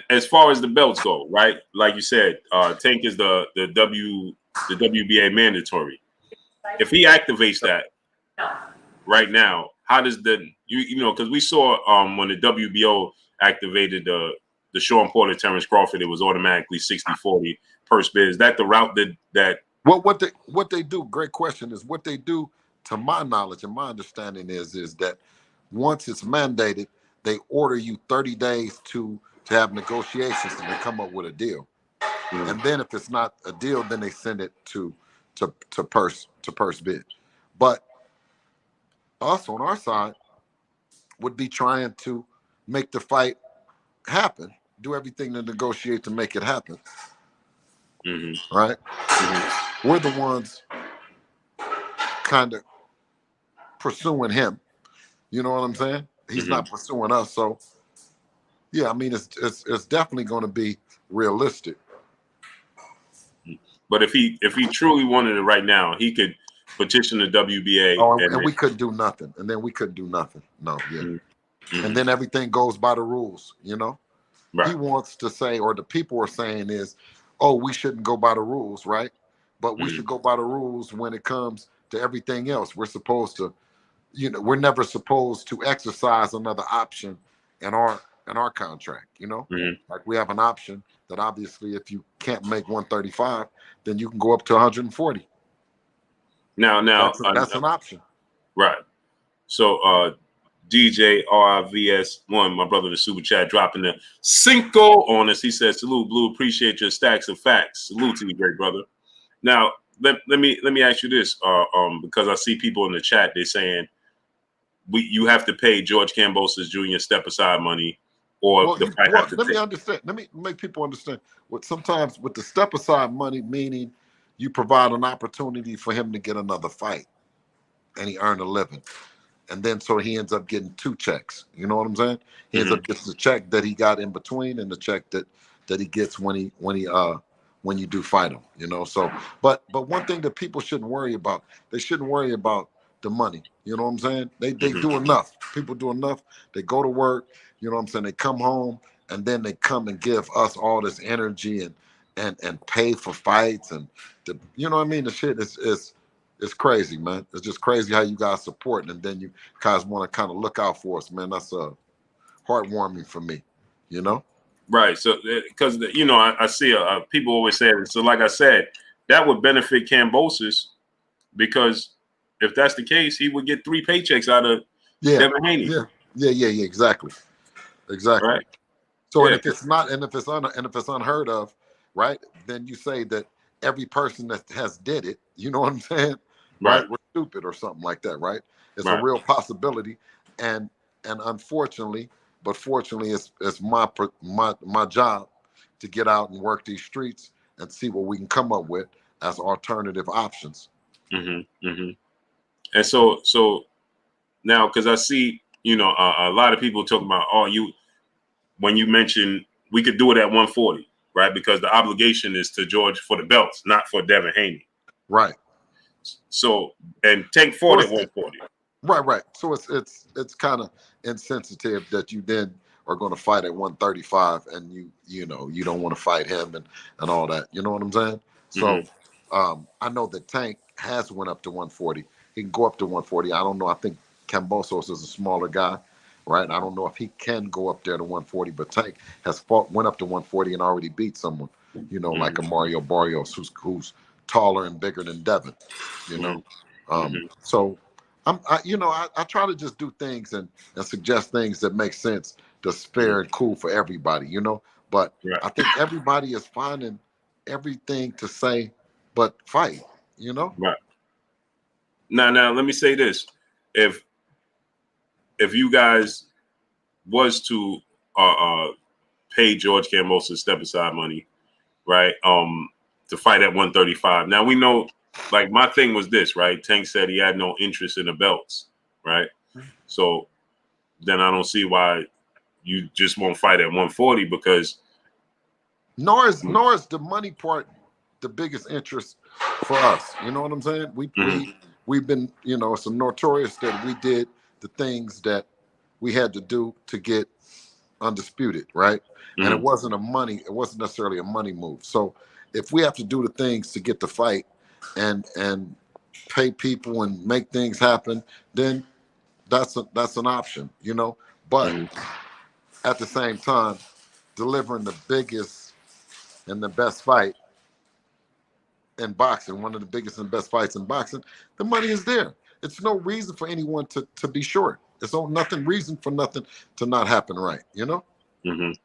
As far as the belts go, right? Like you said, Tank is the WBA mandatory. if he activates that right now, how does because we saw when the WBO activated the Sean Porter Terrence Crawford, it was automatically 60-40 purse bid. Is that the route that Well, what they do, great question, is what they do, to my knowledge and my understanding is that once it's mandated, they order you 30 days to have negotiations and they come up with a deal. And then if it's not a deal, then they send it to purse bid. But us on our side would be trying to make the fight happen, do everything to negotiate to make it happen. Right? We're the ones kind of pursuing him. You know what I'm saying? He's not pursuing us. So yeah, I mean, it's definitely going to be realistic. But if he truly wanted it right now, he could petition the WBA. Oh, and we couldn't do nothing. And then we couldn't do nothing. No, yeah. And then everything goes by the rules, you know? Right. He wants to say, or the people are saying is, oh, we shouldn't go by the rules, right? But we should go by the rules when it comes to everything else. We're supposed to, we're never supposed to exercise another option in our contract, Like we have an option that obviously if you can't make 135, then you can go up to 140. Now that's an option. Right. So DJ RIVS1, my brother in the super chat, dropping the Cinco on us. He says, salute, Blue, appreciate your stacks of facts. Salute to you, great brother. Now, let me ask you this, because I see people in the chat, they're saying you have to pay George Kambosos Jr. step aside money, or the fight have to let me understand. Let me make people understand. What sometimes with the step aside money, meaning you provide an opportunity for him to get another fight, and he earned a living, and then so he ends up getting two checks. You know what I'm saying? He ends up getting the check that he got in between, and the check that he gets when you do fight him. So but one thing that people shouldn't worry about, they shouldn't worry about the money. You know what I'm saying? They do enough. People do enough. They go to work, you know what I'm saying? They come home and then they come and give us all this energy and pay for fights, and you know what I mean? The shit is crazy, man. It's just crazy how you guys support, and then you guys want to kind of look out for us, man. That's heartwarming for me, Right. So, because I see people always say it. So, like I said, that would benefit Kambosos, because if that's the case, he would get 3 paychecks out of Devin Haney. Yeah, exactly. Right. So, and if it's unheard of, right? Then you say that every person that has did it, you know what I'm saying? Right. We're stupid or something like that, right? It's a real possibility, and unfortunately. But fortunately, it's my job to get out and work these streets and see what we can come up with as alternative options. And so now, because I see, a lot of people talking about, when you mentioned we could do it at 140, right? Because the obligation is to George for the belts, not for Devin Haney. Right. So, and Tank fought at 140. Right. So it's kind of insensitive that you then are going to fight at 135 and you don't want to fight him and all that. You know what I'm saying? So I know that Tank has went up to 140. He can go up to 140. I don't know. I think Kambosos is a smaller guy, right? I don't know if he can go up there to 140, but Tank went up to 140 and already beat someone, like a Mario Barrios who's taller and bigger than Devin, So I try to just do things and suggest things that make sense, that's fair and cool for everybody, But I think everybody is finding everything to say but fight, Right. Now let me say this. If you guys was to pay George Kambosos step aside money, right, to fight at 135. Now we know, like, my thing was this, right? Tank said he had no interest in the belts, right? So then I don't see why you just won't fight at 140, because nor is the money part the biggest interest for us. You know what I'm saying? We've been, it's notorious that we did the things that we had to do to get undisputed, right? And it wasn't necessarily a money move. So if we have to do the things to get the fight and pay people and make things happen, then that's an option, you know. But at the same time, delivering the biggest and the best fight in boxing, one of the biggest and best fights in boxing, the money is there. It's no reason for anyone to be short. It's no nothing reason for nothing to not happen right, you know? And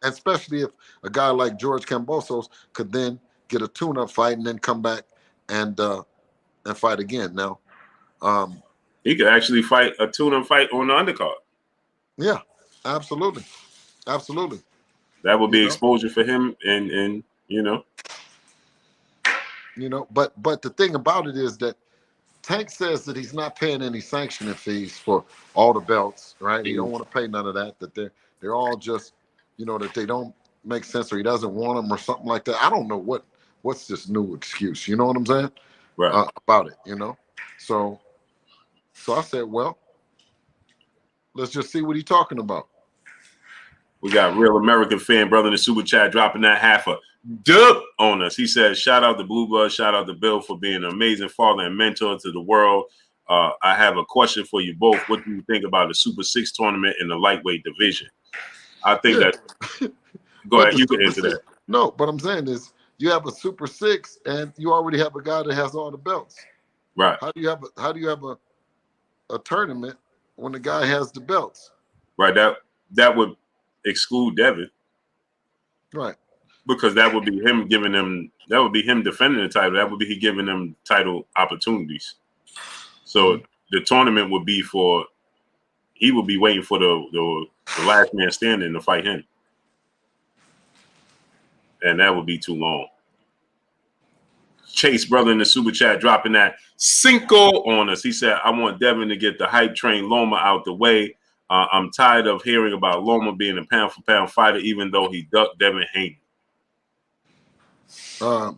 especially if a guy like George Kambosos could then get a tune-up fight and then come back and fight again. Now, he could actually fight a tune-up fight on the undercard. Yeah, absolutely. Absolutely. That would be exposure for him and you know. You know, but the thing about it is that Tank says that he's not paying any sanctioning fees for all the belts, right? He don't want to pay none of that, that they're all just, you know, that they don't make sense or he doesn't want them or something like that. I don't know what's this new excuse, you know what I'm saying? Right. About it, you know? So I said, well, let's just see what he's talking about. We got Real American Fan Brother in the super chat dropping that half a dub on us. He says, shout out to Blue Blood, shout out to Bill for being an amazing father and mentor to the world. I have a question for you both. What do you think about the Super 6 tournament in the lightweight division? I think that go ahead, you can answer that. No, but I'm saying is you have a Super 6 and you already have a guy that has all the belts. Right. How do you have a tournament when the guy has the belts? Right. That would exclude Devin. Right. Because that would be him giving them, that would be him defending the title. That would be he giving them title opportunities. So the tournament would be he would be waiting for the last man standing to fight him. And that would be too long. Chase Brother in the super chat dropping that cinco on us. He said, I want Devin to get the hype train Loma out the way. I'm tired of hearing about Loma being a pound for pound fighter, even though he ducked Devin Haney. Yeah,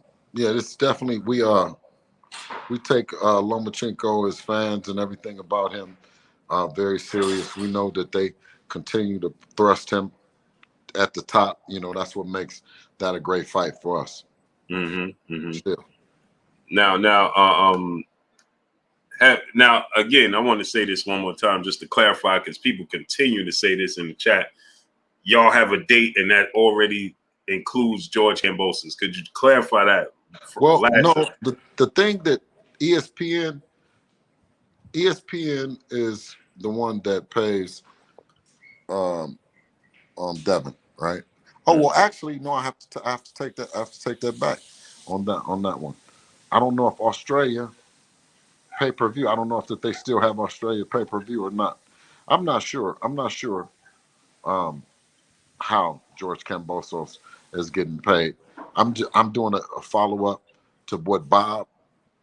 this definitely we take Lomachenko as fans and everything about him very serious. We know that they continue to thrust him at the top. You know, that's what makes that a great fight for us. Still. Now, again, I want to say this one more time just to clarify, because people continue to say this in the chat. Y'all have a date, and that already includes George Kambosos. Could you clarify that? Well, no, the thing that ESPN is the one that pays Devin, right? Oh well, actually, no, I have to take that back on that one. I don't know if Australia pay-per-view. I don't know if they still have Australia pay-per-view or not. I'm not sure. How George Kambosos is getting paid. I'm doing a follow-up to what Bob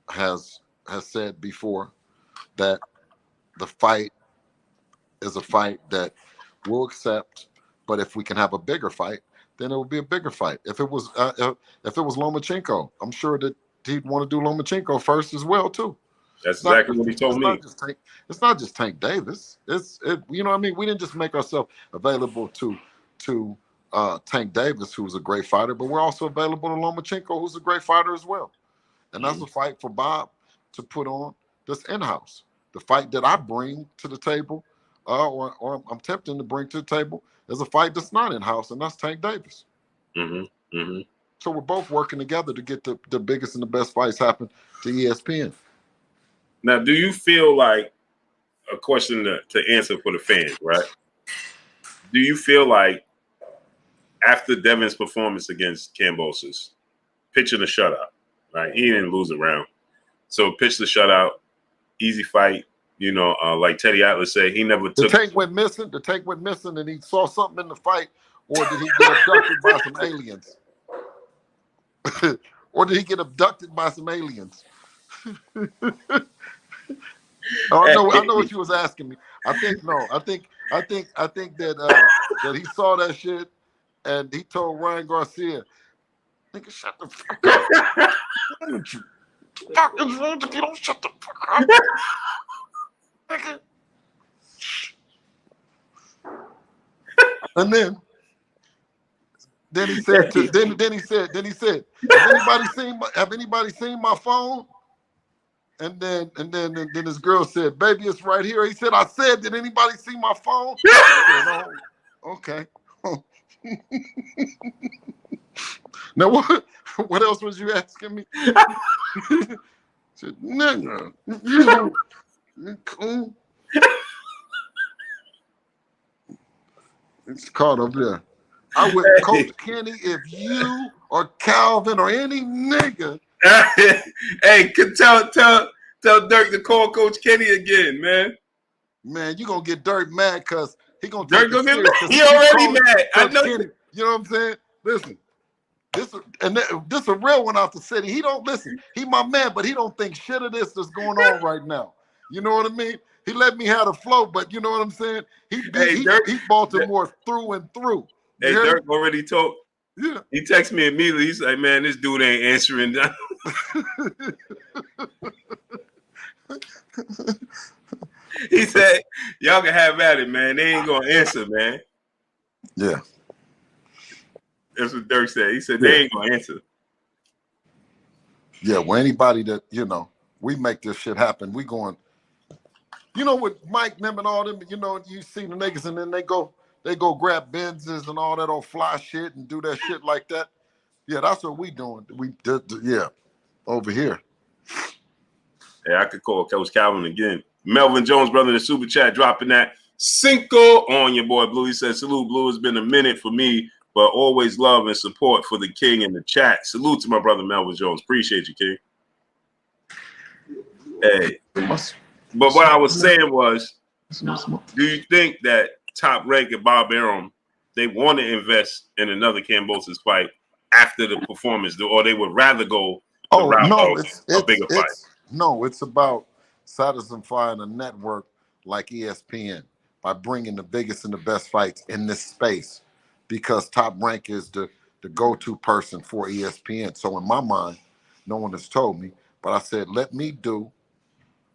has said before, that the fight is a fight that we'll accept, but if we can have a bigger fight, then it will be a bigger fight. If it was Lomachenko, I'm sure that he'd want to do Lomachenko first as well too. That's exactly what he told me. It's not just Tank Davis. You know what I mean? We didn't just make ourselves available to Tank Davis, who's a great fighter, but we're also available to Lomachenko, who's a great fighter as well. And that's a fight for Bob to put on this in-house. The fight that I bring to the table, or I'm tempting to bring to the table, is a fight that's not in-house, and that's Tank Davis. So we're both working together to get the biggest and the best fights happen to ESPN. Now, do you feel like, a question to answer for the fans, right? Do you feel like after Devin's performance against Kambosos, pitching a shutout, right? He didn't lose a round. So pitch the shutout, easy fight. You know, like Teddy Atlas said, he never took. The tank went missing, and he saw something in the fight, or did he get abducted by some aliens? Or did he get abducted by some aliens? I know what you was asking me. I think that that he saw that shit and he told Ryan Garcia, "Nigga, shut the fuck up. Why don't you? Fuck is wrong if you don't shut the fuck up, nigga." And then he said, then he said, have anybody seen my phone? then this girl said, "Baby, it's right here." He said, "I said, did anybody see my phone?" I said, "Oh, okay." Now what else was you asking me? Said, "Nigga, you cool?" It's caught up there. I would, Coach Kenny, if you or Calvin or any nigga. Hey, tell Dirk to call Coach Kenny again, man. Man, you gonna get Dirk mad because he gonna Dirk take it gonna get serious. mad. He already mad. I know. Kenny, you know what I'm saying? Listen, this a real one out the city. He don't listen. He my man, but he don't think shit of this that's going on right now. You know what I mean? He let me have the flow, but you know what I'm saying? He Baltimore through and through. Hey, Dirk already told. Yeah. He texted me immediately. He's like, "Man, this dude ain't answering." He said, "Y'all can have at it, man. They ain't gonna answer, man." Yeah. That's what Dirk said. He said they ain't gonna answer. Yeah, well, anybody that, we make this shit happen. We going, with Mike, them and all them, you see the niggas and then they go grab Benzes and all that old fly shit and do that shit like that. Yeah, that's what we doing. Over here. Yeah, I could call Coach Calvin again. Melvin Jones, brother, in the super chat, dropping that Cinco on your boy Blue. He said, "Salute, Blue. It's been a minute for me, but always love and support for the King in the chat." Salute to my brother Melvin Jones. Appreciate you, King. Hey, but what I was saying was, do you think that Top Rank and Bob Arum, they want to invest in another Kambosos fight after the performance, or they would rather go the route of a bigger fight? No, it's about satisfying a network like ESPN by bringing the biggest and the best fights in this space, because Top Rank is the go-to person for ESPN. So in my mind, no one has told me, but I said, let me do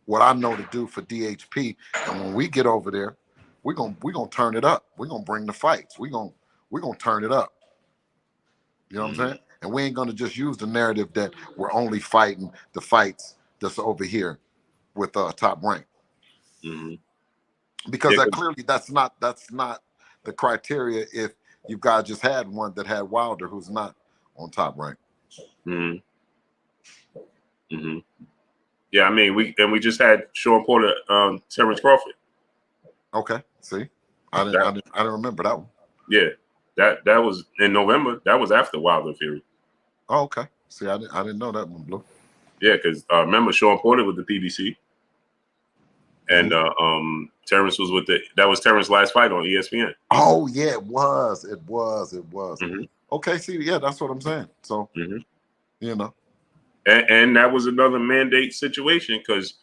what I know to do for DHP, and when we get over there, we're gonna turn it up. We're gonna bring the fights. We're gonna turn it up. You know what I'm saying? And we ain't gonna just use the narrative that we're only fighting the fights that's over here with Top Rank, because that's not the criteria. If you guys just had one that had Wilder, who's not on Top Rank. Yeah, I mean, we just had Sean Porter, Terrence Crawford. Okay, see, I didn't remember that one. Yeah, that was in November. That was after Wilder Fury. Oh, okay. See, I didn't know that one, Blue. Yeah, because remember Sean Porter with the PBC, and Terrence was that was Terrence's last fight on ESPN. Oh yeah, it was. Okay, see, yeah, that's what I'm saying. So, and that was another mandate situation because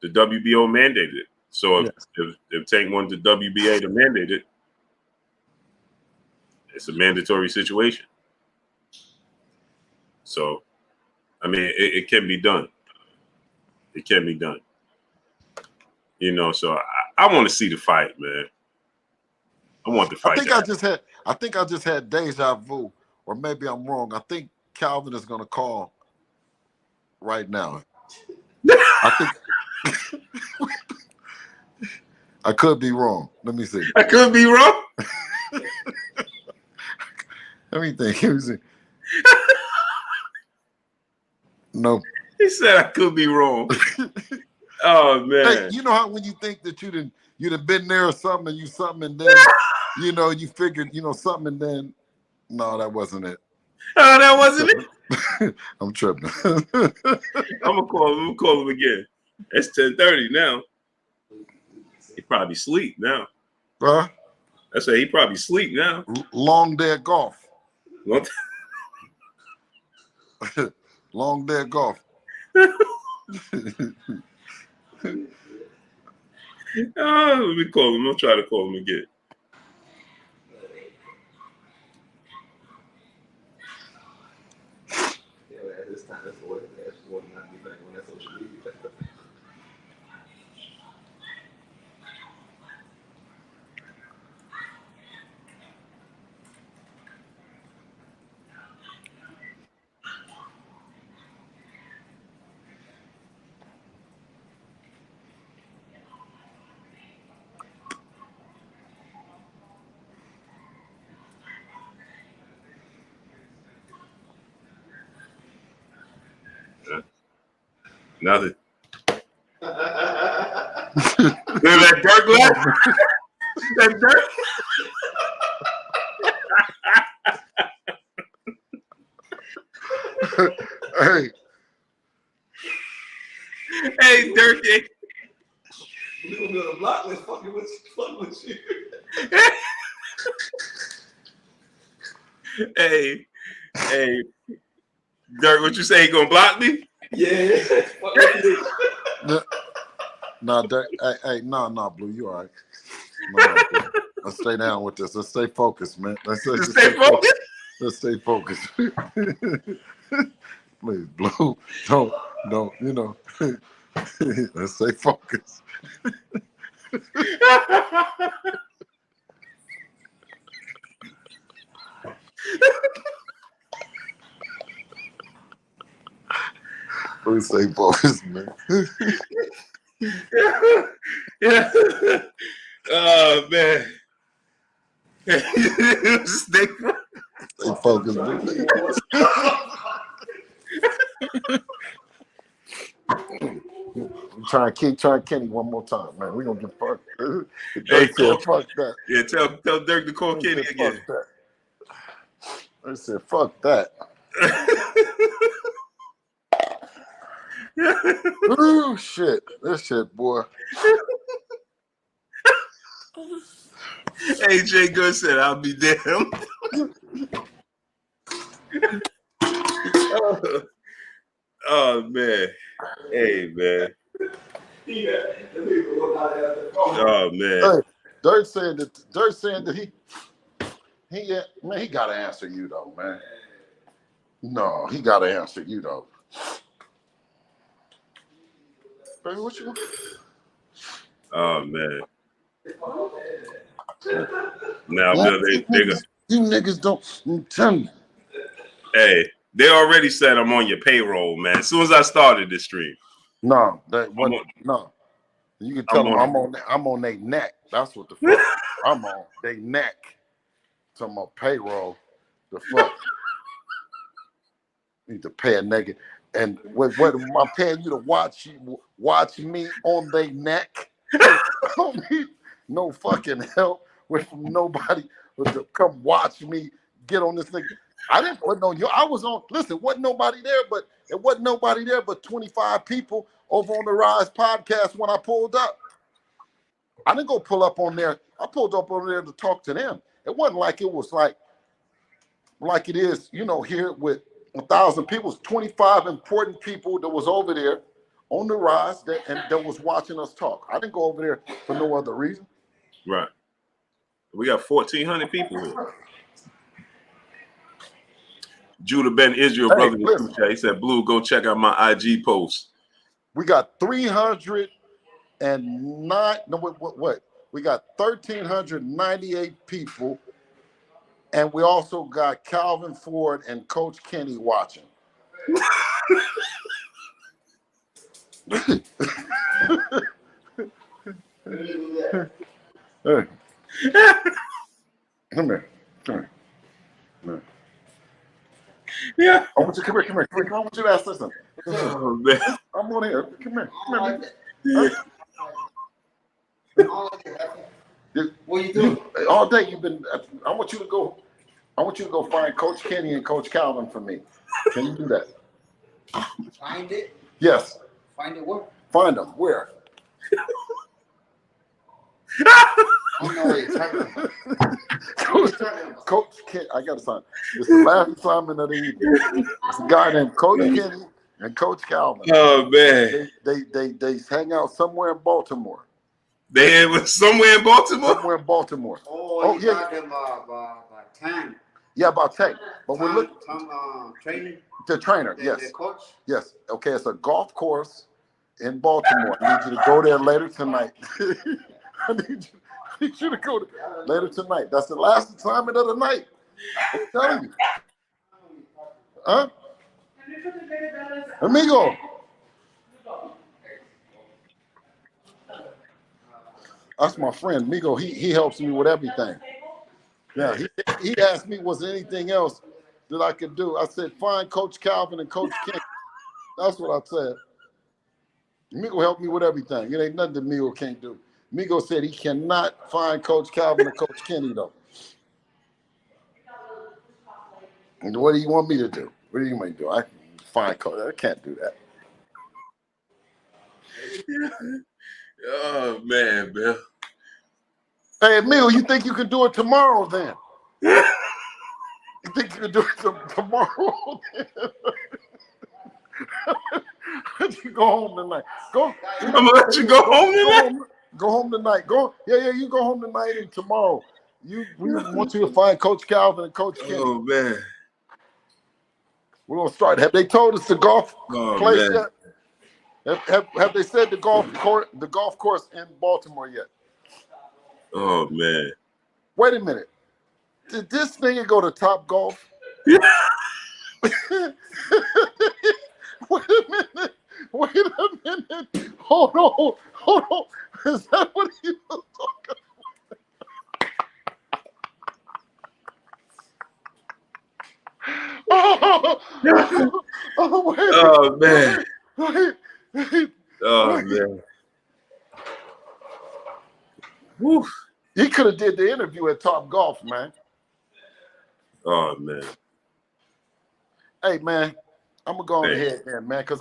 the WBO mandated it. So if Tank wanted the WBA to mandate it, it's a mandatory situation. So, I mean, it can be done. It can be done. So I want to see the fight, man. I want the fight. I think I just had deja vu, or maybe I'm wrong. I think Calvin is going to call right now. I think I could be wrong. Let me see. I could be wrong. Let me think. No. He said I could be wrong. Oh man. Hey, you know how when you think that you'd have been there or something, and then you figured something, and then no, that wasn't it. Oh, that wasn't it. I'm tripping. I'm gonna call him again. It's 10:30 now. He probably sleep now. Huh? I say he probably sleep now. Long day at golf. What? Long day at golf. Let me call him. I'll try to call him again. Nothing. That Dirk laugh. That Dirk. Hey. Hey, Dirk. You gonna block this fucking with you. Hey, Dirk, what you say? You gonna block me? Yeah. No, no, Blue, you all right. No, Blue. Let's stay down with this. Let's stay focused, man. Let's Stay focused. Let's stay focused. Please, Blue, don't, you know. Let's stay focused. Please stay focused, man. Yeah. Oh man. Stay focused, man. I'm trying Kenny one more time, man. We're gonna get fucked. Hey, fuck that. Yeah, tell Dirk to call Kenny again. They said, fuck that. Ooh, shit. This shit, boy. AJ Good said, I'll be damned. Oh, man. Hey, man. Oh, man. Hey, Dirk saying that he got to answer you, though, man. No, he got to answer you, though. Baby, what you? Oh, man. Now, Bill, they got. You niggas don't tell me. Hey, they already said I'm on your payroll, man. As soon as I started this stream. No, no. You can tell them I'm on their neck. That's what the fuck I'm on. They neck. Talking about payroll. The fuck. Need to pay a nigga. And what am I paying you to watch me on their neck? I don't need no fucking help with nobody to come watch me get on this nigga. I didn't put no. I was on. Listen, wasn't nobody there, but it wasn't nobody there but 25 people over on the Rise podcast when I pulled up. I didn't go pull up on there. I pulled up on there to talk to them. It wasn't like it was like it is, here with 1,000 people. It was 25 important people that was over there on the Rise that was watching us talk. I didn't go over there for no other reason. Right. We got 1,400 people here. Judah Ben Israel, brother. He said, Blue, go check out my IG post. We got 309. No, what? We got 1,398 people. And we also got Calvin Ford and Coach Kenny watching. Hey. Come here. Yeah. I want you come here. I want you to ask this one. Oh, man. I'm on here. Come here. What you doing? All day you've been. I want you to go find Coach Kenny and Coach Calvin for me. Can you do that? Find it? Yes. Find it where? Find them. Where? I don't know what you're talking about. Coach Kenny, I got to sign. It's the last assignment of the evening. It's a guy named Coach Kenny and Coach Calvin. Oh, man. They hang out somewhere in Baltimore. They was somewhere in Baltimore? Somewhere in Baltimore. Oh yeah. Talking about time. Yeah, about tech. But we're looking. Training? The trainer, yes. The coach? Yes. Okay, it's a golf course in Baltimore. I need you to go there later tonight. I need you to go there later tonight. That's the last assignment of the night. I'm telling you. Huh? Amigo. That's my friend, Migo. He helps me with everything. Yeah, he asked me, was there anything else that I could do? I said, find Coach Calvin and Coach King. That's what I said. Migo helped me with everything. It ain't nothing that Migo can't do. Migo said he cannot find Coach Calvin or Coach Kenny, though. And what do you want me to do? What do you want me to do? I can find Coach. I can't do that. Oh, man, Bill. Hey, Migo, you think you can do it tomorrow, then? You think you can do it tomorrow? You go home tonight. Go. I'm gonna let you go home tonight. Go home tonight. Go. Yeah. You go home tonight, and tomorrow we want you to find Coach Calvin and Coach Kenny. Oh man. We're gonna start. Have they told us the golf place man. yet? Have they said the golf course in Baltimore yet? Oh man. Wait a minute. Did this thing go to Top Golf? Wait a minute. Hold on. Is that what he was talking about? Wait. Oh man. Wait. Oh man. Woo. He could have did the interview at Top Golf, man. Oh man. Hey man, I'm gonna go ahead, man, because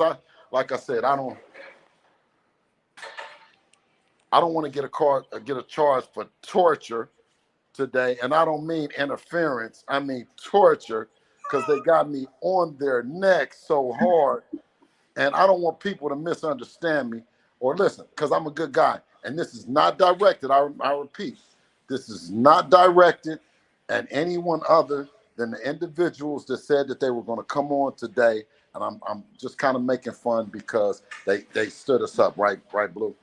like I said, I don't want to get a charge for torture today, and I don't mean interference. I mean torture, because they got me on their neck so hard, and I don't want people to misunderstand me or listen, because I'm a good guy, and this is not directed. I repeat, this is not directed at anyone other than the individuals that said that they were going to come on today, and I'm just kind of making fun because they stood us up, right, Blue?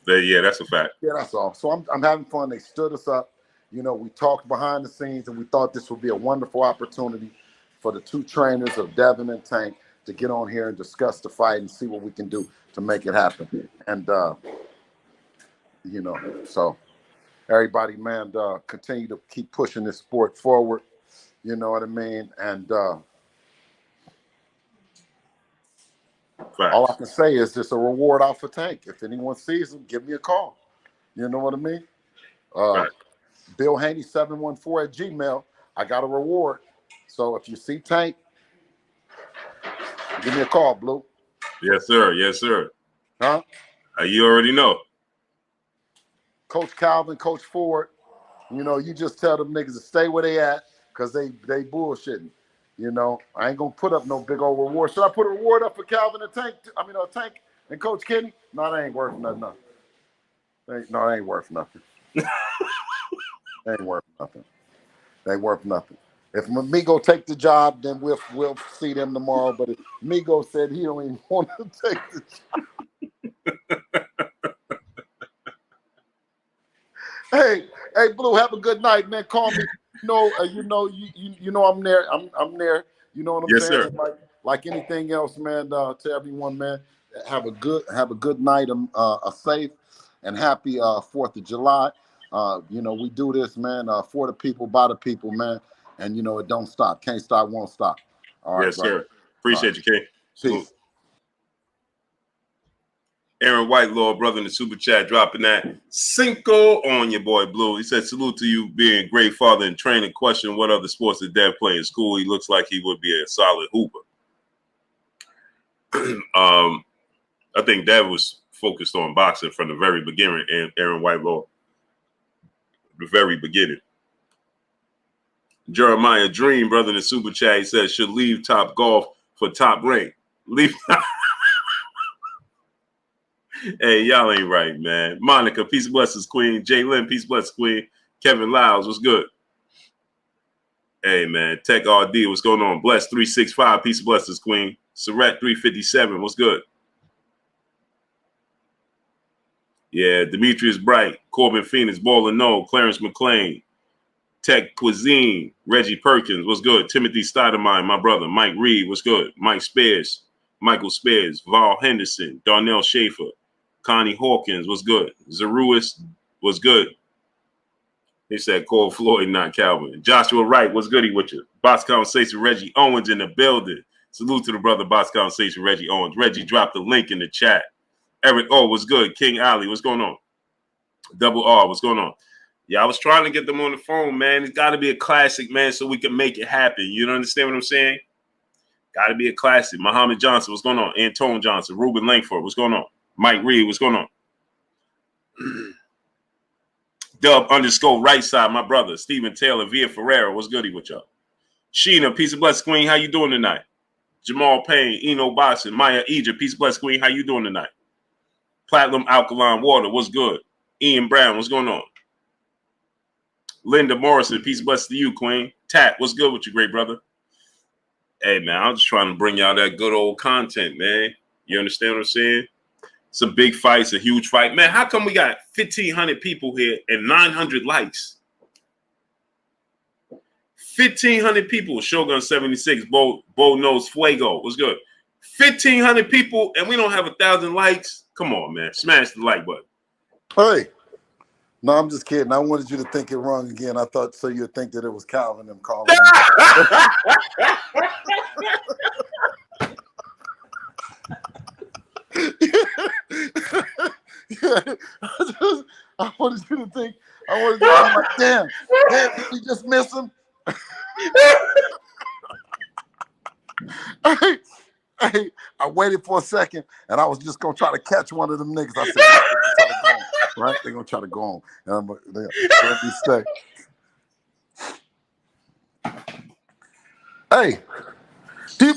Yeah, that's a fact. Yeah, that's all. So I'm having fun. They stood us up. You know, we talked behind the scenes, and we thought this would be a wonderful opportunity for the two trainers of Devin and Tank to get on here and discuss the fight and see what we can do to make it happen. And you know, so everybody, man, continue to keep pushing this sport forward. You know what I mean? And all I can say is just a reward out for Tank. If anyone sees him, give me a call. You know what I mean? Bill Haney 714 at Gmail. I got a reward. So if you see Tank, give me a call, Blue. Yes, sir. Yes, sir. Huh? You already know. Coach Calvin, Coach Ford, you know, you just tell them niggas to stay where they at, because they bullshitting. You know, I ain't gonna put up no big old reward. Should I put a reward up for Calvin and Tank? Tank and Coach Kenny? No, that ain't worth nothing. No, that ain't worth nothing. Ain't worth nothing. They ain't worth nothing. If Migo take the job, then we'll see them tomorrow. But if Migo said he don't even want to take the job. Hey, Blue, have a good night, man. Call me. You know I'm there. I'm there. You know what I'm saying? Sir. Like anything else, man. To everyone, man, have a good night. A safe and happy 4th of July. You know, we do this, man, for the people, by the people, man. And you know, it don't stop. Can't stop, won't stop. All right, yes, brother. sir. Appreciate you, King. Peace. Aaron Whitelaw, brother in the super chat, dropping that Cinco on your boy Blue. He said, salute to you being a great father and training. Question, what other sports did Dev play in school? He looks like he would be a solid hooper. I think Dev was focused on boxing from the very beginning, and Aaron Whitelaw, the very beginning. Jeremiah Dream, brother in the super chat, he says, should leave Top Golf for Top Rank. Leave. Hey, y'all ain't right, man. Monica, peace and blessings, queen. Jalen, peace and blessings, queen. Kevin Lyles, what's good? Hey, man. Tech RD, what's going on? Bless 365, peace and blessings, queen. Surrett 357, what's good? Yeah, Demetrius Bright, Corbin Phoenix, Baller No, Clarence McClain, Tech Cuisine, Reggie Perkins, what's good? Timothy Stoudemire, my brother. Mike Reed, what's good? Mike Spears, Michael Spears, Val Henderson, Darnell Schaefer, Connie Hawkins, what's good? Zeruis, what's good? He said Cole Floyd, not Calvin. Joshua Wright, what's goody with you? Box Conversation, Reggie Owens in the building. Salute to the brother Box Conversation, Reggie Owens. Reggie dropped the link in the chat. Eric O, what's good? King Ali, what's going on? Double R, what's going on? Yeah, I was trying to get them on the phone, man. It's got to be a classic, man, so we can make it happen. You don't understand what I'm saying? Got to be a classic. Muhammad Johnson, what's going on? Antone Johnson, Ruben Langford, what's going on? Mike Reed, what's going on? Dub _ right side, my brother. Stephen Taylor, Via Ferreira, what's goody with y'all? Sheena, peace of bless, Queen. How you doing tonight? Jamal Payne, Eno Boston, Maya Egypt, peace of bless, Queen. How you doing tonight? Platinum Alkaline Water, what's good? Ian Brown, what's going on? Linda Morrison, peace of bless to you, Queen. Tat, what's good with you, great brother? Hey, man, I'm just trying to bring y'all that good old content, man. You understand what I'm saying? It's a big fight. It's a huge fight. Man, how come we got 1,500 people here and 900 likes? 1,500 people. Shogun 76. Bo knows Fuego. What's good? 1,500 people and we don't have 1,000 likes. Come on, man. Smash the like button. Hey. No, I'm just kidding. I wanted you to think it wrong again. I thought so you'd think that it was Calvin them calling. Yeah. I wanted you to think. I wanted you to be like, damn, did we just miss him? Hey, I waited for a second, and I was just gonna try to catch one of them niggas. I said, right? They're gonna try to go on, and I'm gonna let me stay. Hey,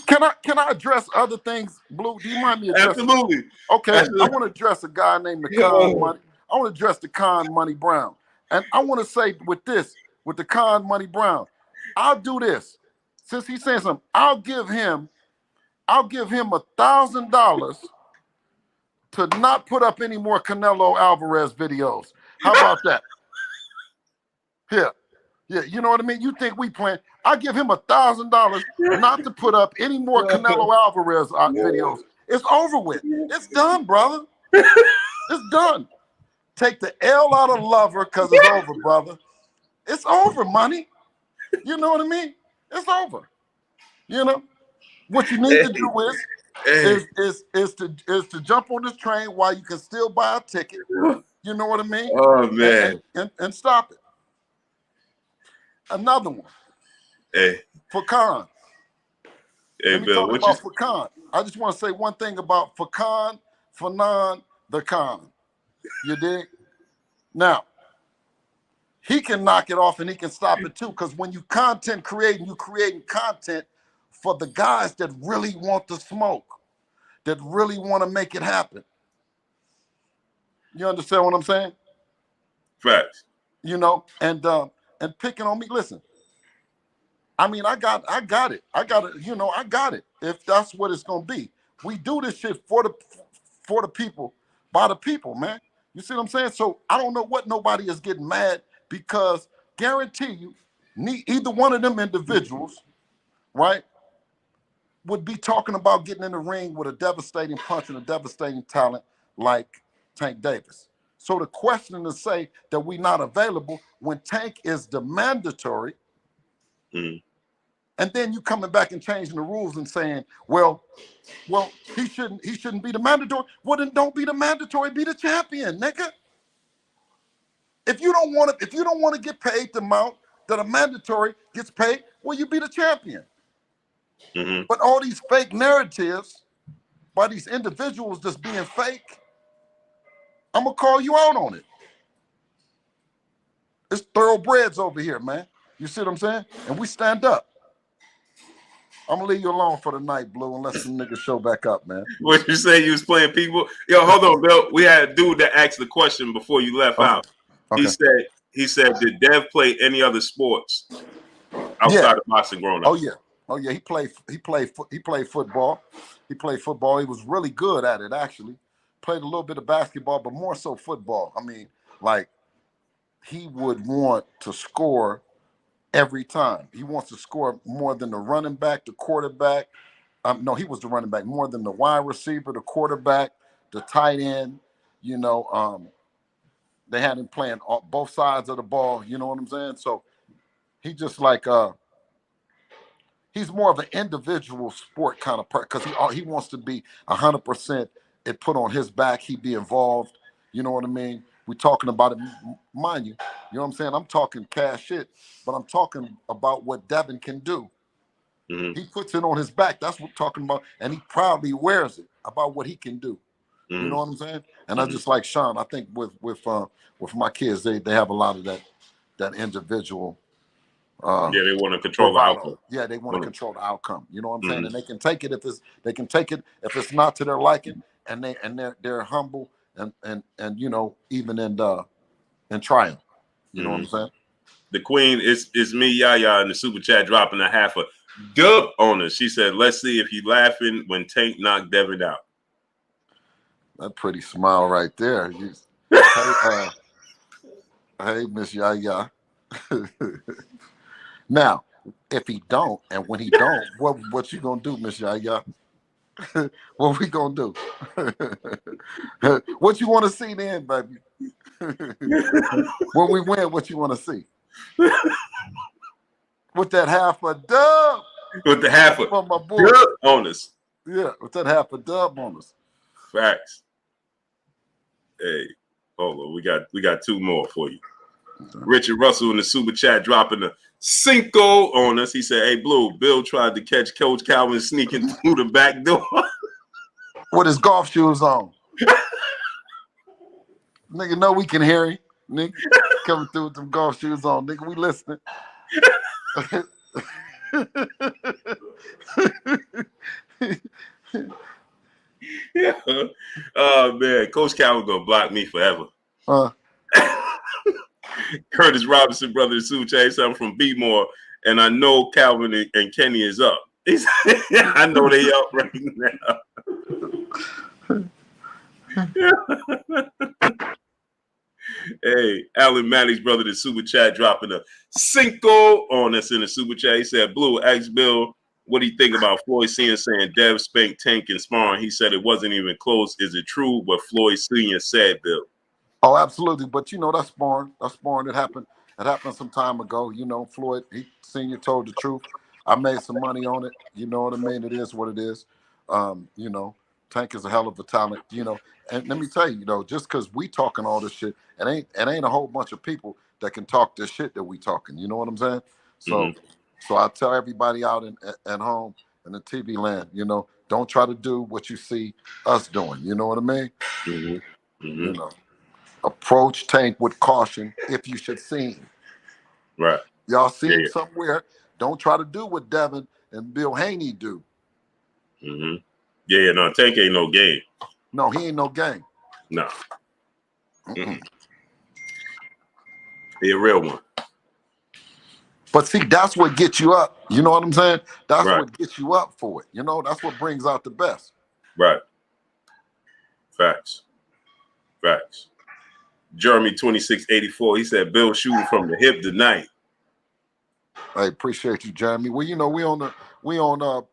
can I address other things, Blue? Do you mind me addressing? Absolutely. Okay, I want to address a guy named the Con Money. I want to address the Con Money Brown, and I want to say with the Con Money Brown, I'll do this. Since he's saying something, I'll give him $1,000 to not put up any more Canelo Alvarez videos. How about that? Yeah, you know what I mean? You think we playing? I give him $1,000 not to put up any more Canelo Alvarez videos. It's over with. It's done, brother. It's done. Take the L out of lover because it's over, brother. It's over, money. You know what I mean? It's over. You know? What you need to do is to jump on this train while you can still buy a ticket. You know what I mean? Oh man. And stop it. Another one. Hey. Fakan. Hey, Let me Bill, talk about Fakan. I just want to say one thing about Fakan, Fanon, the Khan. You dig? Now, he can knock it off and he can stop it too, because when you content creating, you creating content for the guys that really want the smoke, that really want to make it happen. You understand what I'm saying? Facts. You know, and picking on me. Listen, I mean, I got it. I got it. You know, I got it. If that's what it's gonna be, we do this shit for the people, by the people, man. You see what I'm saying? So I don't know what nobody is getting mad, because guarantee you, either one of them individuals, right, would be talking about getting in the ring with a devastating punch and a devastating talent like Tank Davis. So the question to say that we're not available when Tank is the mandatory, and then you coming back and changing the rules and saying, well, he shouldn't be the mandatory. Well, then don't be the mandatory, be the champion, nigga. If you don't want to get paid the amount that a mandatory gets paid, well, you be the champion. But all these fake narratives by these individuals just being fake, I'm gonna call you out on it. It's thoroughbreds over here, man. You see what I'm saying? And we stand up. I'm gonna leave you alone for the night, Blue, unless some niggas show back up, man. What you say? You was playing people? Yo, hold on, Bill. We had a dude that asked the question before you left out. Okay. He said, did Dev play any other sports outside of boxing growing up? Oh yeah. He played football. He played football. He was really good at it, actually. Played a little bit of basketball, but more so football. I mean, like, he would want to score every time. He wants to score more than the running back, the quarterback. No, he was the running back, more than the wide receiver, the quarterback, the tight end. You know, they had him playing both sides of the ball. You know what I'm saying? So he just like he's more of an individual sport kind of person, because he wants to be 100% it put on his back, he'd be involved. You know what I mean? We're talking about it, mind you. You know what I'm saying? I'm talking cash shit, but I'm talking about what Devin can do. Mm-hmm. He puts it on his back. That's what I'm talking about, and he proudly wears it about what he can do. Mm-hmm. You know what I'm saying? And I just like Sean. I think with my kids, they have a lot of that individual. Yeah, they want to control the outcome. Yeah, they want to control the outcome. You know what I'm saying? And they can take it if it's not to their liking, and they're humble and you know, even in triumph. You know what I'm saying? The queen is me, Yaya, in the super chat dropping a half a dub on us. She said, "Let's see if you laughing when Tank knocked Devin out." That pretty smile right there. Hey, Miss Yaya. Now, if he don't, and when he don't, what you gonna do, Miss Yaya? What we gonna do? What you want to see then, baby? When we win, what you want to see? With that half a dub. With the half a from my boy. dub on us. Yeah, with that half a dub on us. Facts. Hey, hold on. We got two more for you. Richard Russell in the super chat dropping a cinco on us. He said, "Hey, Blue, Bill tried to catch Coach Calvin sneaking through the back door with his golf shoes on." Nigga, know we can hear him. Nigga, coming through with them golf shoes on. Nigga, we listening. Yeah. Oh man, Coach Calvin gonna block me forever. Curtis Robinson, brother of Sue Chase, I'm from B-More, and I know Calvin and Kenny is up. I know they up right now. Hey, Alan Manny's brother, the super chat, dropping a cinco on us in the super chat. He said, "Blue, ask Bill, what do you think about Floyd Sr. saying Dev spanked Tank and sparring? He said it wasn't even close. Is it true what Floyd Sr. said, Bill?" Oh, absolutely. But you know, that's sparring. That's sparring. It happened some time ago. You know, Floyd, he Senior told the truth. I made some money on it. You know what I mean? It is what it is. You know, Tank is a hell of a talent, you know. And let me tell you, just because we talking all this shit, it ain't a whole bunch of people that can talk this shit that we talking. You know what I'm saying? So so I tell everybody out at home in the TV land, don't try to do what you see us doing. You know what I mean? You know. Approach Tank with caution if you should see him. Right. Y'all see him somewhere. Don't try to do what Devin and Bill Haney do. Yeah, no, Tank ain't no game. No, he ain't no game. No. He a real one. But see, that's what gets you up. You know what I'm saying? That's what gets you up for it. That's what brings out the best. Right. Facts. Jeremy 2684, he said Bill shooting from the hip tonight. I appreciate you, Jeremy. Well, we on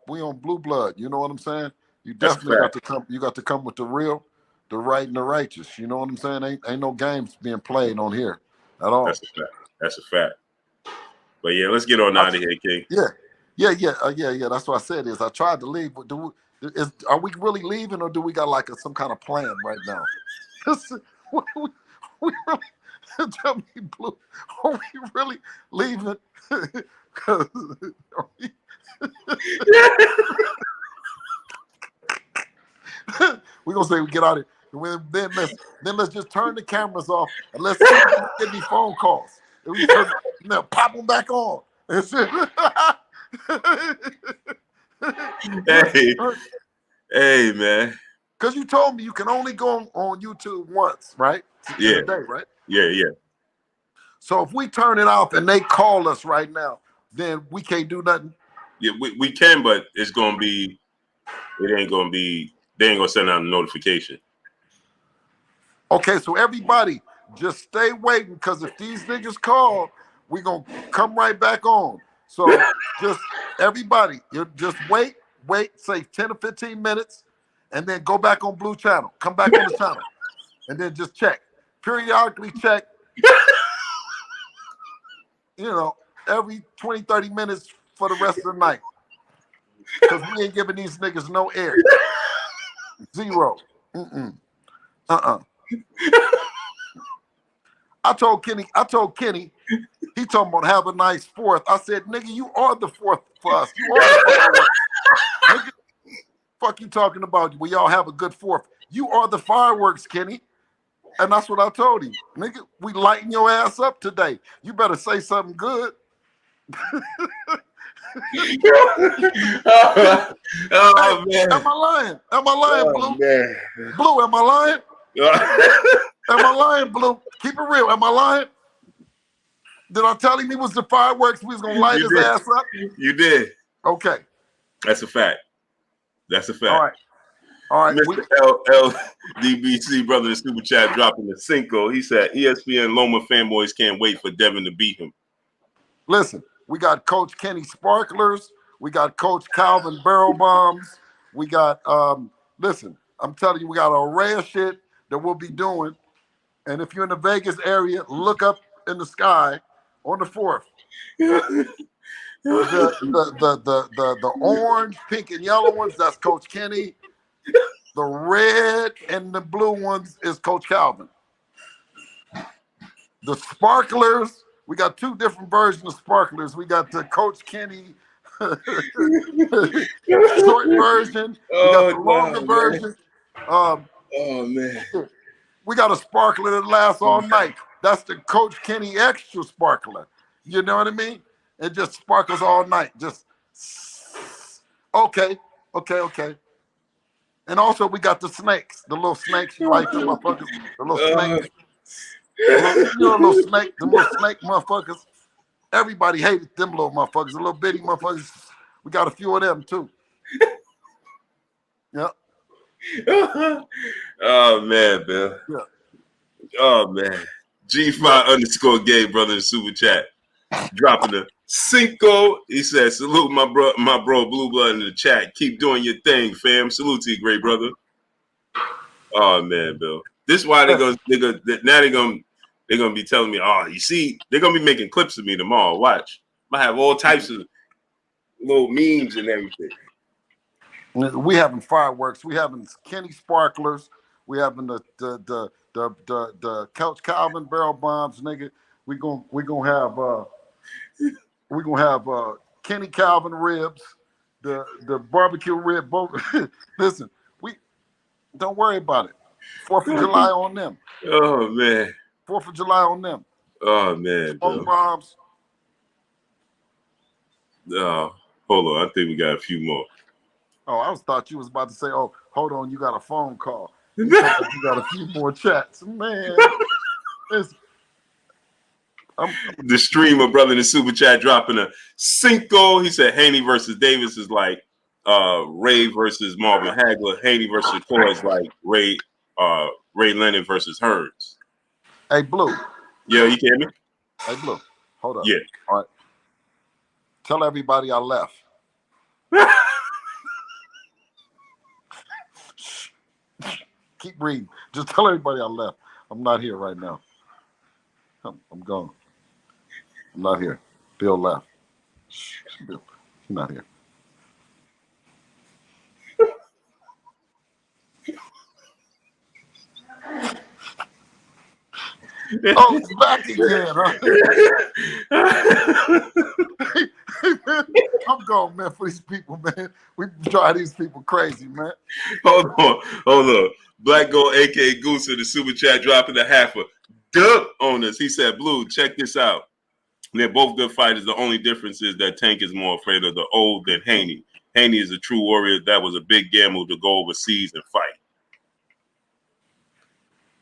Blue Blood. You know what I'm saying? You definitely got to come. You got to come with the real, the right, and the righteous. You know what I'm saying? Ain't no games being played on here at all. That's a fact. But yeah, let's get on out of here, King. Yeah. That's what I said. I tried to leave, but are we really leaving, or do we got like some kind of plan right now? we really, tell me, Blue, are we really leaving? We're gonna say we get out of here. Then let's just turn the cameras off and let's get these phone calls. And we pop them back on. Hey, man. Because you told me you can only go on YouTube once, right? Yeah. In a day, right? Yeah. So if we turn it off and they call us right now, then we can't do nothing. Yeah, we can, but it's gonna be. It ain't gonna be. They ain't gonna send out a notification. Okay, so everybody just stay waiting, because if these niggas call, we gonna come right back on. So just everybody, you just wait, say 10 or 15 minutes, and then go back on Blue Channel. Come back on the channel, and then just check. Periodically check. Every 20, 30 minutes for the rest of the night. Because we ain't giving these niggas no air. Zero. I told Kenny, he talking about have a nice fourth. I said, nigga, you are the fourth for us. You are the fireworks. Nigga, fuck you talking about? We all have a good fourth. You are the fireworks, Kenny. And that's what I told him. Nigga, we lighting your ass up today. You better say something good. Oh, man. Am I lying? Am I lying, Blue? Man. Blue, am I lying? Am I lying, Blue? Keep it real. Am I lying? Did I tell him he was the fireworks? We was gonna light his ass up? You did. Okay. That's a fact. That's a fact. All right. All right. Mr. LDBC brother in the super chat dropping the Cinco. He said ESPN Loma fanboys can't wait for Devin to beat him. Listen, we got Coach Kenny Sparklers. We got Coach Calvin Barrel Bombs. We got listen, I'm telling you, we got an array of shit that we'll be doing. And if you're in the Vegas area, look up in the sky on the 4th. The orange, pink, and yellow ones, that's Coach Kenny. The red and the blue ones is Coach Calvin. The sparklers, we got 2 different versions of sparklers. We got the Coach Kenny short version. We got the longer version. Oh, man. We got a sparkler that lasts all night. That's the Coach Kenny extra sparkler. You know what I mean? It just sparkles all night. Just okay. And also we got the snakes, the little snakes. You like them motherfuckers? The little snakes. Little snake, the little snake motherfuckers. Everybody hated them little motherfuckers, the little bitty motherfuckers. We got a few of them too. Yep. Oh man, Bill. Yeah. Oh man. G5_gay brother in super chat. Dropping the Cinco. He said, salute my bro Blue Blood in the chat. Keep doing your thing, fam. Salute to you, great brother. Oh man, Bill. This is why they're gonna be telling me, oh, you see, they're gonna be making clips of me tomorrow. Watch. I have all types of little memes and everything. We having fireworks. We having Kenny Sparklers. We having the Couch Calvin Barrel Bombs, nigga. We gonna have Kenny Calvin ribs, the barbecue rib. Both. Listen, we don't worry about it. 4th of July on them. Oh man. 4th of July on them. Oh man. Smoke bombs. Oh, hold on. I think we got a few more. Oh, I thought you was about to say, oh, hold on, you got a phone call. You got a few more chats. Man. The streamer brother in the super chat dropping a Cinco. He said Haney versus Davis is like Ray versus Marvin Hagler. Haney versus Shakur is like Ray Leonard versus Hearns. Hey, Blue. Yeah, you hear me? Hey, Blue. Hold up. Yeah. All right. Tell everybody I left. Keep reading. Just tell everybody I left. I'm not here right now. I'm gone. I'm not here. Bill left. Bill, he's not here. Oh, it's back again, huh? I'm going, man, for these people, man. We drive these people crazy, man. Hold on. Black Gold, aka Goose, in the super chat dropping a half a dub on us. He said, Blue, check this out. They're both good fighters. The only difference is that Tank is more afraid of the old than Haney. Haney is a true warrior. That was a big gamble to go overseas and fight.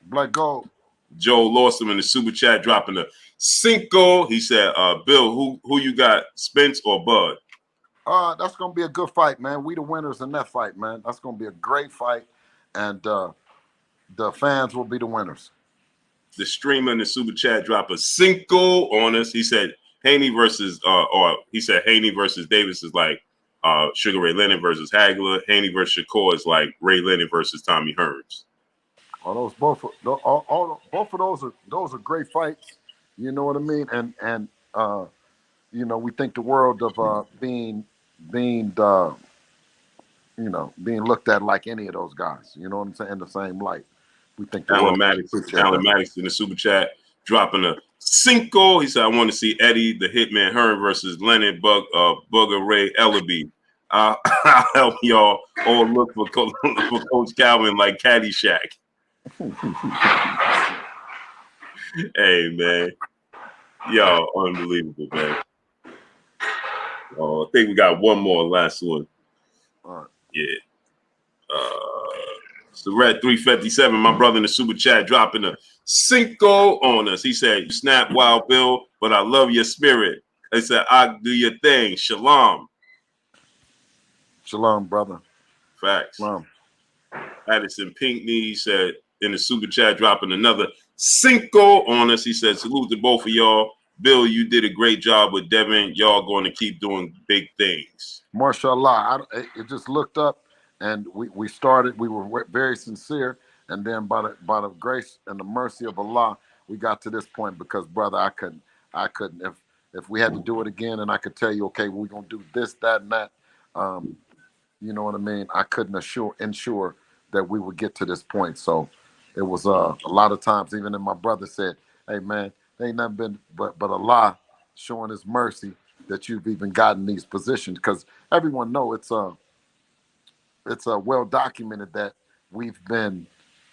Black Gold. Joe Lawson in the super chat dropping a Cinco. He said, Bill, who you got, Spence or Bud? That's gonna be a good fight, man. We the winners in that fight, man. That's gonna be a great fight, and the fans will be the winners. The streamer in the super chat dropped a Cinco on us. He said Haney versus Davis is like Sugar Ray Leonard versus Hagler. Haney versus Shakur is like Ray Leonard versus Tommy Hearns. Both of those are great fights. You know what I mean? And you know, we think the world of being being looked at like any of those guys. You know what I'm saying? In the same light. We think the Alan world Maddox, appreciate Alan that. Maddox in the super chat dropping a cinco. He said, "I want to see Eddie the Hitman Hearn versus Leonard Bugger Ray Ellaby. I'll help y'all all look for Coach Calvin like Caddyshack." Hey man, yo, unbelievable, man. I think we got one more, last one. All right. Yeah. So Red 357, my brother in the super chat dropping a cinco on us. He said, "You snap, Wild Bill, but I love your spirit." He said, "I do your thing. Shalom." Shalom, brother. Facts. Shalom. Addison Pinkney said in the super chat dropping another cinco on us. He said, "Salute to both of y'all. Bill, you did a great job with Devin. Y'all going to keep doing big things." Mashallah. It just looked up, and we started. We were very sincere, and then by the grace and the mercy of Allah, we got to this point. Because brother, I couldn't. If we had to do it again, and I could tell you, okay, we're gonna do this, that, and that. You know what I mean? I couldn't ensure that we would get to this point. So it was a lot of times, even if my brother said, "Hey man, there ain't nothing been but Allah showing His mercy that you've even gotten these positions." Because everyone know it's well documented that we've been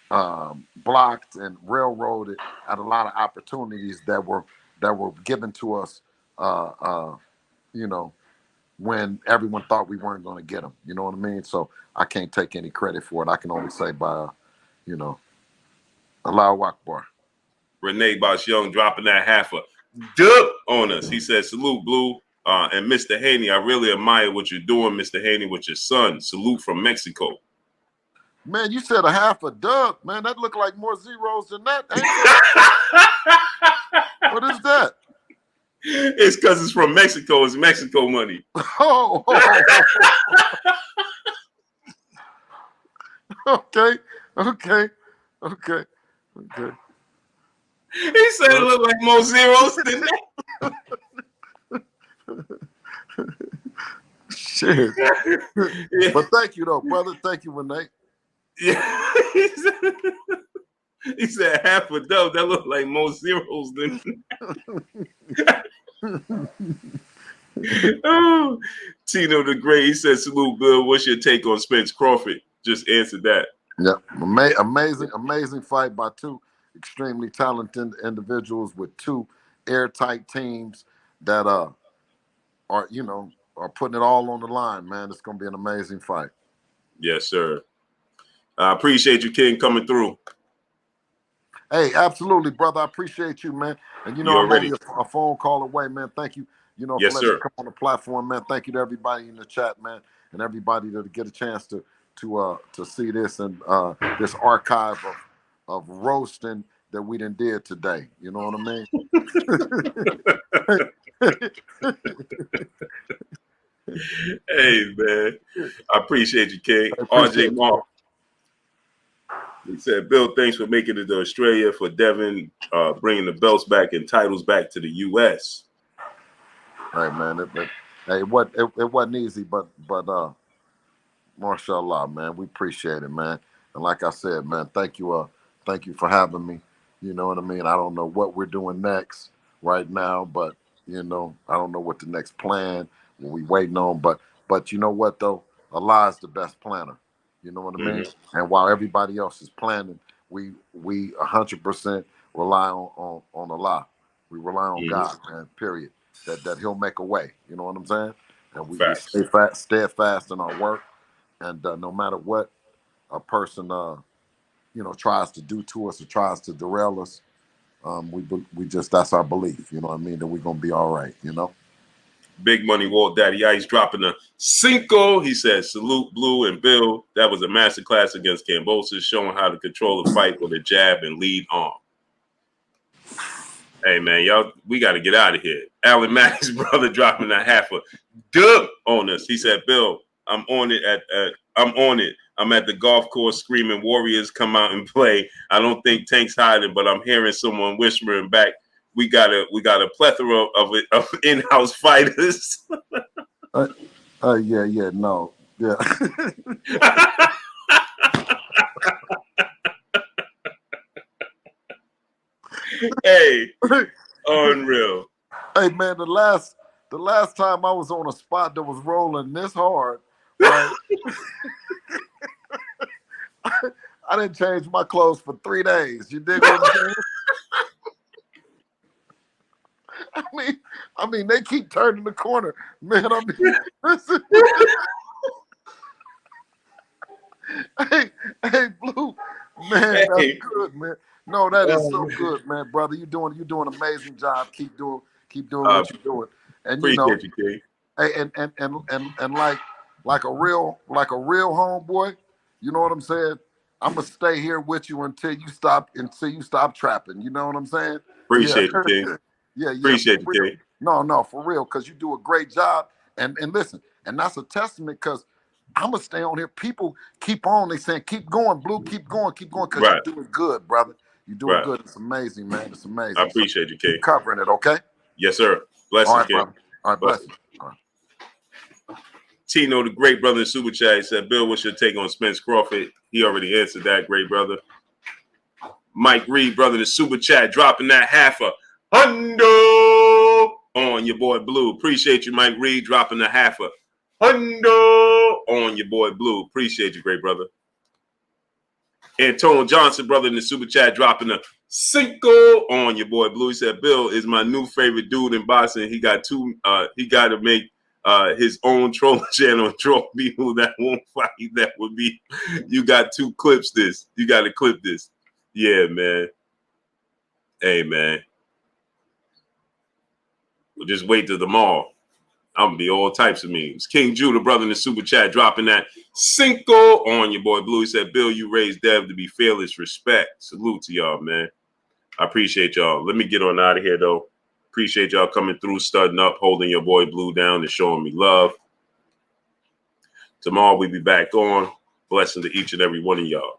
blocked and railroaded at a lot of opportunities that were given to us. When everyone thought we weren't going to get them. You know what I mean? So I can't take any credit for it. I can only say by, Allahu Akbar. Renee Bosh Young dropping that half a dub on us. He said, "Salute, Blue. And Mr. Haney, I really admire what you're doing, Mr. Haney, with your son. Salute from Mexico." Man, you said a half a dub. Man, that looked like more zeros than that. What is that? It's because it's from Mexico. It's Mexico money. Okay. He said it looked like more zeros than that. Shit. Yeah. But thank you, though, brother. Thank you, Renee. Yeah. He said half a dub. That looked like more zeros than. Oh, Tino the Great. He said, "Salute, Bill. What's your take on Spence Crawford?" Just answered that. Yeah, amazing fight by two extremely talented individuals with two airtight teams that are putting it all on the line. Man, it's gonna be an amazing fight. Yes, sir. I appreciate you, King, coming through. Hey, absolutely, brother. I appreciate you, man. And I'm only a phone call away, man. Thank you. Yes, for letting sir. me come on the platform, man. Thank you to everybody in the chat, man, and everybody to get a chance to see this and this archive of roasting that we done did today. You know what I mean? Hey, man. I appreciate you, King. RJ Mark. He said, "Bill, thanks for making it to Australia, for Devin bringing the belts back and titles back to the U.S." Hey, man. It wasn't easy, but mashallah, man. We appreciate it, man. And like I said, man, thank you for having me. You know what I mean? I don't know what we're doing next right now, but I don't know what the next plan we waiting on. But you know what though? Allah is the best planner. You know what I mean? And while everybody else is planning, we 100% rely on Allah. We rely on God, man. Period. That He'll make a way. You know what I'm saying? And we stay steadfast in our work. And no matter what a person, tries to do to us or tries to derail us, we just, that's our belief. You know what I mean? That we're gonna be all right. Big Money Walt Daddy Ice dropping a cinco. He says, "Salute, Blue and Bill. That was a masterclass against Kambosos, showing how to control a fight with a jab and lead arm." Hey man, y'all, we got to get out of here. Alan Mack's brother dropping a half a dub on us. He said, "Bill, I'm on it. I'm at the golf course screaming, 'Warriors, come out and play.' I don't think Tank's hiding, but I'm hearing someone whispering back, we got a plethora of in-house fighters." Yeah, no. Yeah. Hey, unreal. Hey man, the last time I was on a spot that was rolling this hard, right? I didn't change my clothes for 3 days. You dig what I'm saying? I mean, they keep turning the corner, man. I mean, listen. hey, Blue, man, that's Hey. good, man. No, that is so good, man, brother. You're doing an amazing job. Keep doing what you're doing, and you know, Appreciate you, King. hey, and like a real homeboy. You know what I'm saying? I'm gonna stay here with you until you stop trapping. You know what I'm saying? Appreciate you, King. Yeah. Appreciate you, Real. King. No, for real, because you do a great job. And listen, and that's a testament because I'm gonna stay on here. People keep on. They saying, keep going, Blue, keep going, because Right. you're doing good, brother. You're doing Right. good. It's amazing, man. It's amazing. I appreciate you, King. Keep covering it, okay? Yes, sir. Bless All you, right, King. brother. All right, bless you. All right. Tino, the great brother in Super Chat, said, Bill, what's your take on Spence Crawford? He already answered that, great brother. Mike Reed, brother, the Super Chat, dropping that $100 on your boy Blue. Appreciate you, Mike Reed, dropping the $100 on your boy Blue. Appreciate you, great brother. Antonio Johnson, brother, in the Super Chat, dropping a $5 on your boy Blue. He said, Bill is my new favorite dude in boxing. He got to make his own troll channel and troll people that won't fight. That would be, you got to clip this. You got to clip this. Yeah, man. Hey, man. We'll just wait till tomorrow. I'm going to be all types of memes. King Judah, brother, in the Super Chat, dropping that $5 on your boy Blue. He said, Bill, you raised Dev to be fearless. Respect. Salute to y'all, man. I appreciate y'all. Let me get on out of here, though. Appreciate y'all coming through, studding up, holding your boy Blue down and showing me love. Tomorrow we'll be back on. Blessing to each and every one of y'all.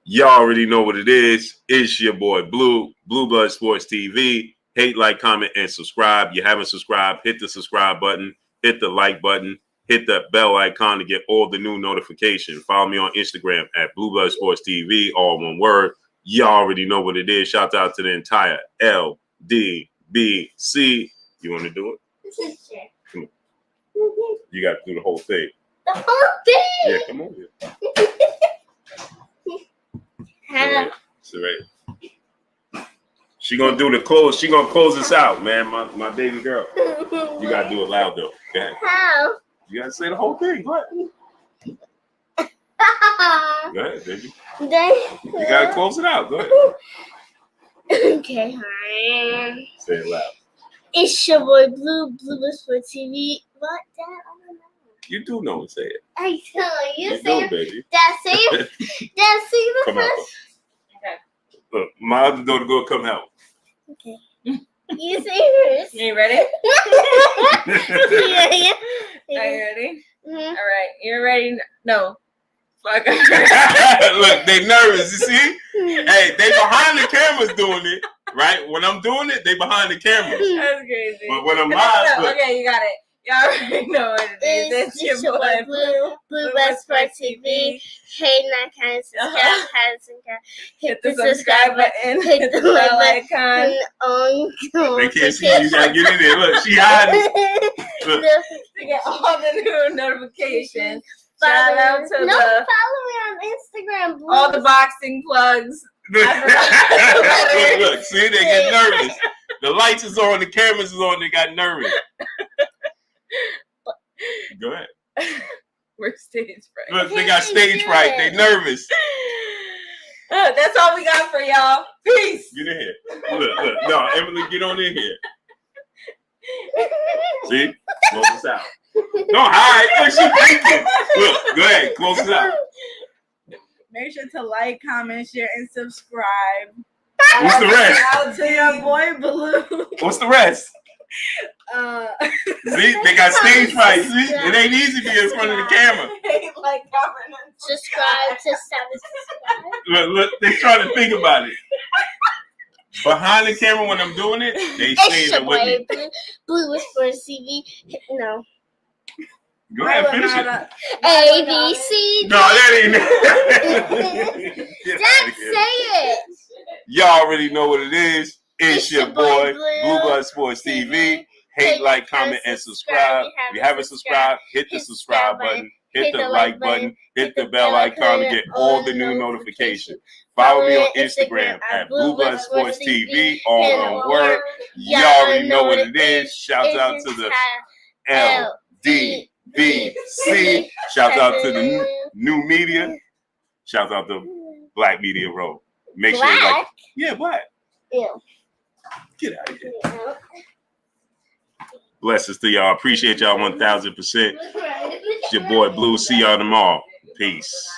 Y'all already know what it is. It's your boy Blue, Blue Blood Sports TV. Hate, like, comment, and subscribe. You haven't subscribed, hit the subscribe button, hit the like button, hit the bell icon to get all the new notifications. Follow me on Instagram at Blue Blood Sports TV, all one word. Y'all already know what it is. Shout out to the entire LDBC. You want to do it? Come on. You got to do the whole thing. The whole thing? Yeah, come on here. Hannah. So, right. She gonna do the close. She gonna close us out, man. My baby girl. You gotta do it loud though. Go ahead. How? You gotta say the whole thing. Go ahead. Go ahead, baby. You gotta close it out. Go ahead. Okay, hi. Say it loud. It's your boy Blue, Blue Blood Sports TV. What? Dad, I don't know. You do know and say it. I tell you, You say do, it. baby. Dad, say it. Dad, say the Come out. first. Okay. Look, my other daughter go come help. Okay. You say first. You ready? yeah. Are you ready? Mm-hmm. All right. You're ready? No. Fuck. Look, they nervous. You see? Hey, they behind the cameras doing it, right? When I'm doing it, they behind the cameras. That's crazy. But when I'm live, No, okay, you got it. Y'all already know what it is. It's your boy Blue, Blue Blood Sports TV. Hey, not kind of subscribe, hit the subscribe button, hit the bell icon. They can't see you. You gotta get in there. Look, she hiding. Look. To get all the new notifications. Shout out to follow me on Instagram. Blue. all the boxing plugs. Look, see, they get nervous. The lights is on, the cameras is on, they got nervous. Go ahead. We're stage fright. Look, they got stage fright. They nervous. That's all we got for y'all. Peace. Get in here. Look. No, Emily, get on in here. See? Close us out. No, hide. Look, she thinking. Look, go ahead. Close us out. Make sure to like, comment, share, and subscribe. What's the rest? Out to your boy Blue. What's the rest? See, they got stage fright. See, it ain't easy to be in front of the camera. Like, comment, and Subscribe to subscribe. Look, they trying to think about it. Behind the camera when I'm doing it, they It's saying your it with me. boy Blue Sports TV. No. Go ahead, finish it. ABC. No, that ain't it. Just say it. Y'all already know what it is. It's your boy, Blue Blood Sports TV. Hate, like, comment, and subscribe. If you haven't subscribed, hit the subscribe button, hit the like button, hit the bell icon to get all the new notifications. Follow me on Instagram at Blue Blood Sports TV, all one word. Y'all already know what it is. Shout out to the LDBC. Shout out to the new media. Shout out to Black Media Row. Make sure you like. Yeah, black. Ew. Get out of here. Blessings to y'all. Appreciate y'all 1000%. It's your boy Blue. See y'all tomorrow. Peace.